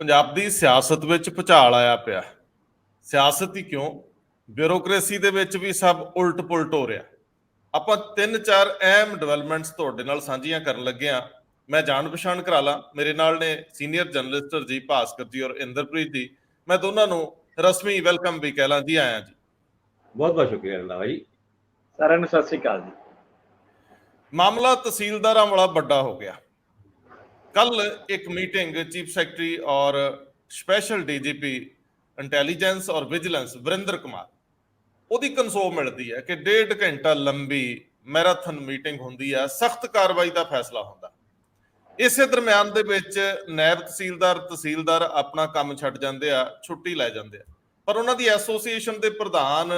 ਪੰਜਾਬ ਦੀ ਸਿਆਸਤ ਵਿੱਚ ਭੁਚਾਲ ਆਇਆ ਪਿਆ। ਸਿਆਸਤ ਹੀ ਕਿਉਂ, ਬਿਊਰੋਕ੍ਰੇਸੀ ਦੇ ਵਿੱਚ ਵੀ ਸਭ ਉਲਟ ਪੁਲਟ ਹੋ ਰਿਹਾ। ਆਪਾਂ 3-4 ਅਹਿਮ ਡਿਵੈਲਪਮੈਂਟਸ ਤੁਹਾਡੇ ਨਾਲ ਸਾਂਝੀਆਂ ਕਰਨ ਲੱਗੇ ਹਾਂ। ਮੈਂ ਜਾਣ ਪਛਾਣ ਕਰਾ ਲਾਂ, ਮੇਰੇ ਨਾਲ ਨੇ ਸੀਨੀਅਰ ਜਰਨਲਿਸਟ ਜੀ ਭਾਸਕਰ ਜੀ ਔਰ ਇੰਦਰਪ੍ਰੀਤ ਜੀ। ਮੈਂ ਦੋਨਾਂ ਨੂੰ ਰਸਮੀ ਵੈਲਕਮ ਵੀ ਕਹਿ ਲਾਂ, ਜੀ ਆਇਆਂ ਜੀ। ਬਹੁਤ ਬਹੁਤ ਸ਼ੁਕਰੀਆ ਰੰਧਾਵਾ ਜੀ। ਸਾਰਿਆਂ ਨੂੰ ਸਤਿ ਸ੍ਰੀ ਅਕਾਲ ਜੀ। ਮਾਮਲਾ ਤਹਿਸੀਲਦਾਰਾਂ ਵਾਲਾ ਵੱਡਾ ਹੋ ਗਿਆ। ਕੱਲ ਇੱਕ ਮੀਟਿੰਗ ਚੀਫ ਸੈਕਟਰੀ ਔਰ ਸਪੈਸ਼ਲ ਡੀਜੀਪੀ ਇੰਟੈਲੀਜੈਂਸ ਔਰ ਵਿਜੀਲੈਂਸ ਵਰਿੰਦਰ ਕੁਮਾਰ, ਉਹਦੀ ਕਨਸੋ ਮਿਲਦੀ ਹੈ ਕਿ 1.5 ਘੰਟਾ ਲੰਬੀ ਮੈਰਾਥਨ ਮੀਟਿੰਗ ਹੁੰਦੀ ਹੈ, ਸਖਤ ਕਾਰਵਾਈ ਦਾ ਫੈਸਲਾ ਹੁੰਦਾ। ਇਸੇ ਦਰਮਿਆਨ ਦੇ ਵਿੱਚ ਨਾਇਬ ਤਹਿਸੀਲਦਾਰ ਆਪਣਾ ਕੰਮ ਛੱਡ ਜਾਂਦੇ ਆ, ਛੁੱਟੀ ਲੈ ਜਾਂਦੇ ਆ। ਪਰ ਉਹਨਾਂ ਦੀ ਐਸੋਸੀਏਸ਼ਨ ਦੇ ਪ੍ਰਧਾਨ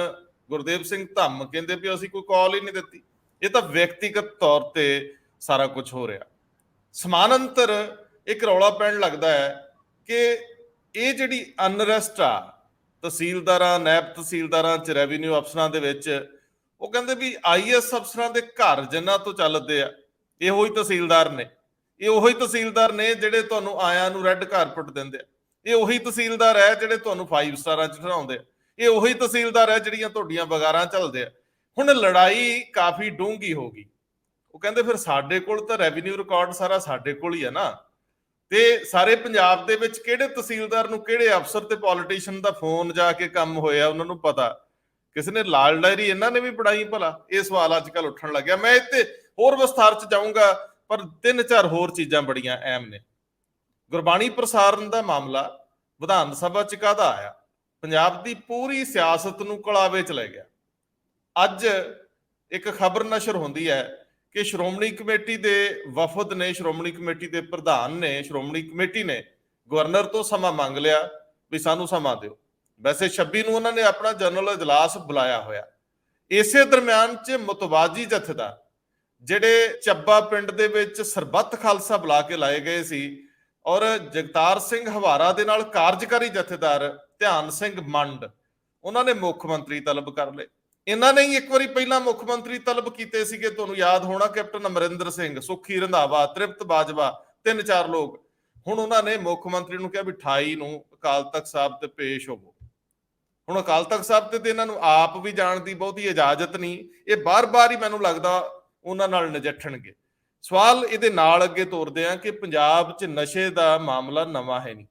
ਗੁਰਦੇਵ ਸਿੰਘ ਧੰਮ ਕਹਿੰਦੇ ਵੀ ਅਸੀਂ ਕੋਈ ਕਾਲ ਹੀ ਨਹੀਂ ਦਿੱਤੀ, ਇਹ ਤਾਂ ਵਿਅਕਤੀਗਤ ਤੌਰ ਤੇ ਸਾਰਾ ਕੁਝ ਹੋ ਰਿਹਾ। ਸਮਾਨਾਂਤਰ ਇੱਕ ਰੌਲਾ ਪੈਣ ਲੱਗਦਾ ਹੈ ਕਿ ਇਹ ਜਿਹੜੀ ਅਨਰੈਸਟ ਆ ਤਹਿਸੀਲਦਾਰਾਂ, ਨਾਇਬ ਤਹਿਸੀਲਦਾਰਾਂ ਚ, ਰੈਵਨਿਊ ਅਫਸਰਾਂ ਦੇ ਵਿੱਚ, ਉਹ ਕਹਿੰਦੇ ਵੀ IAS ਅਫਸਰਾਂ ਦੇ ਘਰ ਜਿਨ੍ਹਾਂ ਤੋਂ ਚੱਲਦੇ ਆ, ਇਹੋ ਹੀ ਤਹਿਸੀਲਦਾਰ ਨੇ। ਇਹ ਉਹੀ ਤਹਿਸੀਲਦਾਰ ਨੇ ਜਿਹੜੇ ਤੁਹਾਨੂੰ ਆਇਆਂ ਨੂੰ ਰੈੱਡ ਕਾਰਪਟ ਦਿੰਦੇ ਆ। ਇਹ ਉਹੀ ਤਹਿਸੀਲਦਾਰ ਹੈ ਜਿਹੜੇ ਤੁਹਾਨੂੰ 5 ਸਟਾਰਾਂ ਚ ਠਹਿਰਾਉਂਦੇ ਆ। ਇਹ ਉਹੀ ਤਹਿਸੀਲਦਾਰ ਹੈ ਜਿਹੜੀਆਂ ਤੁਹਾਡੀਆਂ ਬਗਾਰਾਂ ਝੱਲਦੇ ਆ। ਹੁਣ ਲੜਾਈ ਕਾਫੀ ਡੂੰਘੀ ਹੋ ਗਈ। ਉਹ ਕਹਿੰਦੇ ਫਿਰ ਸਾਡੇ ਕੋਲ ਤਾਂ ਰੈਵਨਿਊ ਰਿਕਾਰਡ ਸਾਰਾ ਸਾਡੇ ਕੋਲ ਹੀ ਹੈ ਨਾ, ਤੇ ਸਾਰੇ ਪੰਜਾਬ ਦੇ ਵਿੱਚ ਕਿਹੜੇ ਤਹਿਸੀਲਦਾਰ ਨੂੰ ਕਿਹੜੇ ਅਫਸਰ ਤੇ ਪੋਲੀਟੀਸ਼ੀਅਨ ਦਾ ਫੋਨ ਜਾ ਕੇ ਕੰਮ ਹੋਇਆ ਉਹਨਾਂ ਨੂੰ ਪਤਾ। ਕਿਸੇ ਨੇ ਲਾਲ ਡਾਇਰੀ ਇਹਨਾਂ ਨੇ ਵੀ ਬਣਾਈ ਭਲਾ? ਇਹ ਸਵਾਲ ਅੱਜ ਕੱਲ ਉੱਠਣ ਲੱਗਿਆ। ਮੈਂ ਇੱਥੇ ਹੋਰ ਵਿਸਥਾਰ ਚ ਜਾਊਂਗਾ, ਪਰ 3-4 ਹੋਰ ਚੀਜ਼ਾਂ ਬੜੀਆਂ ਅਹਿਮ ਨੇ। ਗੁਰਬਾਣੀ ਪ੍ਰਸਾਰਣ ਦਾ ਮਾਮਲਾ ਵਿਧਾਨ ਸਭਾ ਚ ਕਾਹਦਾ ਆਇਆ, ਪੰਜਾਬ ਦੀ ਪੂਰੀ ਸਿਆਸਤ ਨੂੰ ਕਲਾਵੇ ਚ ਲੈ ਗਿਆ। ਅੱਜ ਇੱਕ ਖਬਰ ਨਸ਼ਰ ਹੁੰਦੀ ਹੈ ਕਿ ਸ਼੍ਰੋਮਣੀ ਕਮੇਟੀ ਦੇ ਵਫਦ ਨੇ, ਸ਼੍ਰੋਮਣੀ ਕਮੇਟੀ ਦੇ ਪ੍ਰਧਾਨ ਨੇ, ਸ਼੍ਰੋਮਣੀ ਕਮੇਟੀ ਨੇ ਗਵਰਨਰ ਤੋਂ ਸਮਾਂ ਮੰਗ ਲਿਆ ਵੀ ਸਾਨੂੰ ਸਮਾਂ ਦਿਓ। ਵੈਸੇ 26 ਨੂੰ ਉਹਨਾਂ ਨੇ ਆਪਣਾ ਜਨਰਲ ਇਜਲਾਸ ਬੁਲਾਇਆ ਹੋਇਆ। ਇਸੇ ਦਰਮਿਆਨ ਚ ਮੁਤਵਾਜੀ ਜਥੇਦਾਰ ਜਿਹੜੇ ਚੱਬਾ ਪਿੰਡ ਦੇ ਵਿੱਚ ਸਰਬੱਤ ਖਾਲਸਾ ਬੁਲਾ ਕੇ ਲਾਏ ਗਏ ਸੀ, ਔਰ ਜਗਤਾਰ ਸਿੰਘ ਹਵਾਰਾ ਦੇ ਨਾਲ ਕਾਰਜਕਾਰੀ ਜਥੇਦਾਰ ਧਿਆਨ ਸਿੰਘ ਮੰਡ, ਉਹਨਾਂ ਨੇ ਮੁੱਖ ਮੰਤਰੀ ਤਲਬ ਕਰ ਲਏ। ਇਹਨਾਂ ਨੇ ਹੀ ਇੱਕ ਵਾਰੀ ਪਹਿਲਾਂ ਮੁੱਖ ਮੰਤਰੀ ਤਲਬ ਕੀਤੇ ਸੀਗੇ, ਤੁਹਾਨੂੰ ਯਾਦ ਹੋਣਾ, ਕੈਪਟਨ ਅਮਰਿੰਦਰ ਸਿੰਘ, ਸੁਖੀ ਰੰਧਾਵਾ, ਤ੍ਰਿਪਤ ਬਾਜਵਾ, 3-4 ਲੋਕ। ਹੁਣ ਉਹਨਾਂ ਨੇ ਮੁੱਖ ਮੰਤਰੀ ਨੂੰ ਕਿਹਾ ਵੀ 28 ਨੂੰ ਅਕਾਲ ਤਖਤ ਸਾਹਿਬ ਤੇ ਪੇਸ਼ ਹੋਵੋ। ਹੁਣ ਅਕਾਲ ਤਖਤ ਸਾਹਿਬ ਤੇ ਇਹਨਾਂ ਨੂੰ ਆਪ ਵੀ ਜਾਣ ਦੀ ਬਹੁਤੀ ਇਜਾਜ਼ਤ ਨਹੀਂ। ਇਹ ਬਾਰ-ਬਾਰ ਹੀ ਮੈਨੂੰ ਲੱਗਦਾ ਉਹਨਾਂ ਨਾਲ ਨਜਿੱਠਣਗੇ। ਸਵਾਲ ਇਹਦੇ ਨਾਲ ਅੱਗੇ ਤੋਰਦੇ ਆ ਕਿ ਪੰਜਾਬ 'ਚ ਨਸ਼ੇ ਦਾ ਮਾਮਲਾ ਨਵਾਂ ਹੈ ਨਹੀਂ।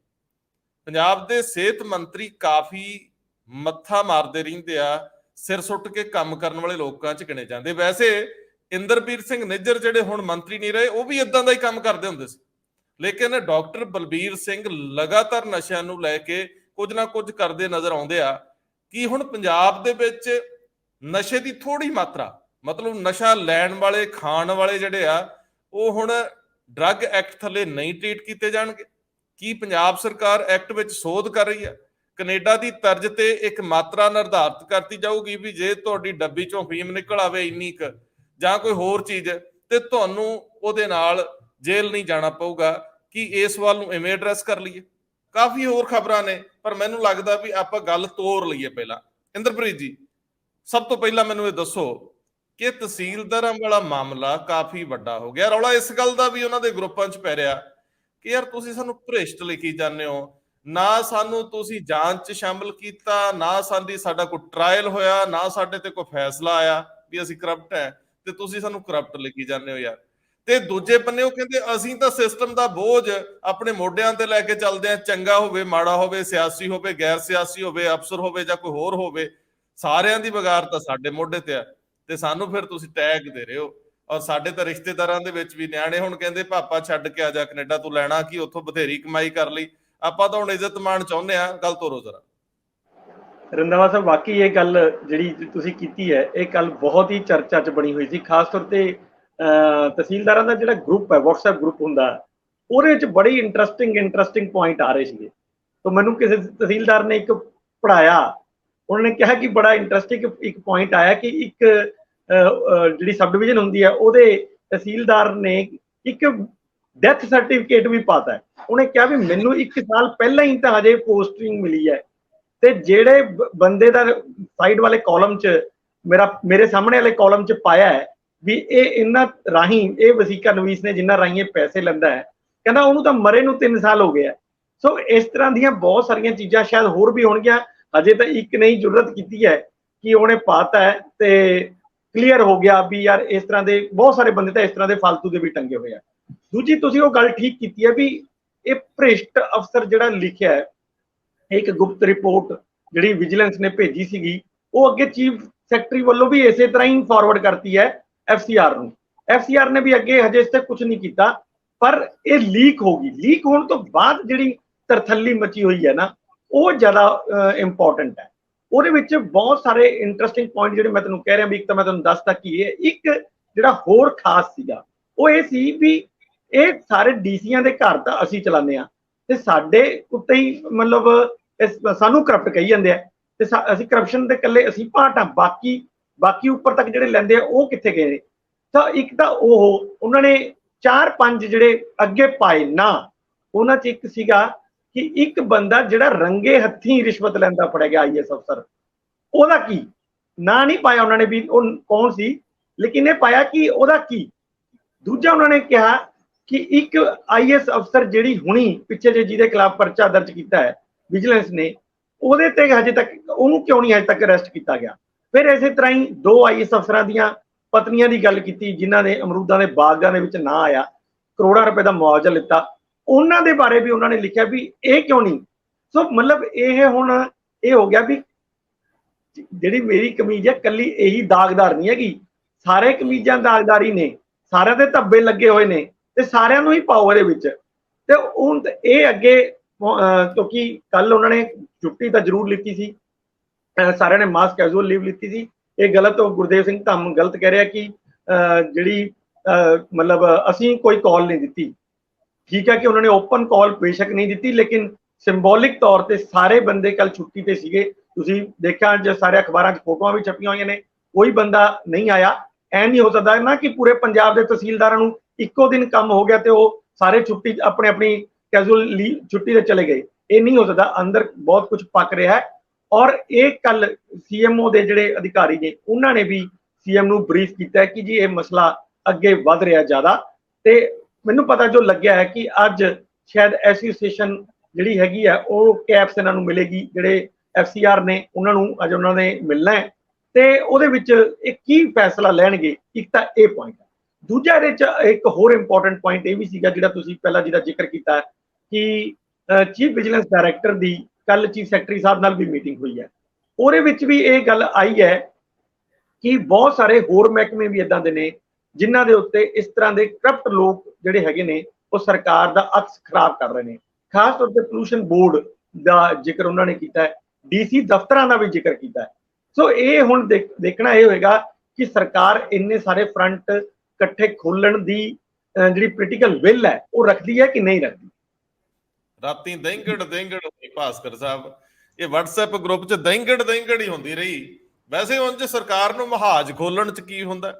ਪੰਜਾਬ ਦੇ ਸਿਹਤ ਮੰਤਰੀ ਕਾਫੀ ਮੱਥਾ ਮਾਰਦੇ ਰਹਿੰਦੇ ਆ, ਸਿਰ ਸੁੱਟ ਕੇ ਕੰਮ ਕਰਨ ਵਾਲੇ ਲੋਕਾਂ 'ਚ ਗਿਣੇ ਜਾਂਦੇ। ਵੈਸੇ ਇੰਦਰਪ੍ਰੀਤ ਸਿੰਘ ਨਿੱਜਰ ਜਿਹੜੇ ਹੁਣ ਮੰਤਰੀ ਨਹੀਂ ਰਹੇ, ਉਹ ਵੀ ਇਦਾਂ ਦਾ ਹੀ ਕੰਮ ਕਰਦੇ ਹੁੰਦੇ ਸੀ। ਲੇਕਿਨ ਡਾਕਟਰ ਬਲਬੀਰ ਸਿੰਘ ਲਗਾਤਾਰ ਨਸ਼ਿਆਂ ਨੂੰ ਲੈ ਕੇ ਕੁਝ ਨਾ ਕੁਝ ਕਰਦੇ ਨਜ਼ਰ ਆਉਂਦੇ ਆ। ਕਿ ਹੁਣ ਪੰਜਾਬ ਦੇ ਵਿੱਚ ਨਸ਼ੇ ਦੀ ਥੋੜੀ ਮਾਤਰਾ, ਮਤਲਬ ਨਸ਼ਾ ਲੈਣ ਵਾਲੇ, ਖਾਣ ਵਾਲੇ ਜਿਹੜੇ ਆ, ਉਹ ਹੁਣ ਡਰੱਗ ਐਕਟ ਥੱਲੇ ਨਹੀਂ ਟ੍ਰੀਟ ਕੀਤੇ ਜਾਣਗੇ? ਕੀ ਪੰਜਾਬ ਸਰਕਾਰ ਐਕਟ ਵਿੱਚ ਸੋਧ ਕਰ ਰਹੀ ਹੈ? ਕੈਨੇਡਾ ਦੀ ਤਰਜ਼ ਤੇ ਇੱਕ ਮਾਤਰਾ ਨਿਰਧਾਰਿਤ ਕਰਤੀ ਜਾਊਗੀ ਵੀ ਜੇ ਤੁਹਾਡੀ ਡੱਬੀ ਚੋਂ ਫੀਮ ਨਿਕਲ ਆਵੇ ਇੰਨੀ ਕੁ ਜਾਂ ਕੋਈ ਹੋਰ ਚੀਜ਼, ਤੇ ਤੁਹਾਨੂੰ ਉਹਦੇ ਨਾਲ ਜੇਲ੍ਹ ਨਹੀਂ ਜਾਣਾ ਪਊਗਾ। ਕੀ ਇਸ ਵੱਲ ਨੂੰ ਇਵੇਂ ਐਡਰੈਸ ਕਰ ਲਈਏ? ਕਾਫੀ ਹੋਰ ਖਬਰਾਂ ਨੇ, ਪਰ ਮੈਨੂੰ ਲੱਗਦਾ ਵੀ ਆਪਾਂ ਗੱਲ ਤੋਰ ਲਈਏ ਪਹਿਲਾਂ। ਇੰਦਰਪ੍ਰੀਤ ਜੀ, ਸਭ ਤੋਂ ਪਹਿਲਾਂ ਮੈਨੂੰ ਇਹ ਦੱਸੋ ਕਿ ਤਹਿਸੀਲਦਾਰਾਂ ਵਾਲਾ ਮਾਮਲਾ ਕਾਫੀ ਵੱਡਾ ਹੋ ਗਿਆ। ਰੌਲਾ ਇਸ ਗੱਲ ਦਾ ਵੀ ਉਹਨਾਂ ਦੇ ਗਰੁੱਪਾਂ 'ਚ ਪੈ ਰਿਹਾ ਕਿ ਯਾਰ ਤੁਸੀਂ ਸਾਨੂੰ ਭ੍ਰਿਸ਼ਟ ਲਿਖੀ ਜਾਂਦੇ ਹੋ, ਨਾ ਸਾਨੂੰ ਤੁਸੀਂ ਜਾਂਚ 'ਚ ਸ਼ਾਮਲ ਕੀਤਾ, ਨਾ ਸਾਡਾ ਕੋਈ ਟਰਾਇਲ ਹੋਇਆ, ਨਾ ਸਾਡੇ ਤੇ ਕੋਈ ਫੈਸਲਾ ਆਇਆ ਵੀ ਅਸੀਂ ਕਰਪਟ ਹੈ, ਤੇ ਤੁਸੀਂ ਸਾਨੂੰ ਕਰਪਟ ਲਿਖੀ ਜਾਂਦੇ ਹੋ ਯਾਰ। ਤੇ ਦੂਜੇ ਬੰਨੇ ਉਹ ਕਹਿੰਦੇ ਅਸੀਂ ਤਾਂ ਸਿਸਟਮ ਦਾ ਬੋਝ ਆਪਣੇ ਮੋਢਿਆਂ ਤੇ ਲੈ ਕੇ ਚੱਲਦੇ ਹਾਂ, ਚੰਗਾ ਹੋਵੇ ਮਾੜਾ ਹੋਵੇ, ਸਿਆਸੀ ਹੋਵੇ ਗੈਰ ਸਿਆਸੀ ਹੋਵੇ, ਅਫਸਰ ਹੋਵੇ ਜਾਂ ਕੋਈ ਹੋਰ ਹੋਵੇ, ਸਾਰਿਆਂ ਦੀ ਵਗਾਰ ਤਾਂ ਸਾਡੇ ਮੋਢੇ ਤੇ ਆ, ਤੇ ਸਾਨੂੰ ਫਿਰ ਤੁਸੀਂ ਟੈਗ ਦੇ ਰਹੇ ਹੋ। ਔਰ ਸਾਡੇ ਤਾਂ ਰਿਸ਼ਤੇਦਾਰਾਂ ਦੇ ਵਿੱਚ ਵੀ ਨਿਆਣੇ ਹੁਣ ਕਹਿੰਦੇ ਪਾਪਾ ਛੱਡ ਕੇ ਆ ਜਾ ਕੈਨੇਡਾ, ਤੂੰ ਲੈਣਾ ਕੀ, ਉੱਥੋਂ ਬਥੇਰੀ ਕਮਾਈ ਕਰ ਲਈ। ਆਪਾਂ ਤਾਂ ਹੁਣ ਇੱਜ਼ਤ ਮਾਣ ਚਾਹੁੰਦੇ ਆ। ਗੱਲ ਤੋਰੋ ਜਰਾ। ਰੰਧਾਵਾ ਸਾਹਿਬ, ਵਾਕਈ ਇਹ ਗੱਲ ਜਿਹੜੀ ਤੁਸੀਂ ਕੀਤੀ ਹੈ, ਇਹ ਗੱਲ ਬਹੁਤ ਹੀ ਚਰਚਾ 'ਚ ਬਣੀ ਹੋਈ ਸੀ। ਖਾਸ ਤੌਰ ਤੇ ਤਹਿਸੀਲਦਾਰਾਂ ਦਾ ਜਿਹੜਾ ਗਰੁੱਪ ਹੈ, WhatsApp ਗਰੁੱਪ ਹੁੰਦਾ, ਉਹਦੇ 'ਚ ਬੜੀ ਇੰਟਰਸਟਿੰਗ ਪੁਆਇੰਟ ਆ ਰਹੇ ਸੀਗੇ। ਤਾਂ ਮੈਨੂੰ ਕਿਸੇ ਤਹਿਸੀਲਦਾਰ ਨੇ ਇੱਕ ਪੜ੍ਹਾਇਆ, ਉਹਨਾਂ ਨੇ ਕਿਹਾ ਕਿ ਬੜਾ ਇੰਟਰਸਟਿੰਗ ਇੱਕ ਪੁਆਇੰਟ ਆਇਆ ਕਿ ਇੱਕ ਜਿਹੜੀ ਸਬ ਡਿਵੀਜ਼ਨ ਹੁੰਦੀ ਹੈ, ਉਹਦੇ ਤਹਿਸੀਲਦਾਰ ਨੇ ਇੱਕ ਡੈਥ ਸਰਟੀਫਿਕੇਟ ਵੀ ਪਾਤਾ। ਉਹਨੇ ਕਿਹਾ ਵੀ ਮੈਨੂੰ 1 ਸਾਲ ਪਹਿਲਾਂ ਹੀ ਤਾਂ ਹਜੇ ਪੋਸਟਿੰਗ ਮਿਲੀ ਹੈ, ਤੇ ਜਿਹੜੇ ਬੰਦੇ ਦਾ ਸਾਈਡ ਵਾਲੇ ਕਾਲਮ 'ਚ ਮੇਰੇ ਸਾਹਮਣੇ ਵਾਲੇ ਕਾਲਮ 'ਚ ਪਾਇਆ ਹੈ ਵੀ ਇਹ ਇਹਨਾਂ ਰਾਹੀਂ, ਇਹ ਵਸੀਕਾ ਨਵੀਸ ਨੇ ਜਿੰਨਾ ਰਾਹੀਂ ਇਹ ਪੈਸੇ ਲੈਂਦਾ ਹੈ, ਕਹਿੰਦਾ ਉਹਨੂੰ ਤਾਂ ਮਰੇ ਨੂੰ 3 ਸਾਲ ਹੋ ਗਏ। ਸੋ ਇਸ ਤਰ੍ਹਾਂ ਦੀਆਂ ਬਹੁਤ ਸਾਰੀਆਂ ਚੀਜ਼ਾਂ ਸ਼ਾਇਦ ਹੋਰ ਵੀ ਹੋਣਗੀਆਂ, ਅਜੇ ਤਾਂ ਇੱਕ ਨਹੀਂ ਜ਼ਰੂਰਤ ਕੀਤੀ ਹੈ ਕਿ ਉਹਨੇ ਪਾਤਾ ਹੈ ਤੇ ਕਲੀਅਰ ਹੋ ਗਿਆ ਵੀ ਯਾਰ ਇਸ ਤਰ੍ਹਾਂ ਦੇ ਬਹੁਤ ਸਾਰੇ ਬੰਦੇ ਤਾਂ ਇਸ ਤਰ੍ਹਾਂ ਦੇ ਫालतू ਦੇ ਵੀ ਟੰਗੇ ਹੋਏ ਆ। ਦੂਜੀ ਤੁਸੀਂ ਉਹ ਗੱਲ ਠੀਕ ਕੀਤੀ ਹੈ ਵੀ ਇਹ ਭ੍ਰਿਸ਼ਟ ਅਫਸਰ ਜਿਹੜਾ ਲਿਖਿਆ ਹੈ, ਇੱਕ ਗੁਪਤ ਰਿਪੋਰਟ ਜਿਹੜੀ ਵਿਜੀਲੈਂਸ ਨੇ ਭੇਜੀ ਸੀਗੀ, ਉਹ ਅੱਗੇ ਚੀਫ ਸੈਕਟਰੀ ਵੱਲੋਂ ਵੀ ਇਸੇ ਤਰ੍ਹਾਂ ਹੀ ਫਾਰਵਰਡ ਕਰਤੀ ਹੈ FCR ਨੂੰ। FCR ਨੇ ਵੀ ਅੱਗੇ ਹਜੇ ਇਸ ਤੇ ਕੁਝ ਨਹੀਂ ਕੀਤਾ, ਪਰ ਇਹ ਲੀਕ ਹੋ ਗਈ। ਲੀਕ ਹੋਣ ਤੋਂ ਬਾਅਦ ਜਿਹੜੀ ਤਰਥੱਲੀ ਮਚੀ ਹੋਈ ਹੈ ਨਾ, ਉਹ ਜ਼ਿਆਦਾ ਇੰਪੋਰਟੈਂਟ ਹੈ। ਉਹਦੇ ਵਿੱਚ ਬਹੁਤ ਸਾਰੇ ਇੰਟਰਸਟਿੰਗ ਪੁਆਇੰਟ ਜਿਹੜੇ ਮੈਂ ਤੁਹਾਨੂੰ ਕਹਿ ਰਿਹਾ ਵੀ, ਇੱਕ ਤਾਂ ਮੈਂ ਤੁਹਾਨੂੰ ਦੱਸਦਾ ਕਿ ਇਹ ਇੱਕ ਜਿਹੜਾ ਹੋਰ ਖਾਸ ਸੀਗਾ ਉਹ ਇਹ ਸੀ ਵੀ ਇਹ ਸਾਰੇ ਡੀਸੀਆਂ ਦੇ ਘਰ ਤਾਂ ਅਸੀਂ ਚਲਾਉਂਦੇ ਆ ਤੇ ਸਾਡੇ ਉੱਤੇ ਹੀ ਮਤਲਬ ਸਾਨੂੰ ਕਰਪਟ ਕਹੀ ਜਾਂਦੇ ਆ ਤੇ ਅਸੀਂ ਕਰਪਸ਼ਨ ਦੇ ਇਕੱਲੇ ਅਸੀਂ ਪਾਰਟ ਆ, ਬਾਕੀ ਉੱਪਰ ਤੱਕ ਜਿਹੜੇ ਲੈਂਦੇ ਆ ਉਹ ਕਿੱਥੇ ਗਏ ਨੇ। ਤਾਂ ਇੱਕ ਤਾਂ ਉਹਨਾਂ ਨੇ 4-5 ਜਿਹੜੇ ਅੱਗੇ ਪਾਏ ਨਾ, ਉਹਨਾਂ 'ਚ ਇੱਕ ਸੀਗਾ ਕਿ ਇੱਕ ਬੰਦਾ ਜਿਹੜਾ ਰੰਗੇ ਹੱਥੀਂ ਰਿਸ਼ਵਤ ਲੈਂਦਾ ਫੜਿਆ ਗਿਆ IAS ਅਫਸਰ, ਉਹਦਾ ਕੀ ਨਾਂ ਨਹੀਂ ਪਾਇਆ ਉਹਨਾਂ ਨੇ ਵੀ ਉਹ ਕੌਣ ਸੀ, ਲੇਕਿਨ ਇਹ ਪਾਇਆ ਕਿ ਉਹਦਾ ਕੀ। ਦੂਜਾ ਉਹਨਾਂ ਨੇ ਕਿਹਾ ਕਿ ਇੱਕ IAS ਅਫਸਰ ਜਿਹੜੀ ਹੁਣੀ ਪਿੱਛੇ ਜਿਹਦੇ ਖਿਲਾਫ ਪਰਚਾ ਦਰਜ ਕੀਤਾ ਹੈ ਵਿਜੀਲੈਂਸ ਨੇ, ਉਹਦੇ ਤੇ ਹਜੇ ਤੱਕ ਉਹਨੂੰ ਕਿਉਂ ਨਹੀਂ ਹਜੇ ਤੱਕ ਅਰੈਸਟ ਕੀਤਾ ਗਿਆ। ਫਿਰ ਇਸੇ ਤਰ੍ਹਾਂ ਹੀ 2 IAS ਅਫਸਰਾਂ ਦੀਆਂ ਪਤਨੀਆਂ ਦੀ ਗੱਲ ਕੀਤੀ ਜਿਨ੍ਹਾਂ ਨੇ ਅਮਰੂਦਾਂ ਦੇ ਬਾਗਾਂ ਦੇ ਵਿੱਚ ਨਾਂ ਆਇਆ, ਕਰੋੜਾਂ ਰੁਪਏ ਦਾ ਮੁਆਵਜ਼ਾ ਲਿੱਤਾ, ਉਹਨਾਂ ਦੇ ਬਾਰੇ ਵੀ ਉਹਨਾਂ ਨੇ ਲਿਖਿਆ ਵੀ ਇਹ ਕਿਉਂ ਨਹੀਂ। ਸੋ ਮਤਲਬ ਇਹ ਹੁਣ ਇਹ ਹੋ ਗਿਆ ਵੀ ਜਿਹੜੀ ਮੇਰੀ ਕਮੀਜ਼ ਹੈ ਕੱਲੀ ਇਹੀ ਦਾਗਦਾਰ ਨਹੀਂ ਹੈਗੀ, ਸਾਰੇ ਕਮੀਜ਼ਾਂ ਦਾਗਦਾਰੀ ਨੇ, ਸਾਰਿਆਂ ਦੇ ਧੱਬੇ ਲੱਗੇ ਹੋਏ ਨੇ ਤੇ ਸਾਰਿਆਂ ਨੂੰ ਹੀ ਪਾਓ ਇਹਦੇ ਵਿੱਚ। ਤੇ ਹੁਣ ਇਹ ਅੱਗੇ ਕਿਉਂਕਿ ਕੱਲ ਉਹਨਾਂ ਨੇ ਛੁੱਟੀ ਤਾਂ ਜ਼ਰੂਰ ਲਿੱਤੀ ਸੀ, ਸਾਰਿਆਂ ਨੇ ਮਾਸ ਕੈਜੂਅਲ ਲੀਵ ਲਿੱਤੀ ਸੀ। ਇਹ ਗਲਤ, ਗੁਰਦੇਵ ਸਿੰਘ ਧੰਮ ਗਲਤ ਕਹਿ ਰਿਹਾ ਕਿ ਜਿਹੜੀ ਮਤਲਬ ਅਸੀਂ ਕੋਈ ਕਾਲ ਨਹੀਂ ਦਿੱਤੀ। ਠੀਕ ਹੈ ਕਿ ਉਹਨਾਂ ਨੇ ਓਪਨ ਕਾਲ ਬੇਸ਼ੱਕ ਨਹੀਂ ਦਿੱਤੀ, ਲੇਕਿਨ ਸਿੰਬੋਲਿਕ ਤੌਰ ਤੇ ਸਾਰੇ ਬੰਦੇ ਕੱਲ ਛੁੱਟੀ ਤੇ ਸੀਗੇ। ਤੁਸੀਂ ਦੇਖਿਆ ਜੇ ਸਾਰੇ ਅਖਬਾਰਾਂ 'ਚ ਫੋਟੋਆਂ ਵੀ ਛਪੀਆਂ ਹੋਈਆਂ ਨੇ, ਕੋਈ ਬੰਦਾ ਨਹੀਂ ਆਇਆ। ਐ ਨਹੀਂ ਹੋ ਸਕਦਾ ਨਾ ਕਿ ਪੂਰੇ ਪੰਜਾਬ ਦੇ ਤਹਿਸੀਲਦਾਰਾਂ ਨੂੰ ਇੱਕੋ ਦਿਨ ਕੰਮ ਹੋ ਗਿਆ ਤੇ ਉਹ ਸਾਰੇ ਛੁੱਟੀ ਆਪਣੀ ਕੈਜੂਅਲ ਲੀਵ ਛੁੱਟੀ ਤੇ ਚਲੇ ਗਏ। ਇਹ ਨਹੀਂ ਹੋ ਸਕਦਾ, ਅੰਦਰ ਬਹੁਤ ਕੁਝ ਪੱਕ ਰਿਹਾ ਹੈ। ਔਰ ਇਹ ਕੱਲ CMO ਦੇ ਜਿਹੜੇ ਅਧਿਕਾਰੀ ਨੇ ਉਹਨਾਂ ਨੇ ਵੀ CM ਨੂੰ ਬਰੀਫ ਕੀਤਾ ਹੈ ਕਿ ਜੀ ਇਹ ਮਸਲਾ ਅੱਗੇ ਵੱਧ ਰਿਹਾ ਜ਼ਿਆਦਾ। ਤੇ ਮੈਨੂੰ ਪਤਾ ਜੋ ਲੱਗਿਆ ਹੈ ਕਿ ਅੱਜ ਸ਼ਾਇਦ ਐਸੋਸੀਏਸ਼ਨ ਜਿਹੜੀ ਹੈਗੀ ਆ ਉਹ ਕੈਪਸ ਇਹਨਾਂ ਨੂੰ ਮਿਲੇਗੀ, ਜਿਹੜੇ FCR ਨੇ ਉਹਨਾਂ ਨੂੰ ਅੱਜ ਉਹਨਾਂ ਨੇ ਮਿਲਣਾ ਹੈ ਤੇ ਉਹਦੇ ਵਿੱਚ ਇਹ ਕੀ ਫੈਸਲਾ ਲੈਣਗੇ। ਇੱਕ ਤਾਂ ਇਹ ਪੁਆਇੰਟ ਹੈ। ਦੂਜਾ ਇਹਦੇ 'ਚ ਇੱਕ ਹੋਰ ਇੰਪੋਰਟੈਂਟ ਪੁਆਇੰਟ ਇਹ ਵੀ ਸੀਗਾ ਜਿਹੜਾ ਤੁਸੀਂ ਪਹਿਲਾਂ ਜਿਹਦਾ ਜ਼ਿਕਰ ਕੀਤਾ ਕਿ ਚੀਫ ਵਿਜੀਲੈਂਸ ਡਾਇਰੈਕਟਰ ਦੀ ਕੱਲ ਚੀਫ ਸੈਕਟਰੀ ਸਾਹਿਬ ਨਾਲ ਵੀ ਮੀਟਿੰਗ ਹੋਈ ਹੈ। ਉਹਦੇ ਵਿੱਚ ਵੀ ਇਹ ਗੱਲ ਆਈ ਹੈ ਕਿ ਬਹੁਤ ਸਾਰੇ ਹੋਰ ਮਹਿਕਮੇ ਵੀ ਇਦਾਂ ਦੇ ਨੇ ਜਿਨ੍ਹਾਂ ਦੇ ਉੱਤੇ ਇਸ ਤਰ੍ਹਾਂ ਦੇ ਕਰਪਟ ਲੋਕ ਜਿਹੜੇ ਹੈਗੇ ਨੇ ਉਹ ਸਰਕਾਰ ਦਾ ਅਕਸ ਖਰਾਬ ਕਰ ਰਹੇ ਨੇ। ਖਾਸ ਤੌਰ ਤੇ ਪੋਲੂਸ਼ਨ ਬੋਰਡ ਦਾ ਜ਼ਿਕਰ ਉਹਨਾਂ ਨੇ ਕੀਤਾ ਹੈ, DC ਦਫ਼ਤਰਾਂ ਦਾ ਵੀ ਜ਼ਿਕਰ ਕੀਤਾ ਹੈ। ਸੋ ਇਹ ਹੁਣ ਦੇਖਣਾ ਇਹ ਹੋਏਗਾ ਕਿ ਸਰਕਾਰ ਇੰਨੇ ਸਾਰੇ ਫਰੰਟ ਇਕੱਠੇ ਖੋਲਣ ਦੀ ਜਿਹੜੀ ਪੋਲੀਟੀਕਲ ਵਿਲ ਹੈ ਉਹ ਰੱਖਦੀ ਹੈ ਕਿ ਨਹੀਂ ਰੱਖਦੀ। ਰਾਤੀ ਦਹਿੰਗੜ ਹੋਈ ਭਾਸਕਰ ਸਾਹਿਬ, ਇਹ WhatsApp ਗਰੁੱਪ 'ਚ ਦਹਿੰਗੜ ਹੀ ਹੁੰਦੀ ਰਹੀ। ਵੈਸੇ ਉਂਝ ਸਰਕਾਰ ਨੂੰ ਮਹਾਜ ਖੋਲਣ 'ਚ ਕੀ ਹੁੰਦਾ,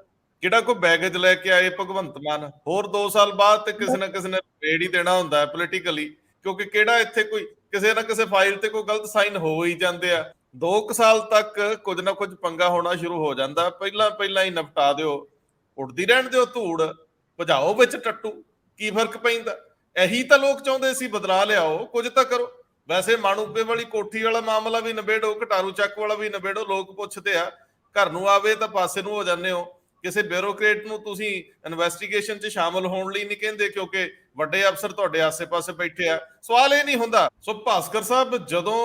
ਕਿਹੜਾ ਕੋਈ ਬੈਗੇਜ ਲੈ ਕੇ ਆਏ ਭਗਵੰਤ ਮਾਨ, ਹੋਰ 2 ਸਾਲ ਬਾਅਦ ਤੇ ਕਿਸੇ ਨਾ ਕਿਸੇ ਨੇ ਰੇਡ ਹੀ ਦੇਣਾ ਹੁੰਦਾ ਹੈ ਪੋਲੀਟੀਕਲੀ, ਕਿਉਂਕਿ ਕਿਹੜਾ ਇੱਥੇ ਕੋਈ ਕਿਸੇ ਨਾ ਕਿਸੇ ਫਾਈਲ ਤੇ ਕੋਈ ਗਲਤ ਸਾਈਨ ਹੋ ਹੀ ਜਾਂਦੇ ਆ। 2 ਸਾਲ ਤੱਕ ਕੁਝ ਨਾ ਕੁਝ ਪੰਗਾ ਹੋਣਾ ਸ਼ੁਰੂ ਹੋ ਜਾਂਦਾ, ਪਹਿਲਾਂ ਹੀ ਨਿਪਟਾ ਦਿਓ, ਉੱਡਦੀ ਰਹਿਣ ਦਿਓ ਧੂੜ, ਭਜਾਓ ਵਿੱਚ ਟੱਟੂ, ਕੀ ਫਰਕ ਪੈਂਦਾ। ਇਹੀ ਤਾਂ ਲੋਕ ਚਾਹੁੰਦੇ ਸੀ, ਬਦਲਾ ਲਿਆਓ, ਕੁਝ ਤਾਂ ਕਰੋ। ਵੈਸੇ ਮਾਣੂਕੇ ਵਾਲੀ ਕੋਠੀ ਵਾਲਾ ਮਾਮਲਾ ਵੀ ਨਿਬੇੜੋ, ਘਟਾਰੂ ਚੱਕ ਵਾਲਾ ਵੀ ਨਿਬੇੜੋ। ਲੋਕ ਪੁੱਛਦੇ ਆ, ਘਰ ਨੂੰ ਆਵੇ ਤਾਂ ਪਾਸੇ ਨੂੰ ਹੋ ਜਾਂਦੇ ਹੋ। ਕਿਸੇ ਬਿਊਰੋਕਰੇਟ ਨੂੰ ਤੁਸੀਂ ਇਨਵੈਸਟੀਗੇਸ਼ਨ 'ਚ ਸ਼ਾਮਲ ਹੋਣ ਲਈ ਨਹੀਂ ਕਹਿੰਦੇ ਕਿਉਂਕਿ ਵੱਡੇ ਅਫਸਰ ਤੁਹਾਡੇ ਆਸੇ-ਪਾਸੇ ਬੈਠੇ ਆ। ਸਵਾਲ ਇਹ ਨਹੀਂ ਹੁੰਦਾ। ਸੋ ਭਾਸਕਰ ਸਾਹਿਬ, ਜਦੋਂ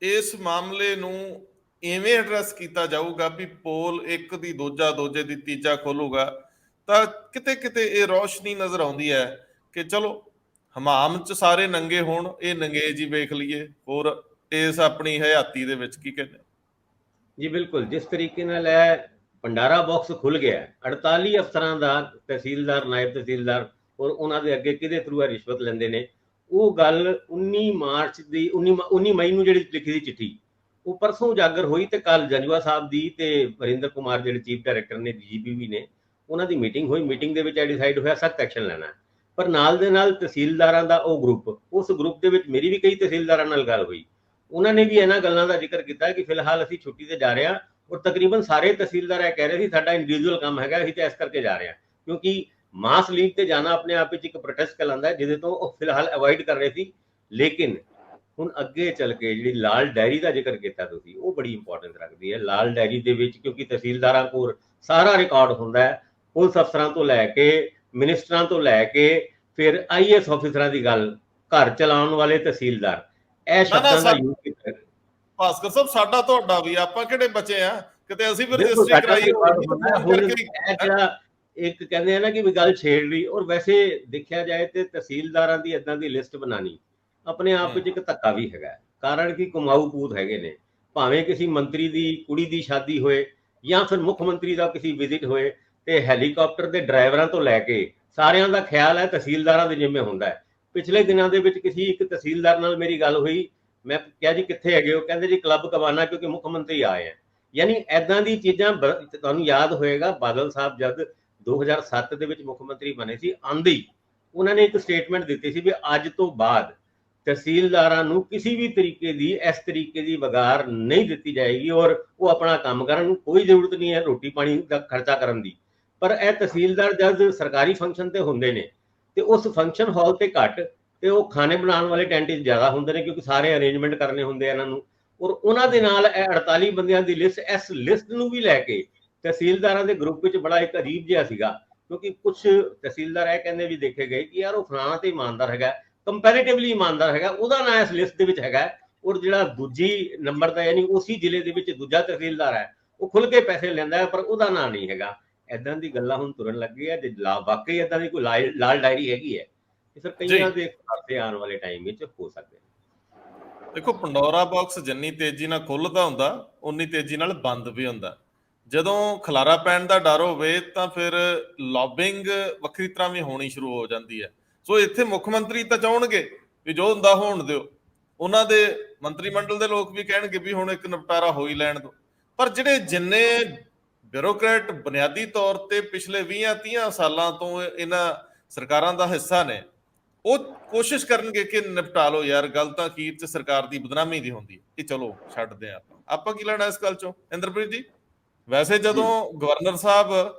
ਇਸ ਮਾਮਲੇ ਨੂੰ ਇਵੇਂ ਐਡਰੈਸ ਕੀਤਾ ਜਾਊਗਾ ਵੀ ਪੋਲ ਇੱਕ ਦੀ ਦੂਜੇ ਦੀ ਤੀਜਾ ਖੋਲੂਗਾ, ਤਾਂ ਕਿਤੇ ਇਹ ਰੌਸ਼ਨੀ ਨਜ਼ਰ ਆਉਂਦੀ ਹੈ ਕਿ ਚਲੋ ਹਮਾਮ 'ਚ ਸਾਰੇ ਨੰਗੇ ਹੋਣ, ਇਹ ਨੰਗੇਜ ਹੀ ਵੇਖ ਲਈਏ। ਹੋਰ ਇਸ ਆਪਣੀ ਹਯਾਤੀ ਦੇ ਵਿੱਚ ਕੀ ਕਹਿੰਦੇ ਜੀ? ਬਿਲਕੁਲ, ਜਿਸ ਤਰੀਕੇ ਨਾਲ ਇਹ ਭੰਡਾਰਾ ਬਾਕਸ ਖੁੱਲ ਗਿਆ, 48 ਅਫਸਰਾਂ ਦਾ, ਤਹਿਸੀਲਦਾਰ, ਨਾਇਬ ਤਹਿਸੀਲਦਾਰ ਔਰ ਉਹਨਾਂ ਦੇ ਅੱਗੇ ਕਿਹਦੇ ਥਰੂ ਰਿਸ਼ਵਤ ਲੈਂਦੇ ਨੇ, ਉਹ ਗੱਲ 19 ਮਈ ਨੂੰ ਜਿਹੜੀ ਲਿਖੀ ਦੀ ਚਿੱਠੀ ਉਹ ਪਰਸੋਂ ਉਜਾਗਰ ਹੋਈ ਤੇ ਕੱਲ ਜੰਜਵਾ ਸਾਹਿਬ ਦੀ ਤੇ ਵਰਿੰਦਰ ਕੁਮਾਰ ਜਿਹੜੇ ਚੀਫ ਡਾਇਰੈਕਟਰ ਨੇ DGP ਵੀ ਨੇ, ਉਹਨਾਂ ਦੀ ਮੀਟਿੰਗ ਹੋਈ। ਮੀਟਿੰਗ ਦੇ ਵਿੱਚ ਇਹ ਡਿਸਾਈਡ ਹੋਇਆ ਸਖਤ ਐਕਸ਼ਨ ਲੈਣਾ। ਪਰ ਨਾਲ ਦੇ ਨਾਲ ਤਹਿਸੀਲਦਾਰਾਂ ਦਾ ਉਹ ਗਰੁੱਪ, ਉਸ ਗਰੁੱਪ ਦੇ ਵਿੱਚ ਮੇਰੀ ਵੀ ਕਈ ਤਹਿਸੀਲਦਾਰਾਂ ਨਾਲ ਗੱਲ ਹੋਈ, ਉਹਨਾਂ ਨੇ ਵੀ ਇਹਨਾਂ ਗੱਲਾਂ ਦਾ ਜ਼ਿਕਰ ਕੀਤਾ ਕਿ ਫਿਲਹਾਲ ਅਸੀਂ ਛੁੱਟੀ ਤੇ ਜਾ ਰਹੇ ਹਾਂ। ਔਰ ਤਕਰੀਬਨ ਸਾਰੇ ਤਹਿਸੀਲਦਾਰ ਇਹ ਕਹਿ ਰਹੇ ਸੀ ਸਾਡਾ ਇੰਡੀਵਿਜੂਅਲ ਕੰਮ ਹੈਗਾ, ਅਸੀਂ ਤਾਂ ਇਸ ਕਰਕੇ ਜਾ ਰਹੇ ਹਾਂ, ਕਿਉਂਕਿ ਮਾਸ ਲੀਵ ਤੇ ਜਾਣਾ ਆਪਣੇ ਆਪ ਵਿੱਚ ਇੱਕ ਪ੍ਰੋਟੈਸਟ ਕਹਿਲਾਉਂਦਾ ਹੈ, ਜਿਹਦੇ ਤੋਂ ਉਹ ਫਿਲਹਾਲ ਅਵੋਇਡ ਕਰ ਰਹੇ ਸੀ। ਲੇਕਿਨ ਹੁਣ ਅੱਗੇ ਚੱਲ ਕੇ ਜਿਹੜੀ ਲਾਲ ਡਾਇਰੀ ਦਾ ਜ਼ਿਕਰ ਕੀਤਾ ਤੁਸੀਂ, ਉਹ ਬੜੀ ਇੰਪੋਰਟੈਂਸ ਰੱਖਦੀ ਹੈ। ਲਾਲ ਡਾਇਰੀ ਦੇ ਵਿੱਚ ਕਿਉਂਕਿ ਤਹਿਸੀਲਦਾਰਾਂ ਕੋਲ ਸਾਰਾ ਰਿਕਾਰਡ ਹੁੰਦਾ ਹੈ, ਪੁਲਿਸ ਅਫਸਰਾਂ ਤੋਂ ਲੈ ਕੇ ਮਿਨਿਸਟਰਾਂ ਤੋਂ ਲੈ ਕੇ ਫਿਰ IAS ਆਫਿਸਰਾਂ ਦੀ ਗੱਲ, ਘਰ ਚਲਾਉਣ ਵਾਲੇ ਤਹਿਸੀਲਦਾਰ, ਇਹ ਸ਼ਬਦਾਂ ਦਾ ਯੂਜ਼ ਕੀਤਾ। ਭਾਸਕਰ ਸਾਹਿਬ, ਸਾਡਾ ਤੁਹਾਡਾ ਵੀ, ਆਪਾਂ ਕਿਹੜੇ ਬੱਚੇ ਆ ਕਿਤੇ ਅਸੀਂ ਵੀ ਬਿਲਕੁਲ ਰਜਿਸਟਰੀ ਸਾਡਾ ਕਰਾਈ ਹੁਣ ਇਹ ਜਿਹੜਾ ਇੱਕ ਕਹਿੰਦੇ ਆ ਨਾ ਕਿ ਵੀ ਗੱਲ ਛੇੜ ਲਈ, ਔਰ ਵੈਸੇ ਦੇਖਿਆ ਜਾਏ ਤੇ ਤਹਿਸੀਲਦਾਰਾਂ ਦੀ ਏਦਾਂ ਦੀ ਲਿਸਟ ਬਣਾਣੀ ਆਪਣੇ ਆਪ ਵਿੱਚ ਇੱਕ ਧੱਕਾ ਵੀ ਹੈਗਾ, ਕਾਰਨ ਕਿ ਕਮਾਊ ਪੂਤ ਹੈਗੇ ਨੇ। ਭਾਵੇਂ ਕਿਸੇ ਮੰਤਰੀ ਦੀ ਕੁੜੀ ਦੀ ਸ਼ਾਦੀ ਹੋਏ ਜਾਂ ਫਿਰ ਮੁੱਖ ਮੰਤਰੀ ਦਾ ਕਿਸੇ ਵਿਜ਼ਿਟ ਹੋਏ, ਤੇ ਹੈਲੀਕਾਪਟਰ ਦੇ ਡਰਾਈਵਰਾਂ ਤੋਂ ਲੈ ਕੇ ਸਾਰਿਆਂ ਦਾ ਖਿਆਲ ਹੈ ਤਹਿਸੀਲਦਾਰਾਂ ਦੇ ਜਿੰਮੇ ਹੁੰਦਾ ਹੈ। ਪਿਛਲੇ ਦਿਨਾਂ ਦੇ ਵਿੱਚ ਕਿਸੇ ਇੱਕ ਤਹਿਸੀਲਦਾਰ ਨਾਲ ਮੇਰੀ ਗੱਲ ਹੋਈ, ਮੈਂ ਕਿਹਾ ਜੀ ਕਿੱਥੇ ਹੈਗੇ ਹੋ, ਕਹਿੰਦੇ ਜੀ ਕਲੱਬ ਕਬਾਨਾ, ਕਿਉਂਕਿ ਮੁੱਖ ਮੰਤਰੀ ਆਏ ਆ। ਯਾਨੀ ਐਦਾਂ ਦੀ ਚੀਜ਼ਾਂ ਤੁਹਾਨੂੰ ਯਾਦ ਹੋਏਗਾ, ਬਾਦਲ ਸਾਹਿਬ ਜਦ 2007 ਦੇ ਵਿੱਚ ਮੁੱਖ ਮੰਤਰੀ ਬਣੇ ਸੀ, ਆਂਦੀ ਉਹਨਾਂ ਨੇ ਇੱਕ ਸਟੇਟਮੈਂਟ ਦਿੱਤੀ ਸੀ ਵੀ ਅੱਜ ਤੋਂ ਬਾਅਦ ਤਹਿਸੀਲਦਾਰਾਂ ਨੂੰ ਕਿਸੇ ਵੀ ਤਰੀਕੇ ਦੀ ਇਸ ਤਰੀਕੇ ਦੀ ਵਗਾਰ ਨਹੀਂ ਦਿੱਤੀ ਜਾਏਗੀ, ਔਰ ਉਹ ਆਪਣਾ ਕੰਮ ਕਰਨ, ਕੋਈ ਜ਼ਰੂਰਤ ਨਹੀਂ ਹੈ ਰੋਟੀ ਪਾਣੀ ਦਾ ਖਰਚਾ ਕਰਨ ਦੀ। ਪਰ ਇਹ ਤਹਿਸੀਲਦਾਰ ਜਦ ਸਰਕਾਰੀ ਫੰਕਸ਼ਨ ਤੇ ਹੁੰਦੇ ਨੇ ਤੇ ਉਸ ਫੰਕਸ਼ਨ ਹਾਲ ਤੇ ਘੱਟ ਤੇ ਉਹ ਖਾਣੇ ਬਣਾਉਣ ਵਾਲੇ ਟੈਂਟ 'ਚ ਜ਼ਿਆਦਾ ਹੁੰਦੇ ਨੇ, ਕਿਉਂਕਿ ਸਾਰੇ ਅਰੇਂਜਮੈਂਟ ਕਰਨੇ ਹੁੰਦੇ ਆ ਇਹਨਾਂ ਨੂੰ। ਔਰ ਉਹਨਾਂ ਦੇ ਨਾਲ ਇਹ 48 ਬੰਦਿਆਂ ਦੀ ਲਿਸਟ, ਇਸ ਲਿਸਟ ਨੂੰ ਵੀ ਲੈ ਕੇ ਤਹਿਸੀਲਦਾਰਾਂ ਦੇ ਗਰੁੱਪ ਵਿੱਚ ਬੜਾ ਇੱਕ ਅਜੀਬ ਜਿਹਾ ਸੀਗਾ, ਕਿਉਂਕਿ ਕੁਝ ਤਹਿਸੀਲਦਾਰ ਇਹ ਕਹਿੰਦੇ ਵੀ ਦੇਖੇ ਗਏ ਕਿ ਯਾਰ ਉਹ ਫਲਾਣਾ ਤੇ ਇਮਾਨਦਾਰ ਹੈਗਾ, ਕੰਪੈਰੀਟਿਵਲੀ ਇਮਾਨਦਾਰ ਹੈਗਾ, ਉਹਦਾ ਨਾਂ ਇਸ ਲਿਸਟ ਦੇ ਵਿੱਚ ਹੈਗਾ, ਔਰ ਜਿਹੜਾ ਦੂਜੀ ਨੰਬਰ ਦਾ ਯਾਨੀ ਉਸੇ ਜ਼ਿਲ੍ਹੇ ਦੇ ਵਿੱਚ ਦੂਜਾ ਤਹਿਸੀਲਦਾਰ ਹੈ ਉਹ ਖੁੱਲ ਕੇ ਪੈਸੇ ਲੈਂਦਾ ਹੈ, ਪਰ ਉਹਦਾ ਨਾਂ ਨਹੀਂ ਹੈਗਾ। ਏਦਾਂ ਦੀ ਗੱਲਾਂ ਹੁਣ ਤੁਰਨ ਲੱਗੀ ਹੈ। ਜੇ ਵਾਕਈ ਏਦਾਂ ਦੀ ਕੋਈ ਲਾਲ ਡਾਇਰੀ ਹੈਗੀ ਹੈ ਤੇ ਫਿਰ ਕਈਆਂ ਦੇ ਖਾਤੇ ਆਉਣ ਵਾਲੇ ਟਾਈਮ ਵਿੱਚ ਹੋ ਸਕਦੇ ਨੇ। ਦੇਖੋ, ਪੰਡੋਰਾ ਬਾਕਸ ਜਿੰਨੀ ਤੇਜ਼ੀ ਨਾਲ ਖੁੱਲਦਾ ਹੁੰਦਾ ਉਨੀ ਤੇਜ਼ੀ ਨਾਲ ਬੰਦ ਵੀ ਹੁੰਦਾ। ਜਦੋਂ ਖਲਾਰਾ ਪੈਣ ਦਾ ਡਰ ਹੋਵੇ ਤਾਂ ਫਿਰ ਲੌਬਿੰਗ ਵੱਖਰੀ ਤਰ੍ਹਾਂ ਵੀ ਹੋਣੀ ਸ਼ੁਰੂ ਹੋ ਜਾਂਦੀ ਹੈ। ਸੋ ਇੱਥੇ ਮੁੱਖ ਮੰਤਰੀ ਤਾਂ ਚਾਹਣਗੇ ਵੀ ਜੋ ਹੁੰਦਾ ਹੋਣ ਦਿਓ, ਉਹਨਾਂ ਦੇ ਮੰਤਰੀ ਮੰਡਲ ਦੇ ਲੋਕ ਵੀ ਕਹਿਣਗੇ ਵੀ ਹੁਣ ਇੱਕ ਨਿਪਟਾਰਾ ਹੋ ਹੀ ਲੈਣ ਦਿਓ। ਪਰ ਜਿਹੜੇ ਜਿੰਨੇ ਬਿਊਰੋਕਰੇਟ ਬੁਨਿਆਦੀ ਤੌਰ ਤੇ ਪਿਛਲੇ 20-30 ਸਾਲਾਂ ਤੋਂ ਇਹਨਾਂ ਸਰਕਾਰਾਂ ਦਾ ਹਿੱਸਾ ਨੇ, ਉਹ ਕੋਸ਼ਿਸ਼ ਕਰਨਗੇ ਕਿ ਨਿਪਟਾ ਲਓ ਯਾਰ, ਗੱਲ ਤਾਂ ਅਖੀਰ 'ਚ ਸਰਕਾਰ ਦੀ ਬਦਨਾਮੀ ਦੀ ਹੁੰਦੀ ਹੈ ਕਿ ਚਲੋ ਛੱਡਦੇ ਆ, ਆਪਾਂ ਕੀ ਲੈਣਾ ਇਸ ਗੱਲ 'ਚੋਂ। ਇੰਦਰਪ੍ਰੀਤ ਜੀ, ਵੈਸੇ ਜਦੋਂ ਗਵਰਨਰ ਸਾਹਿਬ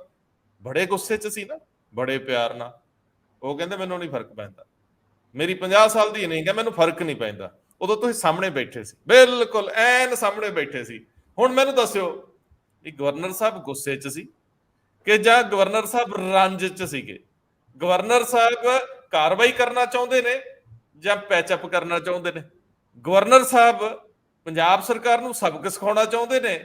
ਬੜੇ ਗੁੱਸੇ 'ਚ ਸੀ ਨਾ, ਬੜੇ ਪਿਆਰ ਨਾਲ ਉਹ ਕਹਿੰਦੇ ਮੈਨੂੰ ਨਹੀਂ ਫਰਕ ਪੈਂਦਾ, ਮੇਰੀ 50 ਸਾਲ ਦੀ ਨਹੀਂ, ਮੈਨੂੰ ਫਰਕ ਨਹੀਂ ਪੈਂਦਾ, ਉਦੋਂ ਤੁਸੀਂ ਸਾਹਮਣੇ ਬੈਠੇ ਸੀ, ਬਿਲਕੁਲ ਐਨ ਸਾਹਮਣੇ ਬੈਠੇ ਸੀ। ਹੁਣ ਮੈਨੂੰ ਦੱਸਿਓ ਵੀ ਗਵਰਨਰ ਸਾਹਿਬ ਗੁੱਸੇ 'ਚ ਸੀ ਕਿ ਜਾਂ ਗਵਰਨਰ ਸਾਹਿਬ ਰੰਜ 'ਚ ਸੀਗੇ? ਗਵਰਨਰ ਸਾਹਿਬ ਕਾਰਵਾਈ ਕਰਨਾ ਚਾਹੁੰਦੇ ਨੇ ਜਾਂ ਪੈਚਅਪ ਕਰਨਾ ਚਾਹੁੰਦੇ ਨੇ? ਗਵਰਨਰ ਸਾਹਿਬ ਪੰਜਾਬ ਸਰਕਾਰ ਨੂੰ ਸਬਕ ਸਿਖਾਉਣਾ ਚਾਹੁੰਦੇ ਨੇ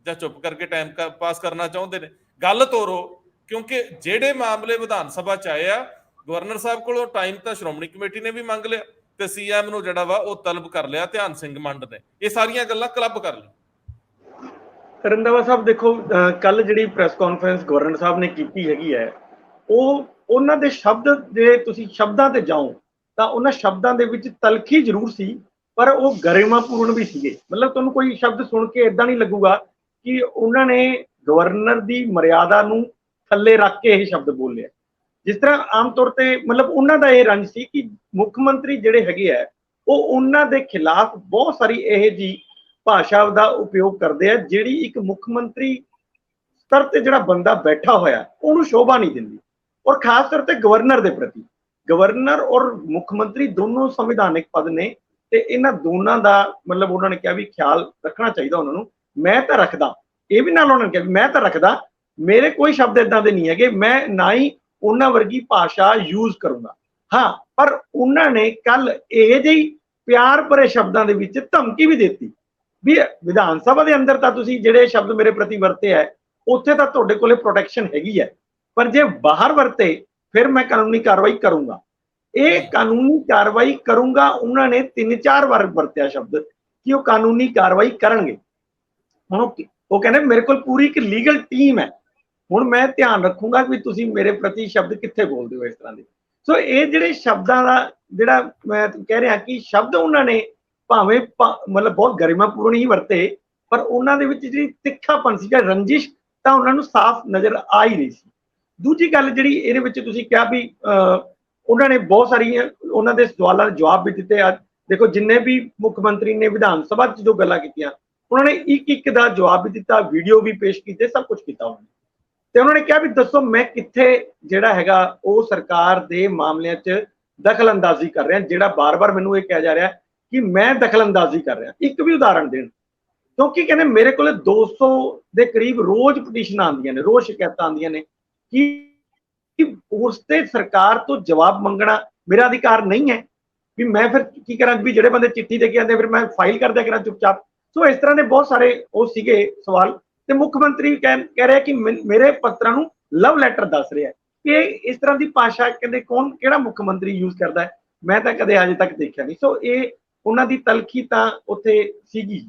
ਜਾਂ ਚੁੱਪ ਕਰਕੇ ਟਾਈਮ ਪਾਸ ਕਰਨਾ ਚਾਹੁੰਦੇ ਨੇ? ਗੱਲ ਤੋਰੋ, ਕਿਉਂਕਿ ਜਿਹੜੇ ਮਾਮਲੇ ਵਿਧਾਨ ਸਭਾ 'ਚ ਆਏ ਆ, ਗਵਰਨਰ ਸਾਹਿਬ ਕੋਲੋਂ ਟਾਈਮ ਤਾਂ ਸ਼੍ਰੋਮਣੀ ਕਮੇਟੀ ਨੇ ਵੀ ਮੰਗ ਲਿਆ ਤੇ CM ਨੂੰ ਜਿਹੜਾ ਵਾ ਉਹ ਤਲਬ ਕਰ ਲਿਆ ਧਿਆਨ ਸਿੰਘ ਮੰਡ ਨੇ। ਇਹ ਸਾਰੀਆਂ ਗੱਲਾਂ ਕਲੱਬ ਕਰ ਲਈ। ਰੰਧਾਵਾ ਸਾਹਿਬ ਦੇਖੋ, ਕੱਲ ਜਿਹੜੀ ਪ੍ਰੈਸ ਕਾਨਫਰੰਸ ਗਵਰਨਰ ਸਾਹਿਬ ਨੇ ਕੀਤੀ ਹੈਗੀ ਹੈ, ਉਹ ਉਹਨਾਂ ਦੇ ਸ਼ਬਦ, ਜੇ ਤੁਸੀਂ ਸ਼ਬਦਾਂ ਤੇ ਜਾਓ ਤਾਂ ਉਹਨਾਂ ਸ਼ਬਦਾਂ ਦੇ ਵਿੱਚ ਤਲਖੀ ਜ਼ਰੂਰ ਸੀ, ਪਰ ਉਹ ਗਰਿਮਾਪੂਰਨ ਵੀ ਸੀਗੇ। ਮਤਲਬ ਤੁਹਾਨੂੰ ਕੋਈ ਸ਼ਬਦ ਸੁਣ ਕੇ ਇਦਾਂ ਨਹੀਂ ਲੱਗੂਗਾ ਕਿ ਉਹਨਾਂ ਨੇ ਗਵਰਨਰ ਦੀ ਮਰਿਆਦਾ ਨੂੰ ਥੱਲੇ ਰੱਖ ਕੇ ਇਹ ਸ਼ਬਦ ਬੋਲੇ। ਜਿਸ ਤਰ੍ਹਾਂ ਆਮ ਤੌਰ ਤੇ ਮਤਲਬ ਉਹਨਾਂ ਦਾ ਇਹ ਰੰਜ ਸੀ ਕਿ ਮੁੱਖ ਮੰਤਰੀ ਜਿਹੜੇ ਹੈਗੇ ਆ ਉਹ ਉਹਨਾਂ ਦੇ ਖਿਲਾਫ ਬਹੁਤ ਸਾਰੀ ਇਹ ਜੀ ਭਾਸ਼ਾ ਦਾ ਉਪਯੋਗ ਕਰਦੇ ਆ, ਜਿਹੜੀ ਇੱਕ ਮੁੱਖ ਮੰਤਰੀ ਸਤਰ ਤੇ ਜਿਹੜਾ ਬੰਦਾ ਬੈਠਾ ਹੋਇਆ ਉਹਨੂੰ ਸ਼ੋਭਾ ਨਹੀਂ ਦਿੰਦੀ। ਔਰ ਖਾਸ ਤੌਰ ਤੇ ਗਵਰਨਰ ਦੇ ਪ੍ਰਤੀ, ਗਵਰਨਰ ਔਰ ਮੁੱਖ ਮੰਤਰੀ ਦੋਨੋਂ ਸੰਵਿਧਾਨਿਕ ਪਦ ਨੇ ਤੇ ਇਹਨਾਂ ਦੋਨਾਂ ਦਾ ਮਤਲਬ ਉਹਨਾਂ ਨੇ ਕਿਹਾ ਵੀ ਖਿਆਲ ਰੱਖਣਾ ਚਾਹੀਦਾ ਉਹਨਾਂ ਨੂੰ। ਮੈਂ ਤਾਂ ਰੱਖਦਾ, ਇਹ ਵੀ ਨਾਲ ਉਹਨਾਂ ਨੇ ਕਿਹਾ ਵੀ ਮੈਂ ਤਾਂ ਰੱਖਦਾ, ਮੇਰੇ ਕੋਈ ਸ਼ਬਦ ਇਦਾਂ ਦੇ ਨਹੀਂ ਹੈਗੇ, ਮੈਂ ਨਾ ਹੀ ਉਹਨਾਂ ਵਰਗੀ ਭਾਸ਼ਾ ਯੂਜ਼ ਕਰੂੰਗਾ। ਹਾਂ, ਪਰ ਉਹਨਾਂ ਨੇ ਕੱਲ ਇਹ ਜਿਹੀ ਪਿਆਰ ਭਰੇ ਸ਼ਬਦਾਂ ਦੇ ਵਿੱਚ ਧਮਕੀ ਵੀ ਦਿੱਤੀ ਵੀ ਵਿਧਾਨ ਸਭਾ ਦੇ ਅੰਦਰ ਤਾਂ ਤੁਸੀਂ ਜਿਹੜੇ ਸ਼ਬਦ ਮੇਰੇ ਪ੍ਰਤੀ ਵਰਤੇ ਹੈ ਉੱਥੇ ਤਾਂ ਤੁਹਾਡੇ ਕੋਲੇ ਪ੍ਰੋਟੈਕਸ਼ਨ ਹੈਗੀ ਹੈ, ਪਰ ਜੇ ਬਾਹਰ ਵਰਤੇ ਫਿਰ ਮੈਂ ਕਾਨੂੰਨੀ ਕਾਰਵਾਈ ਕਰੂੰਗਾ। ਇਹ ਕਾਨੂੰਨੀ ਕਾਰਵਾਈ ਕਰੂੰਗਾ ਉਹਨਾਂ ਨੇ 3-4 ਵਾਰ ਵਰਤਿਆ ਸ਼ਬਦ ਕਿ ਉਹ ਕਾਨੂੰਨੀ ਕਾਰਵਾਈ ਕਰਨਗੇ। ਹੁਣ ਉਹ ਕਹਿੰਦੇ ਮੇਰੇ ਕੋਲ ਪੂਰੀ ਇੱਕ ਲੀਗਲ ਟੀਮ ਹੈ, ਹੁਣ ਮੈਂ ਧਿਆਨ ਰੱਖੂੰਗਾ ਵੀ ਤੁਸੀਂ ਮੇਰੇ ਪ੍ਰਤੀ ਸ਼ਬਦ ਕਿੱਥੇ ਬੋਲਦੇ ਹੋ ਇਸ ਤਰ੍ਹਾਂ ਦੇ। ਸੋ ਇਹ ਜਿਹੜੇ ਸ਼ਬਦਾਂ ਦਾ ਜਿਹੜਾ ਮੈਂ ਕਹਿ ਰਿਹਾ ਕਿ ਸ਼ਬਦ ਉਹਨਾਂ ਨੇ ਭਾਵੇਂ ਮਤਲਬ ਬਹੁਤ ਗਰਿਮਾਪੂਰਨ ਹੀ ਵਰਤੇ, ਪਰ ਉਹਨਾਂ ਦੇ ਵਿੱਚ ਜਿਹੜੀ ਤਿੱਖਾਪਨ ਸੀ ਜਾਂ ਰੰਜਿਸ਼ ਤਾਂ ਉਹਨਾਂ ਨੂੰ ਸਾਫ਼ ਨਜ਼ਰ ਆ ਹੀ ਰਹੀ ਸੀ। ਦੂਜੀ ਗੱਲ ਜਿਹੜੀ ਇਹਦੇ ਵਿੱਚ ਤੁਸੀਂ ਕਿਹਾ ਵੀ ਉਹਨਾਂ ਨੇ ਬਹੁਤ ਸਾਰੀਆਂ ਉਹਨਾਂ ਦੇ ਸਵਾਲਾਂ ਦੇ ਜਵਾਬ ਵੀ ਦਿੱਤੇ। ਅੱਜ ਦੇਖੋ ਜਿੰਨੇ ਵੀ ਮੁੱਖ ਮੰਤਰੀ ਨੇ ਵਿਧਾਨ ਸਭਾ 'ਚ ਜੋ ਗੱਲਾਂ ਕੀਤੀਆਂ ਉਹਨਾਂ ਨੇ ਇੱਕ ਦਾ ਜਵਾਬ ਵੀ ਦਿੱਤਾ, ਵੀਡੀਓ ਵੀ ਪੇਸ਼ ਕੀਤੇ, ਸਭ ਕੁਝ ਕੀਤਾ ਉਹਨਾਂ ਨੇ। ਤੇ ਉਹਨਾਂ ਨੇ ਕਿਹਾ ਵੀ ਦੱਸੋ ਮੈਂ ਕਿੱਥੇ ਜਿਹੜਾ ਹੈਗਾ ਉਹ ਸਰਕਾਰ ਦੇ ਮਾਮਲਿਆਂ 'ਚ ਦਖਲ ਅੰਦਾਜ਼ੀ ਕਰ ਰਹੇ ਹਾਂ, ਜਿਹੜਾ ਬਾਰ-ਬਾਰ ਮੈਨੂੰ ਇਹ ਕਿਹਾ ਜਾ ਰਿਹਾ ਕਿ ਮੈਂ ਦਖਲ ਅੰਦਾਜ਼ੀ ਕਰ ਰਿਹਾ। ਇੱਕ ਵੀ ਉਦਾਹਰਣ ਦੇਣ, ਕਿਉਂਕਿ ਕਹਿੰਦੇ ਮੇਰੇ ਕੋਲੇ 200 ਦੇ ਕਰੀਬ ਰੋਜ਼ ਪਟੀਸ਼ਨਾਂ ਆਉਂਦੀਆਂ ਨੇ, ਰੋਜ਼ ਸ਼ਿਕਾਇਤਾਂ ਆਉਂਦੀਆਂ ਨੇ ਕਿ ਉਸ ਤੇ ਸਰਕਾਰ ਤੋਂ ਜਵਾਬ ਮੰਗਣਾ ਮੇਰਾ ਅਧਿਕਾਰ ਨਹੀਂ ਹੈ, ਵੀ ਮੈਂ ਫਿਰ ਕੀ ਕਰਾਂ, ਵੀ ਜਿਹੜੇ ਬੰਦੇ ਚਿੱਠੀ ਦੇ ਕੇ ਆਉਂਦੇ ਫਿਰ ਮੈਂ ਫਾਈਲ ਕਰ ਦਿਆ ਕਰਾਂ ਚੁੱਪਚਾਪ। ਸੋ ਇਸ ਤਰ੍ਹਾਂ ਦੇ ਬਹੁਤ ਸਾਰੇ ਉਹ ਸੀਗੇ ਸਵਾਲ, ਤੇ ਮੁੱਖ ਮੰਤਰੀ ਕਹਿ ਰਿਹਾ ਕਿ ਮੇਰੇ ਪੱਤਰਾਂ ਨੂੰ ਲਵ ਲੈਟਰ ਦੱਸ ਰਿਹਾ ਕਿ ਇਸ ਤਰ੍ਹਾਂ ਦੀ ਭਾਸ਼ਾ ਕਹਿੰਦੇ ਕੌਣ, ਕਿਹੜਾ ਮੁੱਖ ਮੰਤਰੀ ਯੂਜ਼ ਕਰਦਾ ਹੈ, ਮੈਂ ਤਾਂ ਕਦੇ ਅਜੇ ਤੱਕ ਦੇਖਿਆ ਨਹੀਂ। ਸੋ ਇਹ ਉਹਨਾਂ ਦੀ ਤਲਖੀ ਤਾਂ ਉੱਥੇ ਸੀਗੀ।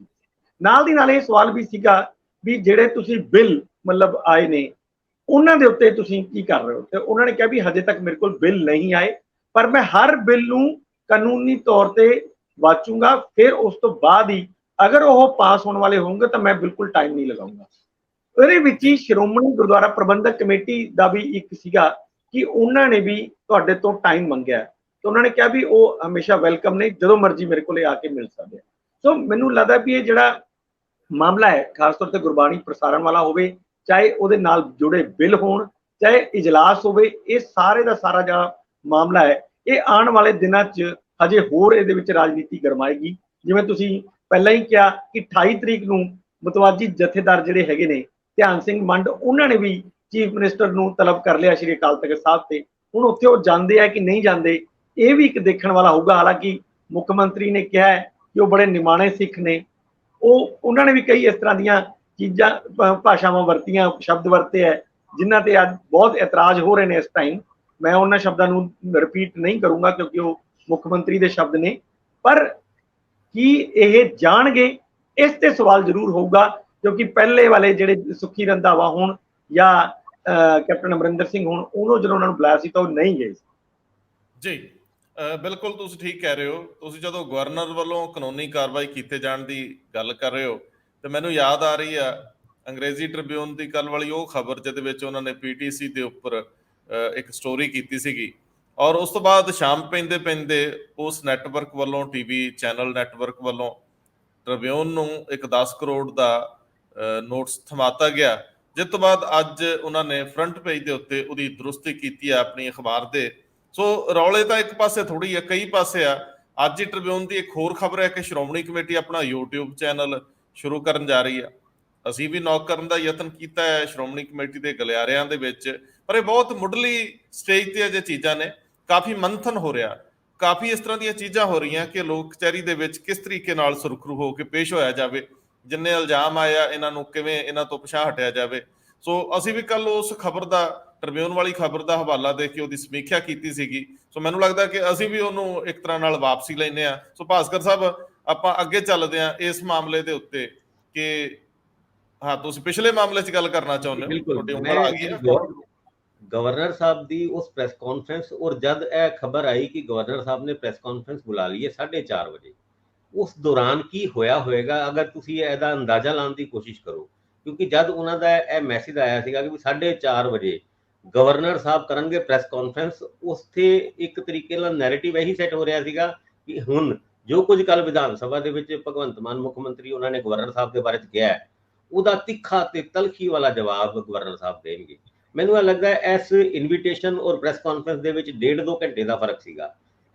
ਨਾਲ ਦੀ ਨਾਲ ਇਹ ਸਵਾਲ ਵੀ ਸੀਗਾ ਵੀ ਜਿਹੜੇ ਤੁਸੀਂ ਬਿੱਲ ਮਤਲਬ ਆਏ ਨੇ ਉਹਨਾਂ ਦੇ ਉੱਤੇ ਤੁਸੀਂ ਕੀ ਕਰ ਰਹੇ ਹੋ, ਤੇ ਉਹਨਾਂ ਨੇ ਕਿਹਾ ਵੀ ਹਜੇ ਤੱਕ ਮੇਰੇ ਕੋਲ ਬਿੱਲ ਨਹੀਂ ਆਏ, ਪਰ ਮੈਂ ਹਰ ਬਿੱਲ ਨੂੰ ਕਾਨੂੰਨੀ ਤੌਰ ਤੇ ਵਾਚੂੰਗਾ, ਫਿਰ ਉਸ ਤੋਂ ਬਾਅਦ ਹੀ ਅਗਰ ਉਹ ਪਾਸ ਹੋਣ ਵਾਲੇ ਹੋਣਗੇ ਤਾਂ ਮੈਂ ਬਿਲਕੁਲ ਟਾਈਮ ਨਹੀਂ ਲਗਾਉਂਗਾ। ਇਹਦੇ ਵਿੱਚ ਹੀ ਸ਼੍ਰੋਮਣੀ ਗੁਰਦੁਆਰਾ ਪ੍ਰਬੰਧਕ ਕਮੇਟੀ ਦਾ ਵੀ ਇੱਕ ਸੀਗਾ ਕਿ ਉਹਨਾਂ ਨੇ ਵੀ ਤੁਹਾਡੇ ਤੋਂ ਟਾਈਮ ਮੰਗਿਆ, ਤੇ ਉਹਨਾਂ ਨੇ ਕਿਹਾ ਵੀ ਉਹ ਹਮੇਸ਼ਾ ਵੈਲਕਮ ਨੇ, ਜਦੋਂ ਮਰਜ਼ੀ ਮੇਰੇ ਕੋਲੇ ਆ ਕੇ ਮਿਲ ਸਕਦੇ ਆ। ਸੋ ਮੈਨੂੰ ਲੱਗਦਾ ਵੀ ਇਹ ਜਿਹੜਾ ਮਾਮਲਾ ਹੈ, ਖਾਸ ਤੌਰ ਤੇ ਗੁਰਬਾਣੀ ਪ੍ਰਸਾਰਣ ਵਾਲਾ ਹੋਵੇ, ਚਾਹੇ ਉਹਦੇ ਨਾਲ ਜੁੜੇ ਬਿੱਲ ਹੋਣ, ਚਾਹੇ ਇਜਲਾਸ ਹੋਵੇ, ਇਹ ਸਾਰੇ ਦਾ ਸਾਰਾ ਜਿਹੜਾ ਮਾਮਲਾ ਹੈ ਇਹ ਆਉਣ ਵਾਲੇ ਦਿਨਾਂ 'ਚ ਹਜੇ ਹੋਰ ਇਹਦੇ ਵਿੱਚ ਰਾਜਨੀਤੀ ਗਰਮਾਏਗੀ। ਜਿਵੇਂ ਤੁਸੀਂ ਪਹਿਲਾਂ ਹੀ ਕਿਹਾ ਕਿ 28 ਤਰੀਕ ਨੂੰ ਮਤਵਾਜੀ ਜਥੇਦਾਰ ਜਿਹੜੇ ਹੈਗੇ ਨੇ ਧਿਆਨ ਸਿੰਘ ਮੰਡ, ਉਹਨਾਂ ਨੇ ਵੀ ਚੀਫ ਮਿਨਿਸਟਰ ਨੂੰ ਤਲਬ ਕਰ ਲਿਆ ਸ਼੍ਰੀ ਅਕਾਲ ਤਖਤ ਸਾਹਿਬ ਤੇ। ਹੁਣ ਉੱਥੇ ਉਹ ਜਾਂਦੇ ਆ ਕਿ ਨਹੀਂ ਜਾਂਦੇ, ਇਹ ਵੀ ਇੱਕ ਦੇਖਣ ਵਾਲਾ ਹੋਊਗਾ। ਹਾਲਾਂਕਿ ਮੁੱਖ ਮੰਤਰੀ ਨੇ ਕਿਹਾ ਹੈ ਕਿ ਉਹ ਬੜੇ ਨਿਮਾਣੇ ਸਿੱਖ ਨੇ, ਉਹਨਾਂ ਨੇ ਵੀ ਕਈ ਇਸ ਤਰ੍ਹਾਂ ਦੀਆਂ ਚੀਜ਼ਾਂ ਭਾਸ਼ਾਵਾਂ ਵਰਤੀਆਂ, ਸ਼ਬਦ ਵਰਤੇ ਹੈ ਜਿਨ੍ਹਾਂ ਤੇ ਅੱਜ ਬਹੁਤ ਇਤਰਾਜ਼ ਹੋ ਰਹੇ ਨੇ ਇਸ ਟਾਈਮ। ਮੈਂ ਉਹਨਾਂ ਸ਼ਬਦਾਂ ਨੂੰ ਰਿਪੀਟ ਨਹੀਂ ਕਰੂੰਗਾ ਕਿਉਂਕਿ ਉਹ ਮੁੱਖ ਮੰਤਰੀ ਦੇ ਸ਼ਬਦ ਨੇ, ਪਰ ਕੀ ਇਹ ਜਾਣਗੇ ਇਸ ਤੇ ਸਵਾਲ ਜ਼ਰੂਰ ਹੋਊਗਾ, ਕਿਉਂਕਿ ਪਹਿਲੇ ਵਾਲੇ ਜਿਹੜੇ ਸੁੱਖੀ ਰੰਧਾਵਾ ਹੋਣ ਜਾਂ ਕੈਪਟਨ ਅਮਰਿੰਦਰ ਸਿੰਘ ਹੋਣ, ਉਹਨੂੰ ਜਦੋਂ ਉਹਨਾਂ ਨੂੰ ਬੁਲਾਇਆ ਸੀ ਤਾਂ ਉਹ ਨਹੀਂ ਗਏ ਜੀ। ਬਿਲਕੁਲ ਤੁਸੀਂ ਠੀਕ ਕਹਿ ਰਹੇ ਹੋ। ਤੁਸੀਂ ਜਦੋਂ ਗਵਰਨਰ ਵੱਲੋਂ ਕਾਨੂੰਨੀ ਕਾਰਵਾਈ ਕੀਤੇ ਜਾਣ ਦੀ ਗੱਲ ਕਰ ਰਹੇ ਹੋ ਤੇ ਮੈਨੂੰ ਯਾਦ ਆ ਰਹੀ ਆ ਅੰਗਰੇਜ਼ੀ ਟ੍ਰਿਬਿਊਨ ਦੀ ਕੱਲ ਵਾਲੀ ਉਹ ਖਬਰ ਜਿਹਦੇ ਵਿੱਚ ਉਹਨਾਂ ਨੇ ਪੀਟੀਸੀ ਦੇ ਉੱਪਰ ਇੱਕ ਸਟੋਰੀ ਕੀਤੀ ਸੀਗੀ, ਔਰ ਉਸ ਤੋਂ ਬਾਅਦ ਸ਼ਾਮ ਪੈਂਦੇ ਪੈਂਦੇ ਉਸ ਨੈਟਵਰਕ ਵੱਲੋਂ, ਟੀਵੀ ਚੈਨਲ ਨੈਟਵਰਕ ਵੱਲੋਂ ਟ੍ਰਿਬਿਊਨ ਨੂੰ ਇੱਕ 10 ਕਰੋੜ ਦਾ ਨੋਟਿਸ ਥਮਾਤਾ ਗਿਆ, ਜਿਸ ਤੋਂ ਬਾਅਦ ਅੱਜ ਉਹਨਾਂ ਨੇ ਫਰੰਟ ਪੇਜ ਦੇ ਉੱਤੇ ਉਹਦੀ ਦਰੁਸਤੀ ਕੀਤੀ ਹੈ ਆਪਣੀ ਅਖਬਾਰ ਦੇ। ਸੋ ਰੌਲੇ ਤਾਂ ਇੱਕ ਪਾਸੇ ਥੋੜੀ ਆ, ਕਈ ਪਾਸੇ ਆ। ਅੱਜ ਹੀ ਟ੍ਰਿਬਿਊਨ ਦੀ ਇੱਕ ਹੋਰ ਖਬਰ ਹੈ ਕਿ ਸ਼੍ਰੋਮਣੀ ਕਮੇਟੀ ਆਪਣਾ YouTube ਚੈਨਲ ਸ਼ੁਰੂ ਕਰਨ ਜਾ ਰਹੀ ਆ। ਅਸੀਂ ਵੀ ਨੌਕ ਕਰਨ ਦਾ ਯਤਨ ਕੀਤਾ ਹੈ ਸ਼੍ਰੋਮਣੀ ਕਮੇਟੀ ਦੇ ਗਲਿਆਰਿਆਂ ਦੇ ਵਿੱਚ, ਪਰ ਇਹ ਬਹੁਤ ਮੁੱਢਲੀ ਸਟੇਜ ਤੇ ਅਜੇ ਚੀਜ਼ਾਂ ਨੇ। ਕਾਫੀ ਮੰਥਨ ਹੋ ਰਿਹਾ, ਕਾਫੀ ਇਸ ਤਰ੍ਹਾਂ ਦੀਆਂ ਚੀਜ਼ਾਂ ਹੋ ਰਹੀਆਂ ਕਿ ਲੋਕ ਕਚਹਿਰੀ ਦੇ ਵਿੱਚ ਕਿਸ ਤਰੀਕੇ ਨਾਲ ਸੁਰਖਰੂ ਹੋ ਕੇ ਪੇਸ਼ ਹੋਇਆ ਜਾਵੇ, ਜਿੰਨੇ ਇਲਜ਼ਾਮ ਆਏ ਆ ਇਹਨਾਂ ਨੂੰ ਕਿਵੇਂ ਇਹਨਾਂ ਤੋਂ ਪਿਛਾਂਹ ਹਟਿਆ ਜਾਵੇ। ਸੋ ਅਸੀਂ ਵੀ ਕੱਲ ਉਸ ਖਬਰ ਦਾ, ਟ੍ਰਿਬਿਊਨ ਵਾਲੀ ਖਬਰ ਦਾ ਹਵਾਲਾ ਦੇ ਕੇ ਉਹਦੀ ਸਮੀਖਿਆ ਕੀਤੀ ਸੀਗੀ। ਸੋ ਮੈਨੂੰ ਲੱਗਦਾ ਕਿ ਅਸੀਂ ਵੀ ਉਹਨੂੰ ਇੱਕ ਤਰ੍ਹਾਂ ਨਾਲ ਵਾਪਸੀ ਲੈਂਦੇ ਆ। ਸੋ ਭਾਸਕਰ ਸਾਹਿਬ, ਆਪਾਂ ਅੱਗੇ ਚੱਲਦੇ ਆ ਇਸ ਮਾਮਲੇ ਦੇ ਉੱਤੇ ਕਿ ਹਾਂ, ਤੁਸੀਂ ਪਿਛਲੇ ਮਾਮਲੇ 'ਚ ਗੱਲ ਕਰਨਾ ਚਾਹੁੰਦੇ ਹੋ? ਤੁਹਾਡੀ ਉਂਗਲ ਆ ਗਈ ਹੈ गवर्नर साहब दी उस प्रेस कॉन्फ्रेंस, और जब यह खबर आई कि गवर्नर साहब ने प्रेस कॉन्फ्रेंस बुला ली है 4:30 बजे, उस दौरान की होया होएगा अगर तुसी ਇਹਦਾ ਅੰਦਾਜ਼ਾ ਲਾਉਣ ਦੀ ਕੋਸ਼ਿਸ਼ ਕਰੋ, ਕਿਉਂਕਿ ਜਦ ਉਹਨਾਂ ਦਾ ਇਹ ਮੈਸੇਜ ਆਇਆ ਸੀਗਾ ਕਿ 4:30 ਵਜੇ ਗਵਰਨਰ ਸਾਹਿਬ ਕਰਨਗੇ ਪ੍ਰੈਸ ਕਾਨਫਰੰਸ, ਉੱਥੇ ਇੱਕ ਤਰੀਕੇ ਨਾਲ ਨੈਰੇਟਿਵ ਇਹੀ ਸੈੱਟ ਹੋ ਰਿਹਾ ਸੀਗਾ ਕਿ ਹੁਣ ਜੋ ਕੁਝ ਕੱਲ ਵਿਧਾਨ ਸਭਾ ਦੇ ਵਿੱਚ ਭਗਵੰਤ ਮਾਨ ਮੁੱਖ ਮੰਤਰੀ ਉਹਨਾਂ ਨੇ ਗਵਰਨਰ ਸਾਹਿਬ ਦੇ ਬਾਰੇ ਚ ਕਿਹਾ ਹੈ, ਉਹਦਾ ਤਿੱਖਾ ਤੇ ਤਲਖੀ ਵਾਲਾ ਜਵਾਬ ਗਵਰਨਰ ਸਾਹਿਬ ਦੇਣਗੇ। ਮੈਨੂੰ ਇਹ ਲੱਗਦਾ ਹੈ ਇਸ ਇਨਵੀਟੇਸ਼ਨ ਔਰ ਪ੍ਰੈਸ ਕਾਨਫਰੰਸ ਦੇ ਵਿੱਚ 1.5-2 ਘੰਟੇ ਦਾ ਫਰਕ ਸੀਗਾ।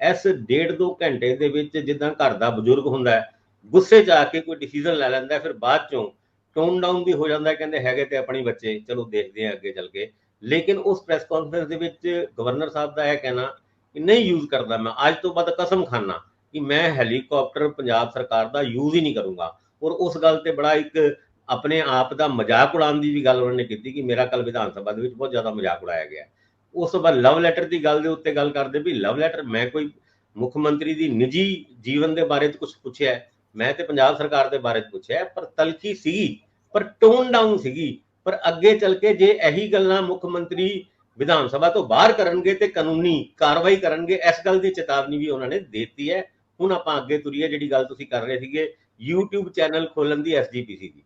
ਇਸ 1.5-2 ਘੰਟੇ ਦੇ ਵਿੱਚ ਜਿੱਦਾਂ ਘਰ ਦਾ ਬਜ਼ੁਰਗ ਹੁੰਦਾ ਹੈ, ਗੁੱਸੇ 'ਚ ਆ ਕੇ ਕੋਈ ਡਿਸੀਜਨ ਲੈ ਲੈਂਦਾ, ਫਿਰ ਬਾਅਦ ਚੋਂ ਟੋਨ ਡਾਊਨ ਵੀ ਹੋ ਜਾਂਦਾ, ਕਹਿੰਦੇ ਹੈਗੇ ਤੇ ਆਪਣੀ ਬੱਚੇ, ਚਲੋ ਦੇਖਦੇ ਹਾਂ ਅੱਗੇ ਚੱਲ ਕੇ। ਲੇਕਿਨ ਉਸ ਪ੍ਰੈਸ ਕਾਨਫਰੰਸ ਦੇ ਵਿੱਚ ਗਵਰਨਰ ਸਾਹਿਬ ਦਾ ਇਹ ਕਹਿਣਾ ਕਿ ਨਹੀਂ ਯੂਜ਼ ਕਰਦਾ, ਮੈਂ ਅੱਜ ਤੋਂ ਬਾਅਦ ਕਸਮ ਖਾਨਾ ਕਿ ਮੈਂ ਹੈਲੀਕਾਪਟਰ ਪੰਜਾਬ ਸਰਕਾਰ ਦਾ ਯੂਜ਼ ਹੀ ਨਹੀਂ ਕਰੂੰਗਾ। ਔਰ ਉਸ ਗੱਲ ਤੇ ਬੜਾ ਇੱਕ ਆਪਣੇ ਆਪ ਦਾ ਮਜ਼ਾਕ ਉਡਾਉਣ ਦੀ ਵੀ ਗੱਲ ਉਹਨਾਂ ਨੇ ਕੀਤੀ ਕਿ ਮੇਰਾ ਕੱਲ ਵਿਧਾਨ ਸਭਾ ਦੇ ਵਿੱਚ ਬਹੁਤ ਜ਼ਿਆਦਾ ਮਜ਼ਾਕ ਉਡਾਇਆ ਗਿਆ। ਉਸ ਤੋਂ ਬਾਅਦ ਲਵ ਲੈਟਰ ਦੀ ਗੱਲ ਦੇ ਉੱਤੇ ਗੱਲ ਕਰਦੇ ਵੀ ਲਵ ਲੈਟਰ, ਮੈਂ ਕੋਈ ਮੁੱਖ ਮੰਤਰੀ ਦੀ ਨਿੱਜੀ ਜੀਵਨ ਦੇ ਬਾਰੇ ਚ ਕੁਝ ਪੁੱਛਿਆ, ਮੈਂ ਤੇ ਪੰਜਾਬ ਸਰਕਾਰ ਦੇ ਬਾਰੇ ਚ ਪੁੱਛਿਆ, ਪਰ ਤਲਖੀ ਸੀਗੀ, ਪਰ ਟੋਨ ਡਾਊਨ ਸੀਗੀ। ਪਰ ਅੱਗੇ ਚੱਲ ਕੇ ਜੇ ਇਹੀ ਗੱਲਾਂ ਮੁੱਖ ਮੰਤਰੀ ਵਿਧਾਨ ਸਭਾ ਤੋਂ ਬਾਹਰ ਕਰਨਗੇ ਤੇ ਕਾਨੂੰਨੀ ਕਾਰਵਾਈ ਕਰਨਗੇ, ਇਸ ਗੱਲ ਦੀ ਚੇਤਾਵਨੀ ਵੀ ਉਹਨਾਂ ਨੇ ਦਿੱਤੀ ਹੈ। ਹੁਣ ਆਪਾਂ ਅੱਗੇ ਤੁਰੀਏ, ਜਿਹੜੀ ਗੱਲ ਤੁਸੀਂ ਕਰ ਰਹੇ ਸੀਗੇ YouTube ਚੈਨਲ ਖੋਲਣ ਦੀ SGPC ਦੀ,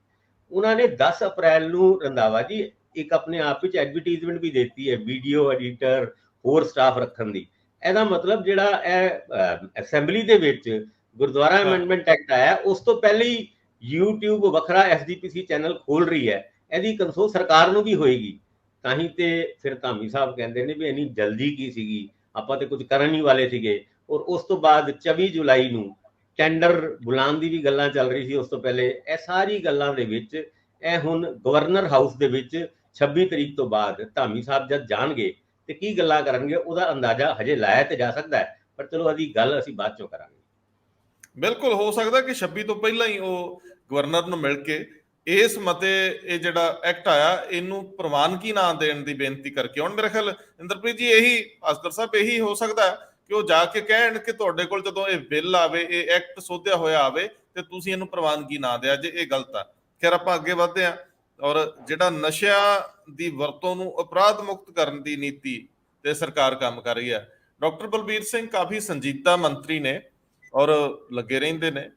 ਉਹਨਾਂ ਨੇ 10 ਅਪ੍ਰੈਲ ਨੂੰ ਰੰਧਾਵਾ ਜੀ ਇੱਕ ਆਪਣੇ ਆਪ ਵਿੱਚ ਐਡਵਰਟਾਈਜ਼ਮੈਂਟ ਵੀ ਦਿੱਤੀ ਹੈ ਵੀਡੀਓ ਐਡੀਟਰ ਹੋਰ ਸਟਾਫ ਰੱਖਣ ਦੀ। ਇਹਦਾ ਮਤਲਬ ਜਿਹੜਾ ਇਹ ਅਸੈਂਬਲੀ ਦੇ ਵਿੱਚ ਗੁਰਦੁਆਰਾ ਅਮੈਂਡਮੈਂਟ ਐਕਟ ਆਇਆ, ਉਸ ਤੋਂ ਪਹਿਲੇ ਹੀ YouTube ਵੱਖਰਾ SGPC ਚੈਨਲ ਖੋਲ ਰਹੀ ਹੈ। ਇਹਦੀ ਕੰਸੋਲ ਸਰਕਾਰ ਨੂੰ ਵੀ ਹੋਏਗੀ। ਤਾਂ ਹੀ ਤੇ ਫਿਰ ਧਾਮੀ ਸਾਹਿਬ ਕਹਿੰਦੇ ਨੇ ਵੀ ਇੰਨੀ ਜਲਦੀ ਕੀ ਸੀਗੀ, ਆਪਾਂ ਤੇ ਕੁਝ ਕਰਨ ਹੀ ਵਾਲੇ ਸੀਗੇ। ਔਰ ਉਸ ਤੋਂ ਬਾਅਦ 24 ਜੁਲਾਈ ਨੂੰ ਟੈਂਡਰ ਬੁਲਾਉਣ ਦੀ ਵੀ ਗੱਲਾਂ ਚੱਲ ਰਹੀ ਸੀ ਉਸ ਤੋਂ ਪਹਿਲੇ। ਇਹ ਸਾਰੀ ਗੱਲਾਂ ਦੇ ਵਿੱਚ ਇਹ ਹੁਣ ਗਵਰਨਰ ਹਾਊਸ ਦੇ ਵਿੱਚ 26 ਤਰੀਕ ਤੋਂ ਬਾਅਦ ਧਾਮੀ ਸਾਹਿਬ ਜਦ ਜਾਣਗੇ ਤੇ ਕੀ ਗੱਲਾਂ ਕਰਨਗੇ ਉਹਦਾ ਅੰਦਾਜ਼ਾ ਹਜੇ ਲਾਇਆ ਤੇ ਜਾ ਸਕਦਾ ਹੈ, ਪਰ ਚਲੋ ਇਹਦੀ ਗੱਲ ਅਸੀਂ ਬਾਅਦ ਚੋਂ ਕਰਾਂਗੇ। ਬਿਲਕੁਲ ਹੋ ਸਕਦਾ ਕਿ 26 ਤੋਂ ਪਹਿਲਾਂ ਹੀ ਉਹ ਗਵਰਨਰ ਨੂੰ ਮਿਲ ਕੇ ਇਸ ਮਤੇ ਇਹ ਜਿਹੜਾ ਐਕਟ ਆਇਆ ਇਹਨੂੰ ਪ੍ਰਵਾਨਗੀ ਨਾ ਦੇਣ ਦੀ ਬੇਨਤੀ ਕਰਕੇ ਹੁਣ ਮੇਰੇ ਖਿਆਲ ਇੰਦਰਪ੍ਰੀਤ ਜੀ ਇਹੀ ਭਾਸਕਰ ਸਾਹਿਬ ਇਹੀ ਹੋ ਸਕਦਾ ਕਿ ਉਹ ਜਾ ਕੇ ਕਹਿਣ ਕਿ ਤੁਹਾਡੇ ਕੋਲ ਜਦੋਂ ਇਹ ਬਿੱਲ ਆਵੇ, ਇਹ ਐਕਟ ਸੋਧਿਆ ਹੋਇਆ ਆਵੇ ਤੇ ਤੁਸੀਂ ਇਹਨੂੰ ਪ੍ਰਵਾਨਗੀ ਨਾ ਦਿਆ ਜੇ, ਇਹ ਗਲਤ ਆ। ਖੈਰ ਆਪਾਂ ਅੱਗੇ ਵਧਦੇ ਹਾਂ ਔਰ ਜਿਹੜਾ ਨਸ਼ਿਆਂ ਦੀ ਵਰਤੋਂ ਨੂੰ ਅਪਰਾਧ ਮੁਕਤ ਕਰਨ ਦੀ ਨੀਤੀ ਤੇ ਸਰਕਾਰ ਕੰਮ ਕਰ ਰਹੀ ਹੈ। ਡਾਕਟਰ ਬਲਬੀਰ ਸਿੰਘ ਕਾਫੀ ਸੰਜੀਦਾ ਮੰਤਰੀ ਨੇ ਔਰ ਲੱਗੇ ਰਹਿੰਦੇ ਨੇ।